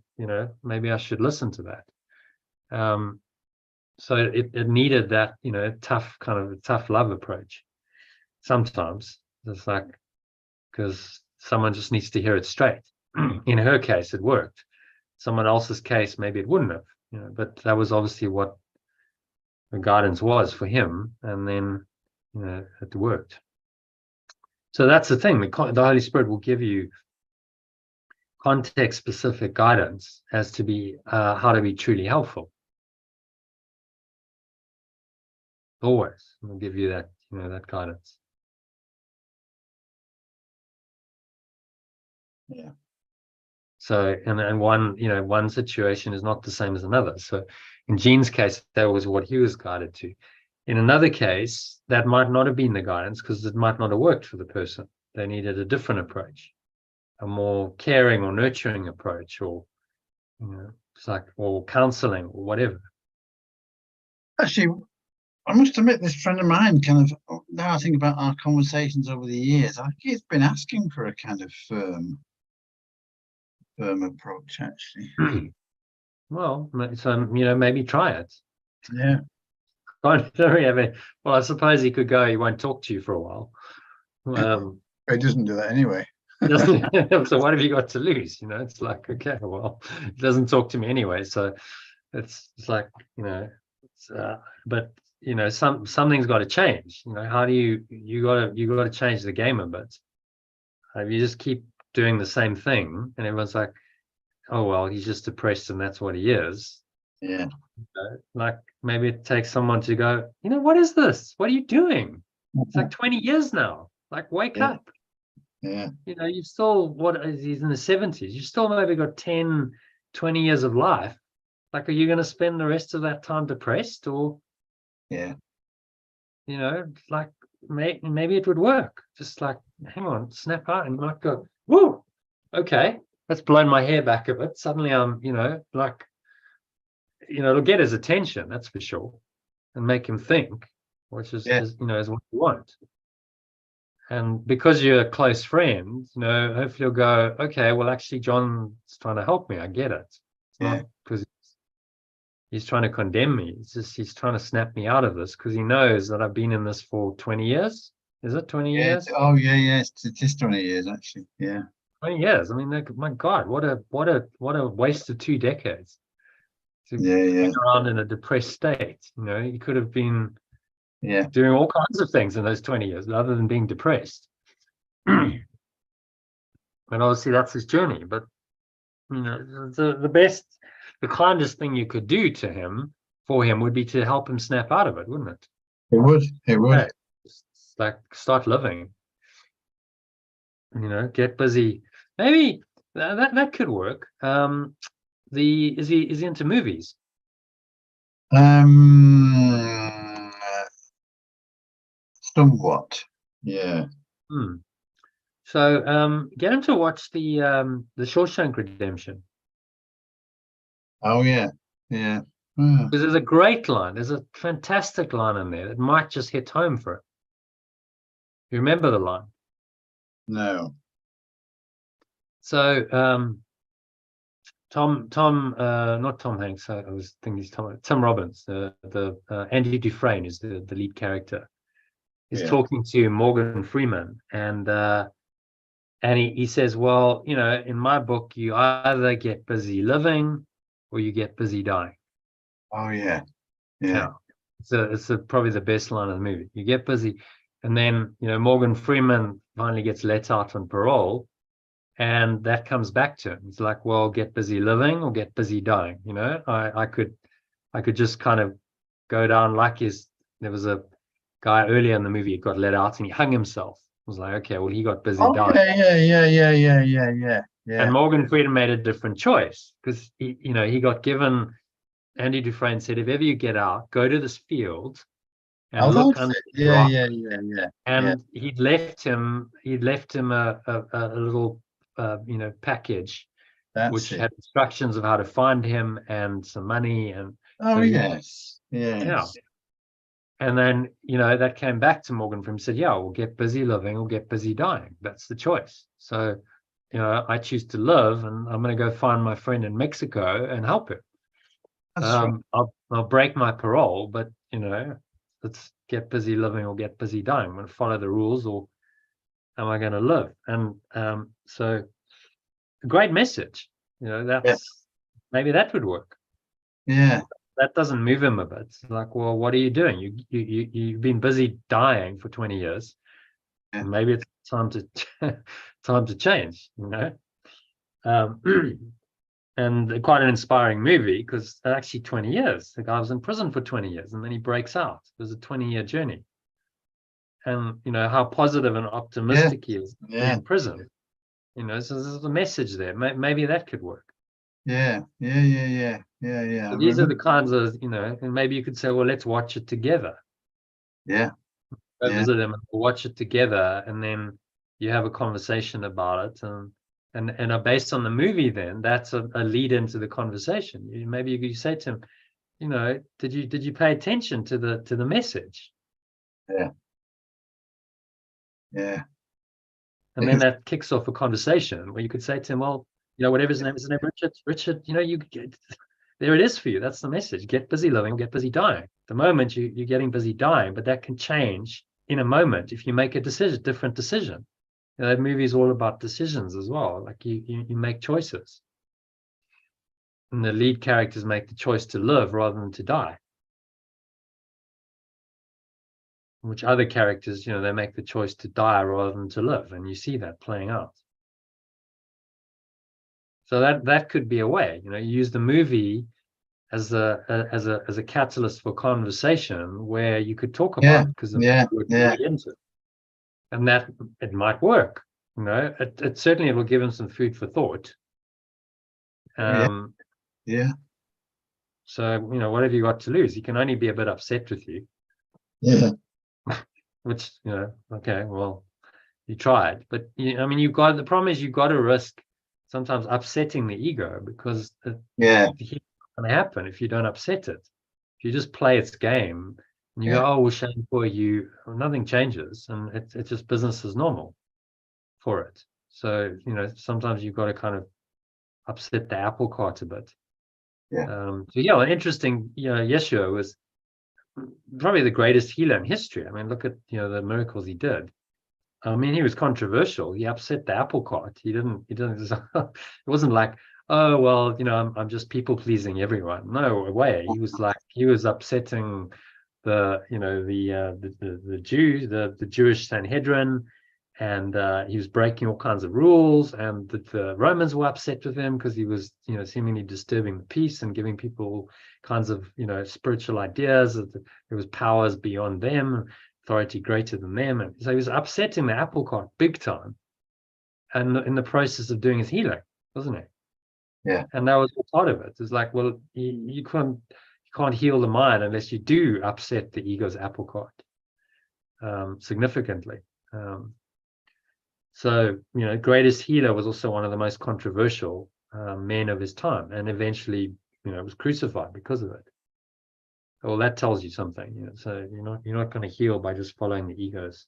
maybe I should listen to that. So it needed that, tough love approach. Sometimes it's like, because someone just needs to hear it straight. In her case, it worked. Someone else's case, maybe it wouldn't have, but that was obviously what the guidance was for him. And then, it worked. So that's the thing. The Holy Spirit will give you context-specific guidance as to be how to be truly helpful. Always, will give you that, that guidance. Yeah. So, and one situation is not the same as another. So, in Gene's case, that was what he was guided to. In another case, that might not have been the guidance because it might not have worked for the person. They needed a different approach, a more caring or nurturing approach, or it's like, or counseling or whatever. Actually, I must admit, this friend of mine kind of, now I think about our conversations over the years, I think he's been asking for a kind of firm approach, actually. Well, so maybe try it. Yeah. Well, I suppose he could go, he won't talk to you for a while. He doesn't do that anyway. So what have you got to lose? It's like, okay, well, he doesn't talk to me anyway. So it's like, but something's got to change. How do you got to change the game a bit. If you just keep doing the same thing and everyone's like, oh, well, he's just depressed and that's what he is. Yeah. Like maybe it takes someone to go, what is this? What are you doing? It's like 20 years now. Like, wake up. Yeah. You've still, he's in the 70s. You've still maybe got 10, 20 years of life. Like, are you going to spend the rest of that time depressed? Or, yeah, like maybe it would work. Just like, hang on, snap out and might go, whoa, okay, that's blown my hair back a bit. Suddenly I'm, like, it'll get his attention, that's for sure, and make him think, which is what you want. And because you're a close friend, hopefully you'll go, okay, well, actually, John's trying to help me. I get it. It's not because he's trying to condemn me. It's just he's trying to snap me out of this because he knows that I've been in this for 20 years. Is it 20 years? Oh, yeah. It's 20 years, actually. Yeah. 20 years. I mean, my God, what a waste of 2 decades. To hang around in a depressed state. He could have been doing all kinds of things in those 20 years other than being depressed. And obviously that's his journey. But the best, the kindest thing you could do for him would be to help him snap out of it, wouldn't it? It would. Okay. Like, start living. Get busy. Maybe that could work. Is he into movies? Somewhat. Yeah. So get him to watch the Shawshank Redemption. Oh yeah. Because there's a great line, there's a fantastic line in there that might just hit home for it. You remember the line? No. So not Tom Hanks, I was thinking he's Tim Robbins, the Andy Dufresne is the lead character. He's talking to Morgan Freeman, and he says, well, in my book, you either get busy living or you get busy dying. Oh yeah. It's probably the best line of the movie. You get busy, and then Morgan Freeman finally gets let out on parole, and that comes back to him. He's like, well, get busy living or get busy dying. I could just kind of go down like there was a guy earlier in the movie who got let out and he hung himself. I was like, okay, well, he got busy dying. Yeah. And Morgan Freeman made a different choice because he got given. Andy Dufresne said, if ever you get out, go to this field and look under the rock. And he'd left him a little package which had instructions of how to find him and some money, and Oh, So yes. yeah. Yes. And then, that came back to Morgan from said, yeah, we'll get busy living or get busy dying. That's the choice. So, I choose to live, and I'm going to go find my friend in Mexico and help him. That's right. I'll break my parole, but, let's get busy living or get busy dying. I'm going to follow the rules, or am I going to live? And so a great message, that's maybe that would work. Yeah. That doesn't move him a bit. It's like, well, what are you doing? You've been busy dying for 20 years. Yeah. Maybe it's time to change, and quite an inspiring movie, because actually 20 years, the guy was in prison for 20 years and then he breaks out. It was a 20-year journey, and how positive and optimistic he is in prison. So there's a message there. Maybe that could work. Yeah. So these are the kinds of, and maybe you could say, well, let's watch it together. Yeah. Go visit them and watch it together, and then you have a conversation about it, and based on the movie, then that's a lead into the conversation. Maybe you say to him, did you pay attention to the message? Yeah. Yeah. And then that kicks off a conversation where you could say to him, well, whatever his name is, Richard, you get, there it is for you. That's the message. Get busy living, get busy dying. The moment you're getting busy dying, but that can change in a moment if you make a different decision. That movie is all about decisions as well. Like you make choices, and the lead characters make the choice to live rather than to die. Which other characters, they make the choice to die rather than to live, and you see that playing out. So that could be a way. You use the movie as a catalyst for conversation where you could talk about it, because into it. And that it might work. It certainly will give him some food for thought. Yeah. So what have you got to lose? He can only be a bit upset with you. Yeah. Which okay, well, you tried, but the problem is you've got to risk sometimes upsetting the ego, because it's going to happen if you don't upset it. If you just play its game and you go, oh, well, shame for you, nothing changes, and it's just business as normal for it. So sometimes you've got to kind of upset the apple cart a bit. So an interesting, Yeshua was probably the greatest healer in history. I mean, look at the miracles he did. I mean, he was controversial. He upset the apple cart. He didn't it wasn't like, oh, well, I'm just people pleasing everyone. No way. He was upsetting the Jews, the Jewish Sanhedrin, and he was breaking all kinds of rules, and the Romans were upset with him because he was seemingly disturbing the peace and giving people all kinds of spiritual ideas that there was powers beyond them, authority greater than them. And so he was upsetting the apple cart big time, and in the process of doing his healing, wasn't it? Yeah. And that was all part of it. It's like, well, you can't heal the mind unless you do upset the ego's apple cart significantly. So greatest healer was also one of the most controversial men of his time, and eventually was crucified because of it. Well, that tells you something. So you're not going to heal by just following the ego's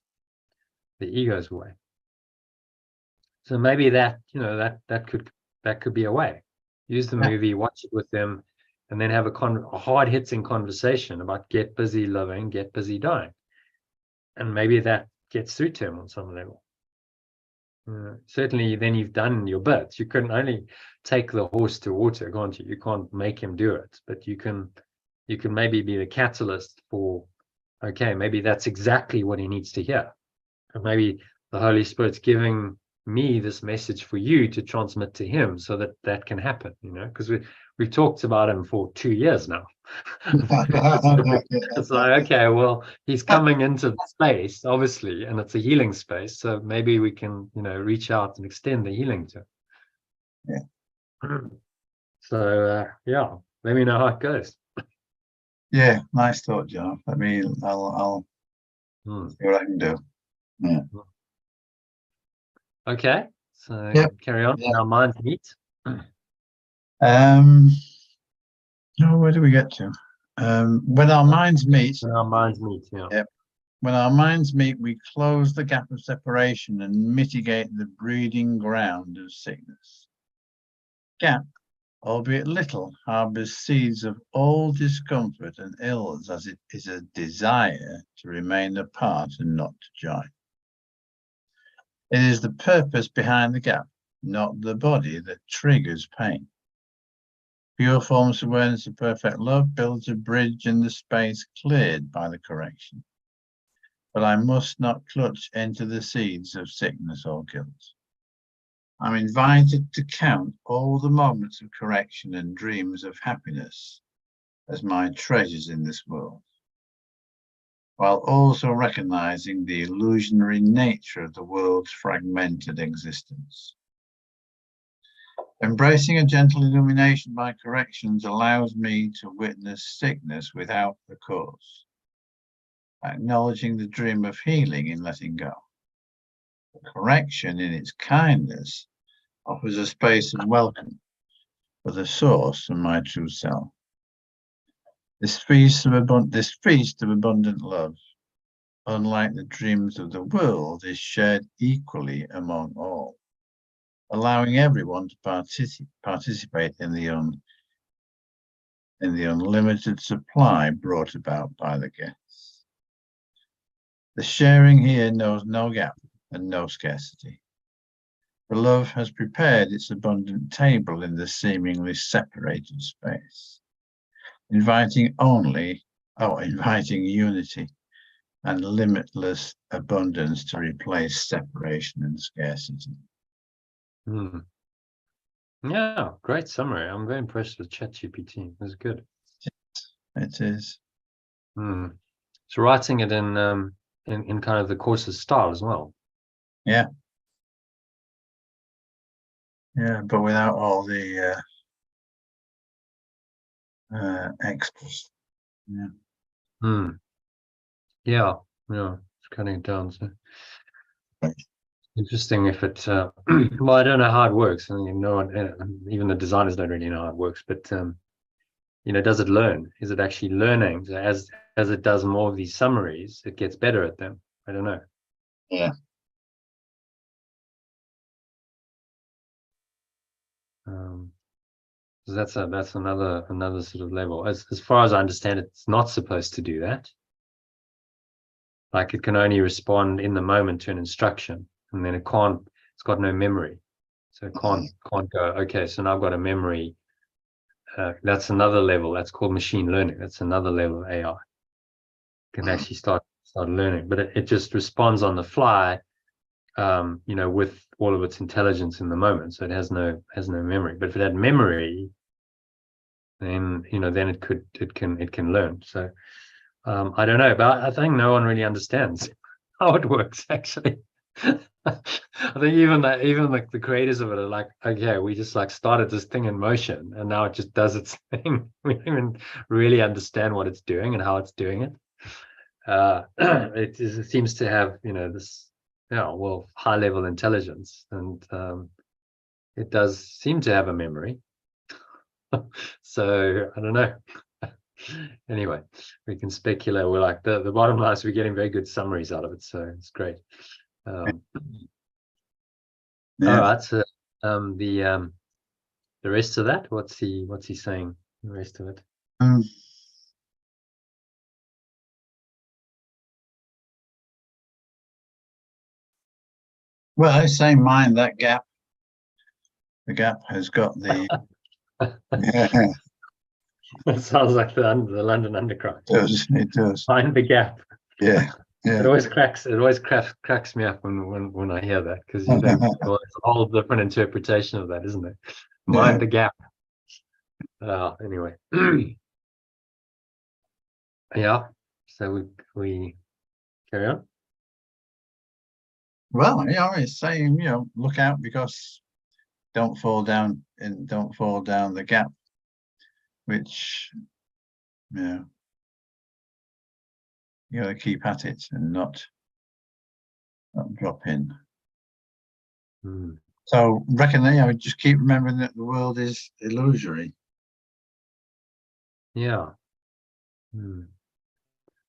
way. So maybe that could be a way. Use the movie, watch it with them, and then have a hard-hitting conversation about get busy living, get busy dying, and maybe that gets through to him on some level. Certainly, then you've done your bit. You can only take the horse to water, can't you? You can't make him do it, but you can maybe be the catalyst for, okay, maybe that's exactly what he needs to hear, and maybe the Holy Spirit's giving me this message for you to transmit to him, so that can happen. Because we've talked about him for 2 years now. It's like, okay, well, he's coming into the space, obviously, and it's a healing space, so maybe we can reach out and extend the healing to him. So let me know how it goes. Yeah, nice thought, John. I'll see what I can do. Yeah. Okay, so carry on. Yeah. Our minds meet. Oh, where do we get to? When our minds meet, When our minds meet, yeah. Yep. When our minds meet, we close the gap of separation and mitigate the breeding ground of sickness. Gap, albeit little, harbors seeds of all discomfort and ills, as it is a desire to remain apart and not to join. It is the purpose behind the gap, not the body, that triggers pain. Pure formless awareness of perfect love builds a bridge in the space cleared by the correction. But I must not clutch into the seeds of sickness or guilt. I'm invited to count all the moments of correction and dreams of happiness as my treasures in this world, while also recognizing the illusionary nature of the world's fragmented existence. Embracing a gentle illumination by corrections allows me to witness sickness without the cause, acknowledging the dream of healing in letting go. The correction, in its kindness, offers a space of welcome for the source of my true self. This feast of abundant love, unlike the dreams of the world, is shared equally among all, allowing everyone to participate in the unlimited supply brought about by the guests. The sharing here knows no gap and no scarcity. The love has prepared its abundant table in the seemingly separated space, inviting unity and limitless abundance to replace separation and scarcity. Hmm. Yeah, great summary. I'm very impressed with ChatGPT. It was good. It is. So writing it in kind of the course's style as well. Yeah. Yeah, but without all the extras. Yeah. Yeah, it's cutting it down. So interesting if it. Well, I don't know how it works, and even the designers don't really know how it works. But does it learn? Is it actually learning? So as it does more of these summaries, it gets better at them. I don't know. Yeah. So that's another sort of level. As far as I understand it, it's not supposed to do that. Like it can only respond in the moment to an instruction, and then it's got no memory. So it can't go, okay, so now I've got a memory. That's another level. That's called machine learning. That's another level of AI. It can actually start learning, but it just responds on the fly, with all of its intelligence in the moment. So it has no memory. But if it had memory, then it can learn. So I don't know, but I think no one really understands how it works actually. I think even like the creators of it are like, okay, we just like started this thing in motion and now it just does its thing. We don't even really understand what it's doing and how it's doing it. It seems to have this high level intelligence, and it does seem to have a memory. So I don't know. Anyway, we can speculate. We're like the bottom line is we're getting very good summaries out of it, so it's great. Yeah. All right, so the rest of that, what's he saying? The rest of it. Well, I say mind that gap. The gap has got the. It sounds like the London Underground. It does. Find the gap. Yeah. It always cracks me up when I hear that, because you think, well, it's a whole different interpretation of that, isn't it? Mind the gap. Anyway. Yeah. So we carry on. Well, it's saying, look out, because don't fall down the gap, which, you got to keep at it and not drop in. So just keep remembering that the world is illusory. Yeah.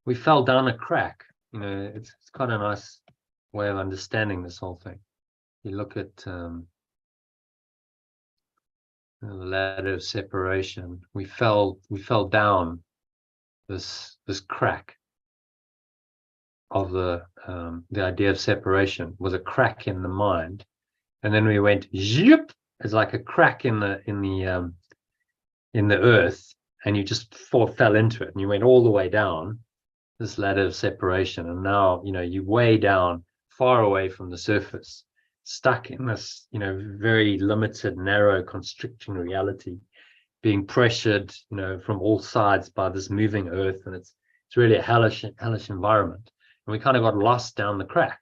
We fell down a crack. It's quite a nice way of understanding this whole thing. You look at the ladder of separation. We fell down this crack of the idea of separation was a crack in the mind, and then we went zip. It's like a crack in the earth, and you just fell into it, and you went all the way down this ladder of separation, and now you way down, far away from the surface, stuck in this very limited, narrow, constricting reality, being pressured from all sides by this moving earth, and it's really a hellish environment, and we kind of got lost down the crack,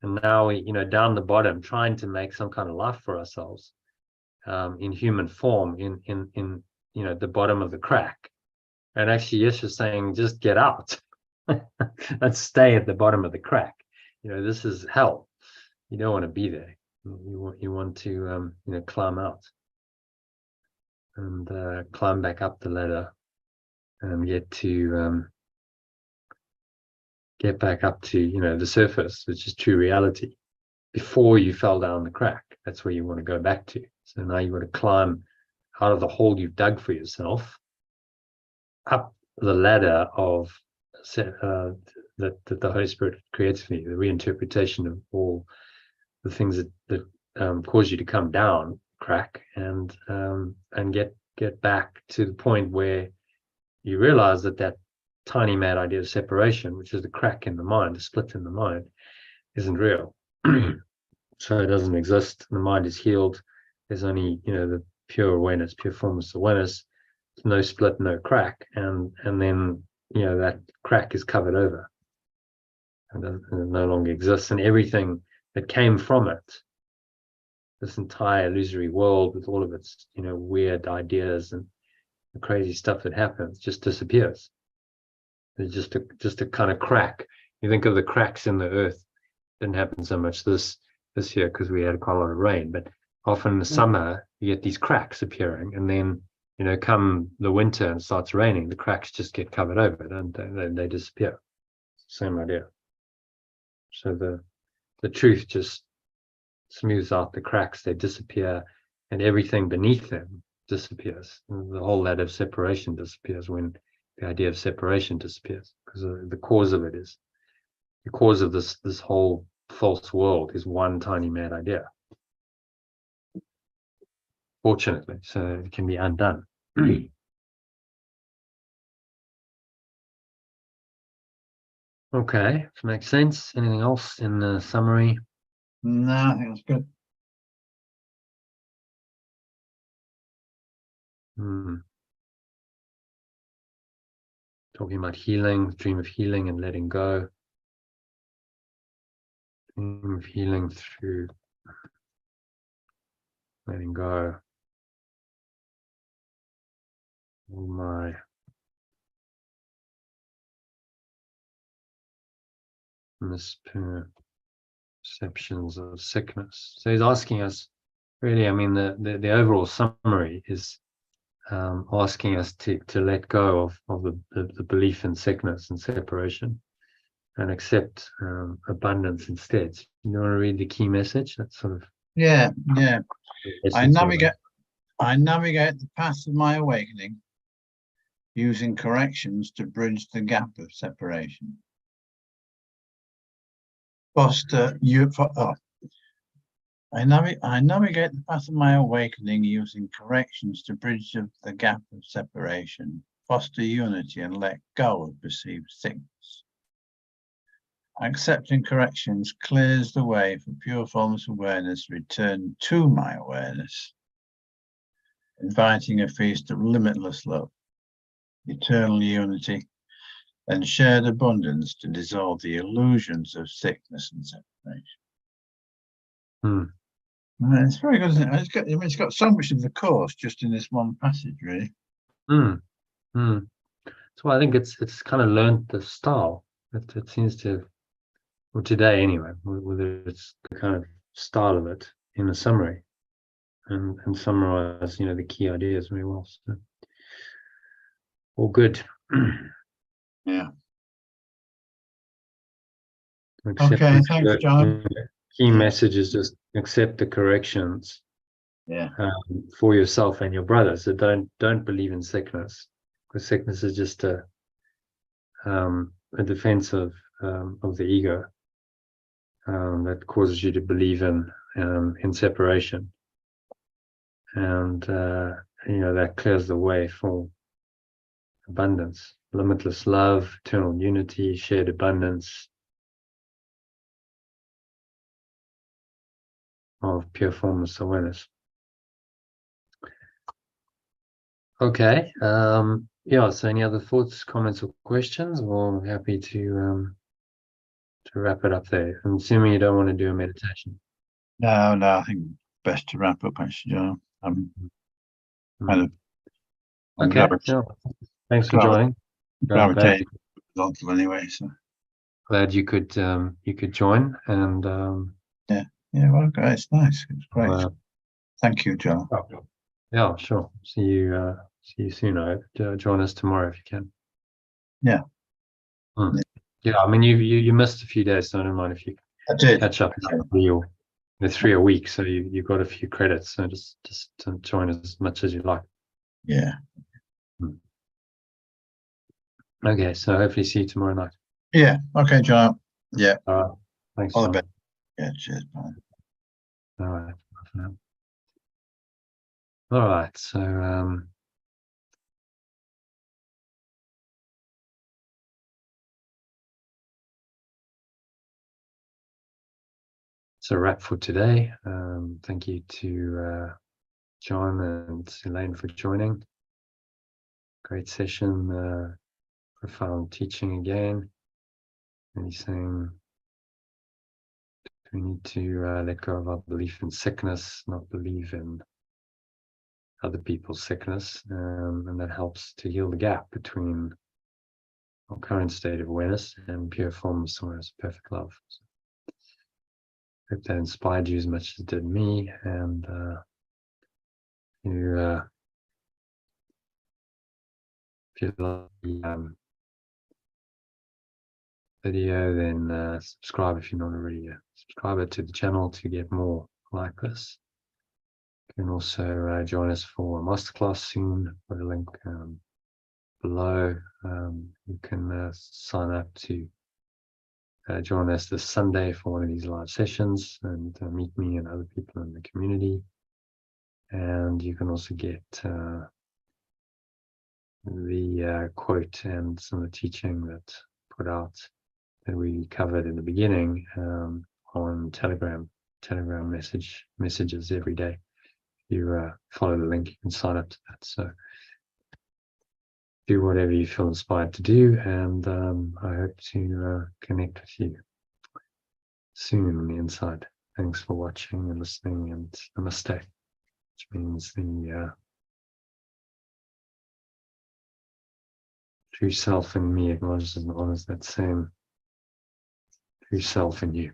and now we down the bottom, trying to make some kind of life for ourselves in human form, in the bottom of the crack. And actually, yes, you're saying just get out. Let's stay at the bottom of the crack. This is hell. You don't want to be there. You want to climb out and climb back up the ladder and get back up to the surface, which is true reality. Before you fell down the crack, that's where you want to go back to. So now you want to climb out of the hole you've dug for yourself, up the ladder of that the Holy Spirit creates for you, the reinterpretation of all the things that cause you to come down crack, and get back to the point where you realize that tiny mad idea of separation, which is the crack in the mind, the split in the mind, isn't real. So it doesn't exist. The mind is healed. There's only the pure awareness, pure formless awareness. No split, no crack, and then that crack is covered over, and it no longer exists, and everything that came from it, this entire illusory world with all of its weird ideas and the crazy stuff that happens, just disappears. There's just a kind of crack. You think of the cracks in the earth. Didn't happen so much this year because we had quite a lot of rain, but often in the summer you get these cracks appearing, and then come the winter and starts raining, the cracks just get covered over, and they disappear. Same idea. So the truth just smooths out the cracks, they disappear, and everything beneath them disappears. The whole ladder of separation disappears when the idea of separation disappears, because the cause of it is, the cause of this whole false world is one tiny mad idea. Fortunately, so it can be undone. Okay, makes sense. Anything else in the summary? No, I think that's good. Talking about healing, dream of healing and letting go. Dream of healing through letting go. All my misperceptions of sickness. So he's asking us, really, I mean, the overall summary is asking us to let go of the belief in sickness and separation, and accept abundance instead. You want to read the key message? That's sort of yeah. I navigate the path of my awakening using corrections to bridge the gap of separation. I navigate the path of my awakening using corrections to bridge the gap of separation, foster unity, and let go of perceived sickness. Accepting corrections clears the way for pure formless awareness return to my awareness, inviting a feast of limitless love, eternal unity, and shared abundance to dissolve the illusions of sickness and separation. It's very good, isn't it? It's got so much of the course just in this one passage, really. So I think it's kind of learned the style. It seems to, well, today anyway, whether it's the kind of style of it in the summary and summarize, the key ideas very well. So all good. Yeah. Accept Okay, the thanks, John. key Yeah. message is just accept the corrections Yeah. for yourself and your brother. So don't believe in sickness, because sickness is just a defense of the ego that causes you to believe in separation, and that clears the way for abundance, limitless love, eternal unity, shared abundance of pure formless awareness. Okay. Yeah. So, any other thoughts, comments, or questions? Well, I'm happy to wrap it up there. I'm assuming you don't want to do a meditation. No, I think best to wrap up, actually, John. I'm kind of Okay. Yeah. Thanks for joining. Glad gravitating horizontal anyway. So you could join, and yeah, well, okay, it's nice. It's great. Thank you, John. yeah, sure. See you soon. I hope. Join us tomorrow if you can. Yeah. Yeah, I mean you missed a few days, so I don't mind if you I did. catch up. The 3 a week, so you've got a few credits. So just join as much as you like. Yeah. Okay, so hopefully see you tomorrow night. Yeah. Okay, John. Yeah. Thanks. All the John. best. Yeah. Cheers. Bye. All right. All right. So it's a wrap for today. Thank you to John and Elaine for joining. Great session. Profound teaching again. And he's saying we need to let go of our belief in sickness, not believe in other people's sickness, and that helps to heal the gap between our current state of awareness and pure formless awareness, perfect love. So, hope that inspired you as much as it did me, and if you like the video, then subscribe if you're not already a subscriber to the channel to get more like this. You can also join us for a masterclass soon. Put a link below. You can sign up to join us this Sunday for one of these live sessions and meet me and other people in the community. And you can also get the quote and some of the teaching that put out that we covered in the beginning on Telegram messages every day. You follow the link, you can sign up to that. So do whatever you feel inspired to do, and I hope to connect with you soon on the inside. Thanks for watching and listening, and namaste, which means the true self in me acknowledges and honors that same true self in you.